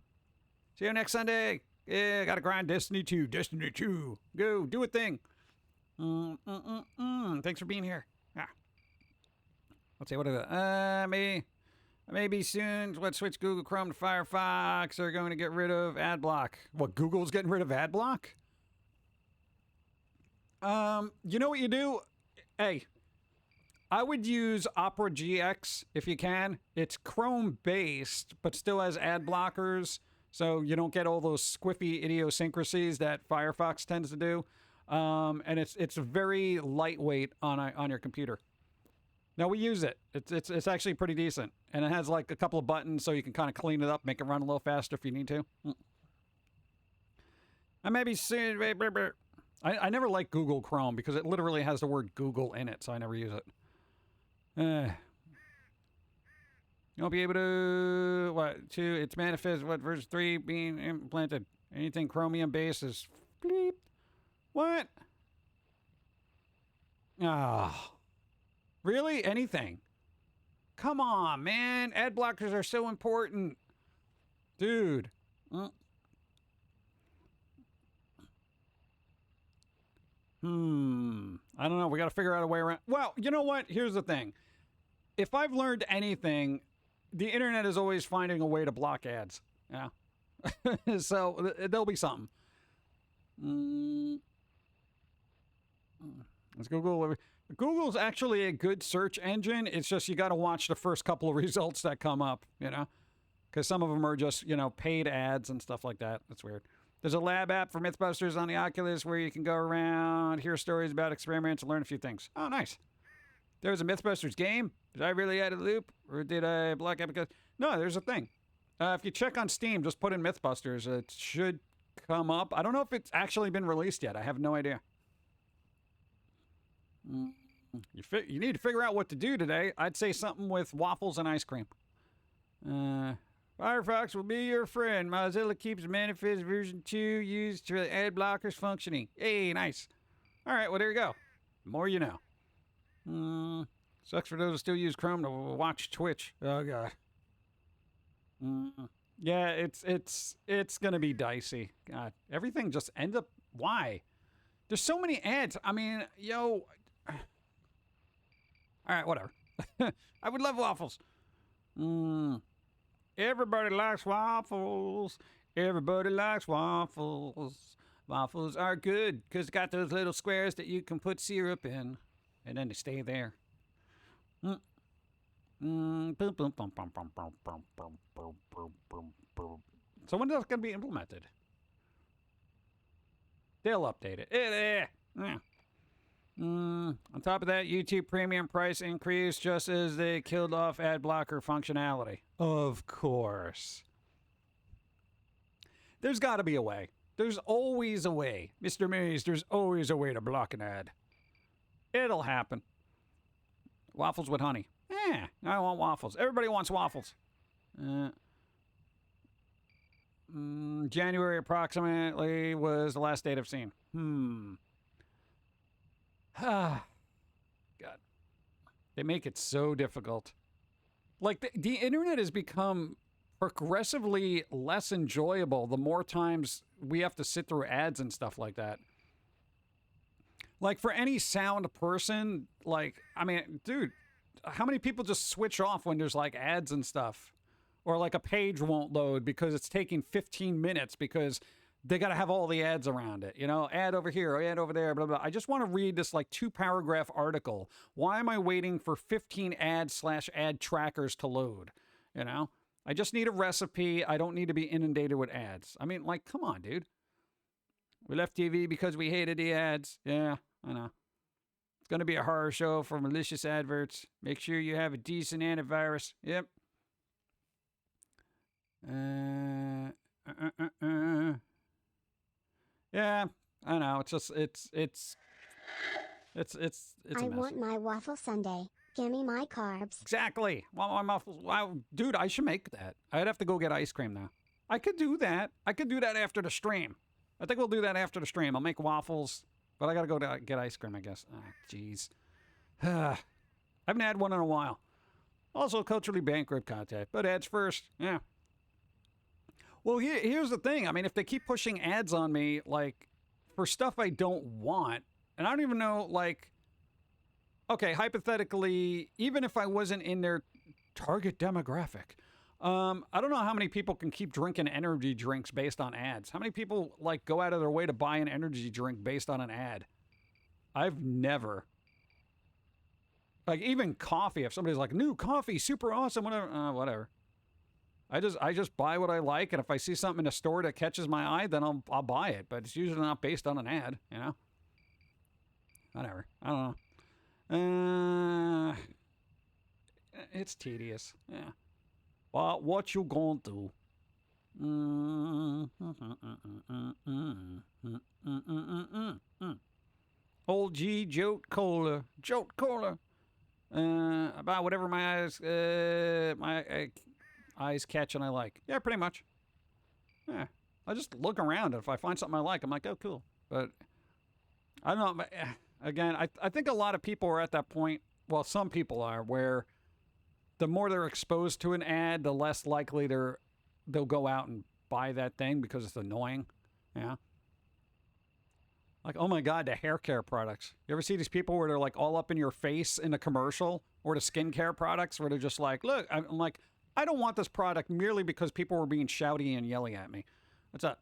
See you next Sunday. Yeah, gotta grind Destiny 2. Destiny 2. Go, do a thing. Thanks for being here. Ah. Let's see, what is it? Maybe soon, let's switch Google Chrome to Firefox. They're going to get rid of ad block. What, Google's getting rid of ad block? You know what you do? Hey, I would use Opera GX if you can. It's Chrome-based, but still has ad blockers, so you don't get all those squiffy idiosyncrasies that Firefox tends to do. And it's very lightweight on your computer. No, we use it. It's actually pretty decent, and it has like a couple of buttons so you can kind of clean it up, make it run a little faster if you need to. I maybe soon. I never like Google Chrome because it literally has the word Google in it, so I never use it. You won't be able to its manifest version 3 being implemented. Anything Chromium based is bleep. What? Oh. Really? Anything? Come on, man. Ad blockers are so important. Dude. I don't know. We got to figure out a way around. Well, you know what? Here's the thing. If I've learned anything, the internet is always finding a way to block ads. Yeah. So there'll be something. Let's Google. Google's actually a good search engine. It's just you got to watch the first couple of results that come up, you know, because some of them are just, you know, paid ads and stuff like that. That's weird. There's a lab app for Mythbusters on the Oculus where you can go around, hear stories about experiments, and learn a few things. Oh, nice. There was a Mythbusters game. Did I really add a loop, or did I block it because... No, there's a thing. If you check on Steam, just put in Mythbusters. It should come up. I don't know if it's actually been released yet. I have no idea. You need to figure out what to do today. I'd say something with waffles and ice cream. Firefox will be your friend. Mozilla keeps Manifest version 2 used for ad blockers functioning. Hey, nice. All right, well, there you go. The more you know. Sucks for those who still use Chrome to watch Twitch. Oh, God. Yeah, it's going to be dicey. God, everything just ends up... Why? There's so many ads. I mean, yo... All right, whatever. I would love waffles. Everybody likes waffles. Everybody likes waffles. Waffles are good because it's got those little squares that you can put syrup in, and then they stay there. So when is that going to be implemented? They'll update it. On top of that, YouTube Premium price increase just as they killed off ad blocker functionality. Of course. There's got to be a way. There's always a way. Mr. Maze, there's always a way to block an ad. It'll happen. Waffles with honey. I want waffles. Everybody wants waffles. January approximately was the last date I've seen. God. They make it so difficult. Like, the internet has become progressively less enjoyable the more times we have to sit through ads and stuff like that. Like, for any sound person, like, I mean, dude, how many people just switch off when there's, like, ads and stuff? Or, like, a page won't load because it's taking 15 minutes because they got to have all the ads around it, you know, ad over here, ad over there, blah, blah. I just want to read this like 2-paragraph article. Why am I waiting for 15 ad/ad trackers to load? You know, I just need a recipe. I don't need to be inundated with ads. I mean, like, come on, dude. We left TV because we hated the ads. Yeah, I know. It's going to be a horror show for malicious adverts. Make sure you have a decent antivirus. Yep. Yeah, I know. It's just it's a I mess. want my waffle sundae. Gimme my carbs. Exactly. Well, my muffles. Wow, dude, I should make that. I'd have to go get ice cream now. I could do that. I could do that after the stream. I think we'll do that after the stream. I'll make waffles, but I gotta go get ice cream, I guess. Ah, jeez. I haven't had one in a while. Also, culturally bankrupt content, but ads first. Yeah. Well, here's the thing. I mean, if they keep pushing ads on me, like, for stuff I don't want, And I don't even know, like, okay, hypothetically, even if I wasn't in their target demographic, I don't know how many people can keep drinking energy drinks based on ads. How many people, like, go out of their way to buy an energy drink based on an ad? I've never. Like, even coffee, if somebody's like, new coffee, super awesome, whatever, whatever. I just buy what I like, and if I see something in a store that catches my eye, then I'll buy it. But it's usually not based on an ad, you know? Whatever. I don't know. It's tedious. Yeah. But what you gonna do? Old G Jote Cola. About whatever my eyes catch and I like. Yeah, pretty much. Yeah. I just look around, and if I find something I like, I'm like, oh, cool. But I don't know. But, again, I think a lot of people are at that point. Well, some people are, where the more they're exposed to an ad, the less likely they'll go out and buy that thing because it's annoying. Yeah. Like, oh my God, the hair care products. You ever see these people where they're like all up in your face in a commercial, or the skincare products where they're just like, look, I'm like, I don't want this product merely because people were being shouty and yelling at me. What's up?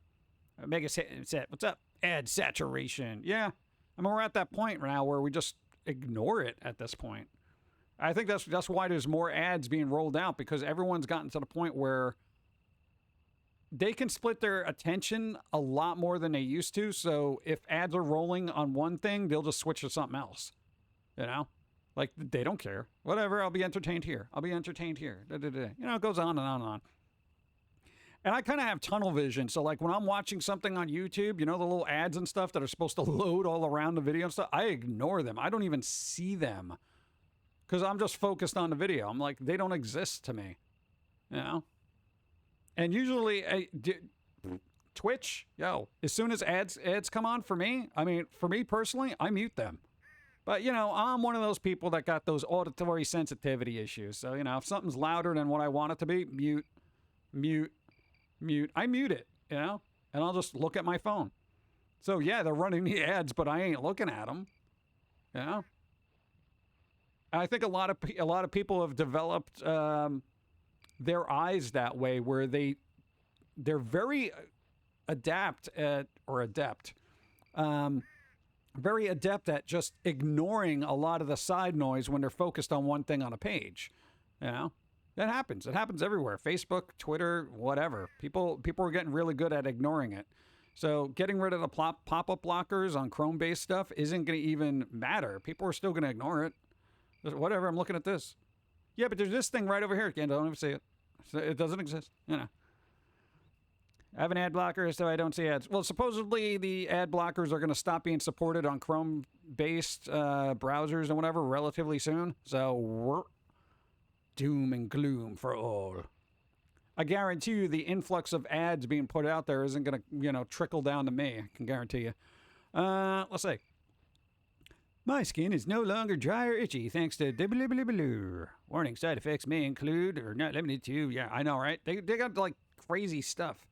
Mega set. What's up? Ad saturation. Yeah. I mean, we're at that point now where we just ignore it at this point. I think that's why there's more ads being rolled out, because everyone's gotten to the point where they can split their attention a lot more than they used to. So if ads are rolling on one thing, they'll just switch to something else. You know? Like, they don't care. Whatever, I'll be entertained here. I'll be entertained here. Da, da, da. You know, it goes on and on and on. And I kind of have tunnel vision. So, like, when I'm watching something on YouTube, you know, the little ads and stuff that are supposed to load all around the video and stuff, I ignore them. I don't even see them because I'm just focused on the video. I'm like, they don't exist to me. You know? And usually, Twitch, as soon as ads come on for me, I mean, for me personally, I mute them. But, you know, I'm one of those people that got those auditory sensitivity issues. So, you know, if something's louder than what I want it to be, mute. I mute it, you know, and I'll just look at my phone. So, yeah, they're running the ads, but I ain't looking at them, you know. I think a lot of people have developed their eyes that way, where they're very very adept at just ignoring a lot of the side noise when they're focused on one thing on a page. You know, that happens. It happens everywhere. Facebook, Twitter, whatever. People are getting really good at ignoring it. So getting rid of the pop-up blockers on Chrome-based stuff isn't going to even matter. People are still going to ignore it. Whatever, I'm looking at this. Yeah, but there's this thing right over here. Again, don't even see it. So it doesn't exist, you know. I have an ad blocker, so I don't see ads. Well, supposedly the ad blockers are going to stop being supported on Chrome-based browsers and whatever relatively soon. So we're doom and gloom for all. I guarantee you the influx of ads being put out there isn't going to, you know, trickle down to me. I can guarantee you. Let's see. My skin is no longer dry or itchy thanks to blah. Warning, side effects may include, or not limited to, yeah, I know, right? They got, like, crazy stuff.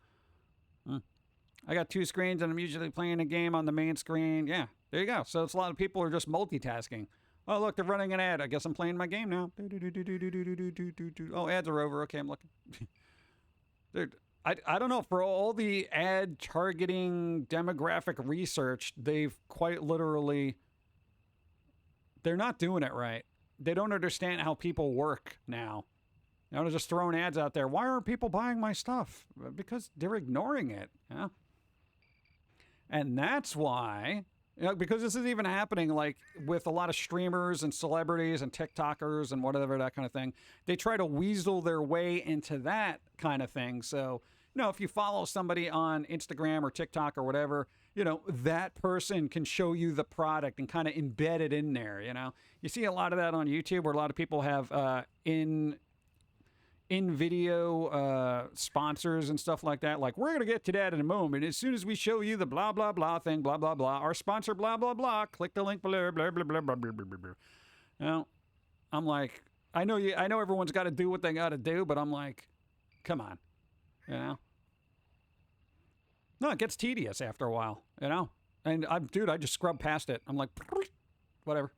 I got two screens, and I'm usually playing a game on the main screen. Yeah, there you go. So it's a lot of people are just multitasking. Oh, look, they're running an ad. I guess I'm playing my game now. Oh, ads are over. Okay, I'm looking. Dude, I don't know. For all the ad targeting demographic research, they've quite literally, they're not doing it right. They don't understand how people work now. You know, they're just throwing ads out there. Why aren't people buying my stuff? Because they're ignoring it. Yeah. And that's why, you know, because this is even happening like with a lot of streamers and celebrities and TikTokers and whatever, that kind of thing. They try to weasel their way into that kind of thing. So, you know, if you follow somebody on Instagram or TikTok or whatever, you know, that person can show you the product and kind of embed it in there, you know. You see a lot of that on YouTube where a lot of people have in-video sponsors and stuff like that. Like, we're going to get to that in a moment. As soon as we show you the blah, blah, blah thing, blah, blah, blah, our sponsor, blah, blah, blah, click the link below, blah, blah, blah, blah, blah, blah, blah, blah. You know, I'm like, I know everyone's got to do what they got to do, but I'm like, come on, you know? No, it gets tedious after a while, you know? And I just scrubbed past it. I'm like, whatever.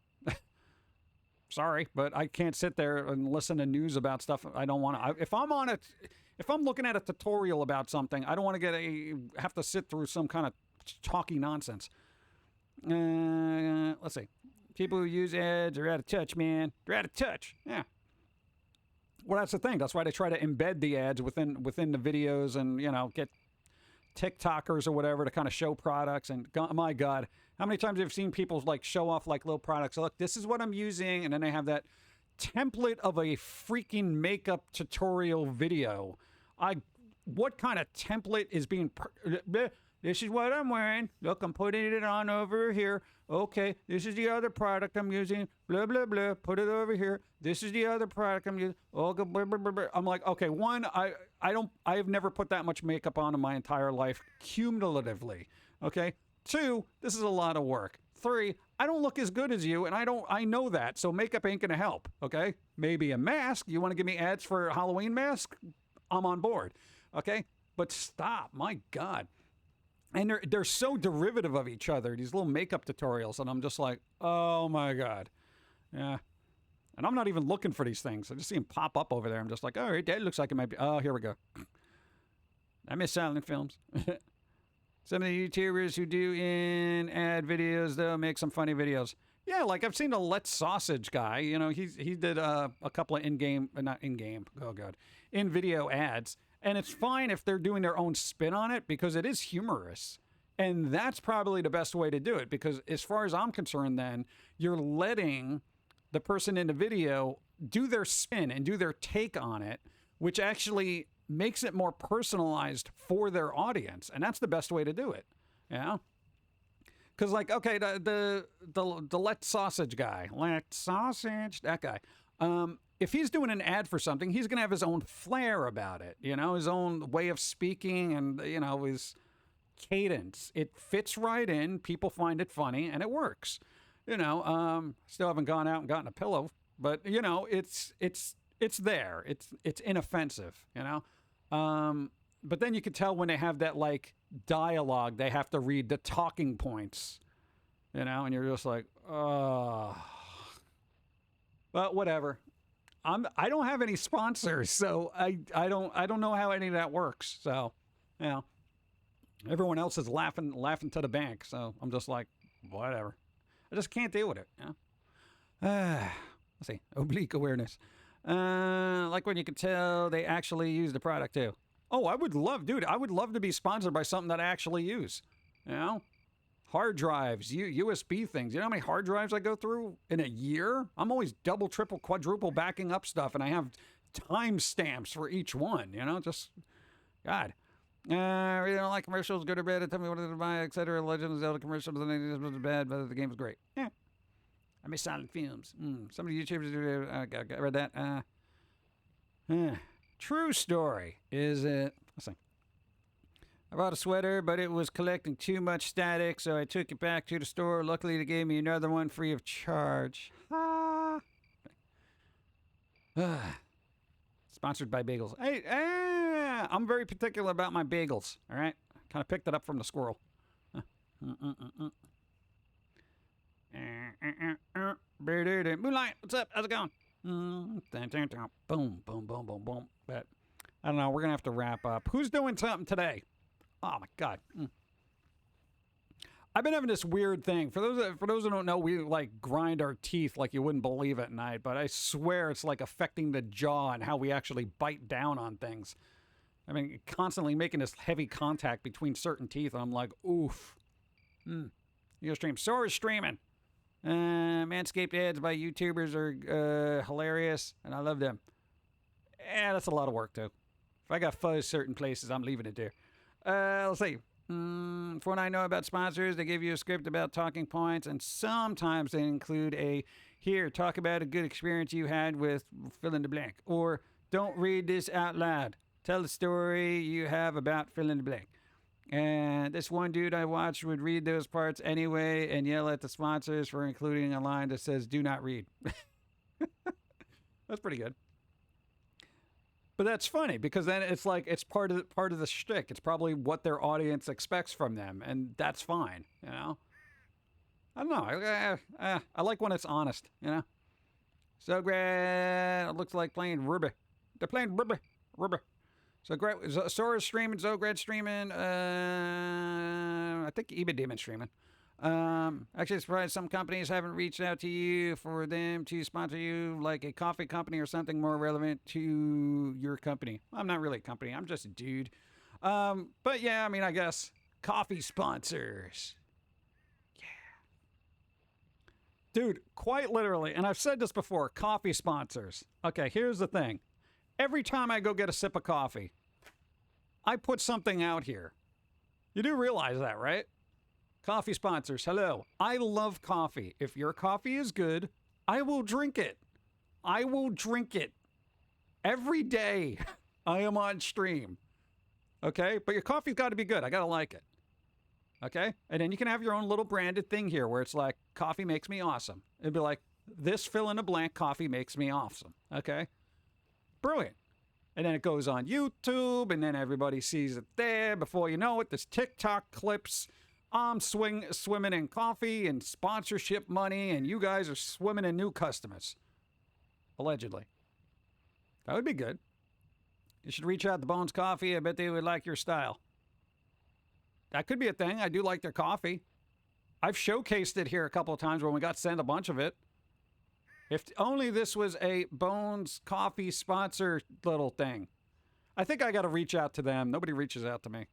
Sorry, but I can't sit there and listen to news about stuff I don't want to. If I'm looking at a tutorial about something, I don't want to have to sit through some kind of talky nonsense. Let's see. People who use ads are out of touch, man. They're out of touch. Yeah. Well, that's the thing. That's why they try to embed the ads within the videos and, get TikTokers or whatever to kind of show products. And my God, how many times have you seen people like show off like little products? Look, this is what I'm using. And then they have that template of a freaking makeup tutorial video. What kind of template is being... This is what I'm wearing. Look, I'm putting it on over here. Okay, this is the other product I'm using. Blah, blah, blah. Put it over here. This is the other product I'm using. Okay, blah, blah, blah, blah. I'm like, okay, one, I've never put that much makeup on in my entire life, cumulatively. Okay? Two, this is a lot of work. Three, I don't look as good as you, and I know that, so makeup ain't gonna help. Okay? Maybe a mask. You want to give me ads for a Halloween mask? I'm on board. Okay? But stop. My God. And they're so derivative of each other, these little makeup tutorials, and I'm just like, oh my God. Yeah. And I'm not even looking for these things. I just see them pop up over there. I'm just like, all right, that looks like it might be. Oh, here we go. I miss silent films. Some of the YouTubers who do in-ad videos, they'll make some funny videos. Yeah, like I've seen the Let's Sausage guy. He did a couple of in-video ads. And it's fine if they're doing their own spin on it because it is humorous. And that's probably the best way to do it because as far as I'm concerned then, you're letting the person in the video do their spin and do their take on it, which actually makes it more personalized for their audience. And that's the best way to do it. Yeah. Because like, okay, the Let's Sausage guy, that guy, if he's doing an ad for something, he's going to have his own flair about it, his own way of speaking and, his cadence. It fits right in. People find it funny and it works. Still haven't gone out and gotten a pillow, but it's there. It's inoffensive, but then you can tell when they have that like dialogue, they have to read the talking points, and you're just like, oh, but whatever. I don't have any sponsors, so I don't know how any of that works. So, everyone else is laughing to the bank. So I'm just like, whatever. I just can't deal with it. Let's see, oblique awareness. Like when you can tell they actually use the product too. Oh, I would love to be sponsored by something that I actually use. Hard drives, USB things. You know how many hard drives I go through in a year? I'm always double, triple, quadruple backing up stuff, and I have time stamps for each one. Just God. You don't like commercials, good or bad? Tell me what to buy, etc. Legend of Zelda commercials, and it was bad, but the game was great. Yeah. I miss silent films. Some of the YouTubers I read that. True story. Is it? Let's see. I bought a sweater, but it was collecting too much static, so I took it back to the store. Luckily, they gave me another one free of charge. Sponsored by bagels. Hey, I'm very particular about my bagels, all right? Kind of picked it up from the squirrel. Moonlight, what's up? How's it going? Boom, boom, boom, boom, boom. But I don't know. We're going to have to wrap up. Who's doing something today? Oh, my God. I've been having this weird thing. For those who don't know, we like grind our teeth like you wouldn't believe at night. But I swear it's like affecting the jaw and how we actually bite down on things. I mean, constantly making this heavy contact between certain teeth. And I'm like, oof. Your stream. So is streaming. Manscaped ads by YouTubers are hilarious. And I love them. Yeah, that's a lot of work, too. If I got fuzz certain places, I'm leaving it there. Let's see. From what I know about sponsors, they give you a script about talking points, and sometimes they include here, talk about a good experience you had with fill in the blank, or don't read this out loud. Tell the story you have about fill in the blank. And this one dude I watched would read those parts anyway and yell at the sponsors for including a line that says, do not read. That's pretty good. But that's funny because then it's like it's part of the shtick. It's probably what their audience expects from them, and that's fine. You know. I don't know. I like when it's honest. You know. So great. It looks like playing Ruby. They're playing Ruby. Ruby. So great. Sora's streaming. Zograd streaming. I think Even Demon streaming. Actually, surprised some companies haven't reached out to you for them to sponsor you, like a coffee company or something more relevant to your company. I'm not really a company. I'm just a dude. But yeah, I mean, I guess coffee sponsors. Dude, quite literally, and I've said this before, coffee sponsors. Okay, here's the thing. Every time I go get a sip of coffee, I put something out here. You do realize that, right? Coffee sponsors, hello. I love coffee. If your coffee is good, I will drink it. I will drink it. Every day I am on stream. Okay? But your coffee's got to be good. I got to like it. Okay? And then you can have your own little branded thing here where it's like, coffee makes me awesome. It'd be like, this fill in a blank, coffee makes me awesome. Okay? Brilliant. And then it goes on YouTube, and then everybody sees it there. Before you know it, there's TikTok clips. I'm swimming in coffee and sponsorship money, and you guys are swimming in new customers. Allegedly. That would be good. You should reach out to Bones Coffee. I bet they would like your style. That could be a thing. I do like their coffee. I've showcased it here a couple of times when we got sent a bunch of it. If only this was a Bones Coffee sponsor little thing. I think I got to reach out to them. Nobody reaches out to me.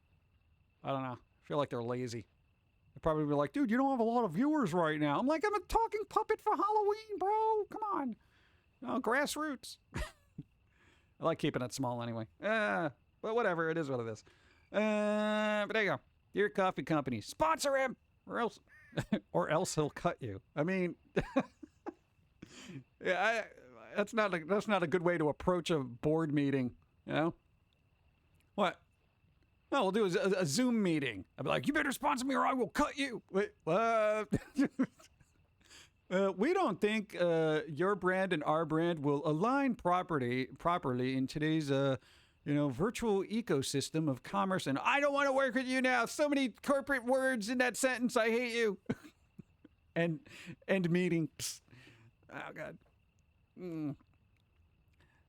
I don't know. I feel like they're lazy. They'd probably be like, dude, you don't have a lot of viewers right now. I'm like, I'm a talking puppet for Halloween, bro. Come on. No, grassroots. I like keeping it small anyway. But whatever. It is what it is. But there you go. Your coffee company. Sponsor him! Or else he'll cut you. I mean... Yeah, that's not a good way to approach a board meeting, you know? What? No, we'll do a Zoom meeting. I'll be like, you better sponsor me or I will cut you. Wait, what? We don't think your brand and our brand will align properly in today's virtual ecosystem of commerce. And I don't want to work with you now. So many corporate words in that sentence. I hate you. And end meeting. Psst. Oh, God.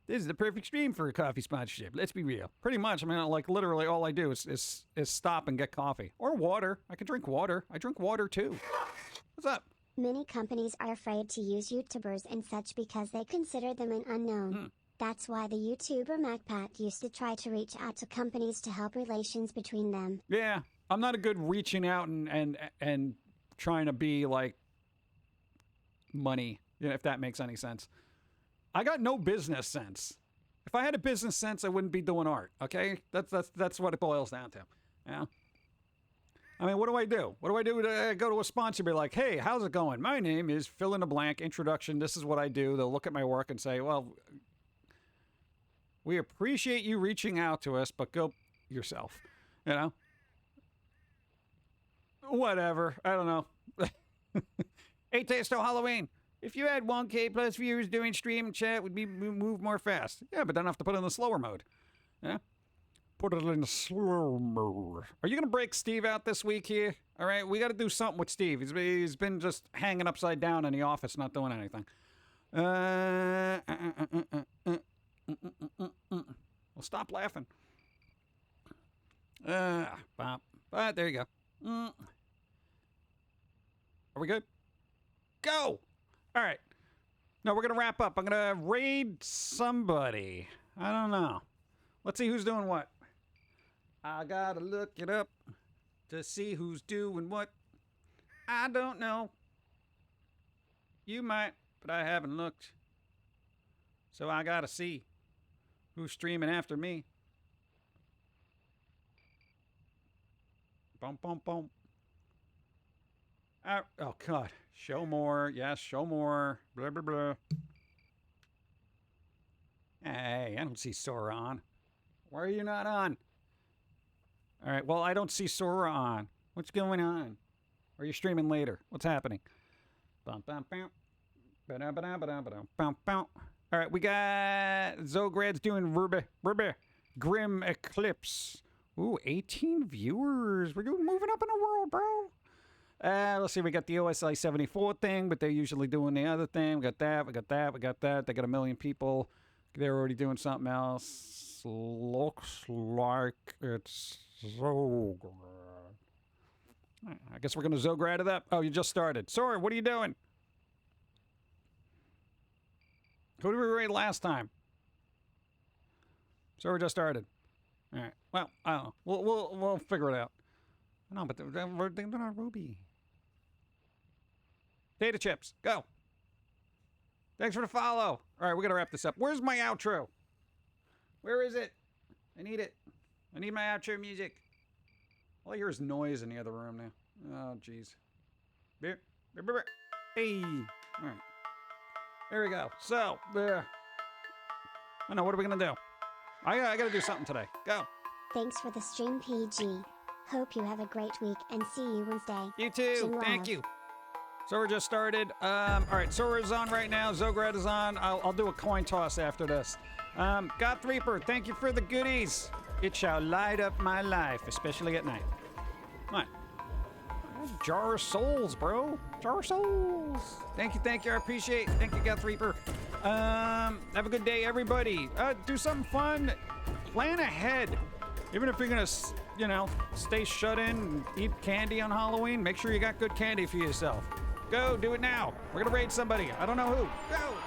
This is the perfect stream for a coffee sponsorship. Let's be real. Pretty much. I mean, like, literally all I do is stop and get coffee. Or water. I can drink water. I drink water, too. What's up? Many companies are afraid to use YouTubers and such because they consider them an unknown. That's why the YouTuber MacPat used to try to reach out to companies to help relations between them. Yeah. I'm not a good reaching out and trying to be, like, money. If that makes any sense. I got no business sense. If I had a business sense, I wouldn't be doing art. Okay, that's what it boils down to. Yeah. I mean, what do I do? What do I do to go to a sponsor and be like, hey, how's it going? My name is fill in the blank introduction. This is what I do. They'll look at my work and say, well, we appreciate you reaching out to us, but go yourself. You know. Whatever. I don't know. 8 days till Halloween. If you had 1K plus viewers doing stream and chat, would move more fast. Yeah, but then I have to put it in the slower mode. Yeah? Put it in the slower mode. Are you going to break Steve out this week here? All right, we got to do something with Steve. He's been just hanging upside down in the office, not doing anything. Well, stop laughing. But there you go. Are we good? Go! All right. Now we're going to wrap up. I'm going to raid somebody. I don't know. Let's see who's doing what. I got to look it up to see who's doing what. I don't know. You might, but I haven't looked. So I got to see who's streaming after me. Bum, bum, bum. Oh, God. Show more. Yes, show more. Blah, blah, blah. Hey, I don't see Sora on. Why are you not on? All right, well, I don't see Sora on. What's going on? Are you streaming later? What's happening? Bum, bum, bum. Ba-da-ba-da-ba-da-ba-da. Bum, bum. All right, we got Zograd's doing Ruby Grim Eclipse. Ooh, 18 viewers. We're moving up in the world, bro. Let's see. We got the OSI 74 thing, but they're usually doing the other thing. We got that. We got that. We got that. They got a million people. They're already doing something else. Looks like it's Zograd. I guess we're gonna Zograd it up. Oh, you just started. Sorry, what are you doing? Who did we rate last time? So we just started. All right. Well, I don't know. We'll figure it out. No, but they're not Ruby. Data chips, go. Thanks for the follow. All right, we gotta wrap this up. Where's my outro? Where is it? I need it. I need my outro music. All I hear is noise in the other room now. Oh, jeez. Hey. All right. There we go. So, I know, what are we gonna do? I gotta do something today. Go. Thanks for the stream, PG. Hope you have a great week and see you Wednesday. You too. Jim Thank Love. you. Sora just started. All right, Sora's on right now. Zograd is on. I'll do a coin toss after this. GothReaper, thank you for the goodies. It shall light up my life, especially at night. What? Jar of souls, bro. Jar of souls. Thank you. I appreciate it. Thank you, GothReaper. Have a good day, everybody. Do something fun. Plan ahead. Even if you're gonna, stay shut in and eat candy on Halloween, make sure you got good candy for yourself. Go, do it now. We're gonna raid somebody. I don't know who. Go.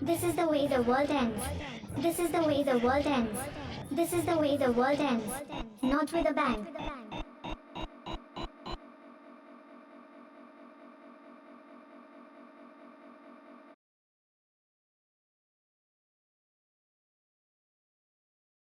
This is the way the world ends. This is the way the world ends. This is the way the world ends. Not with a bang.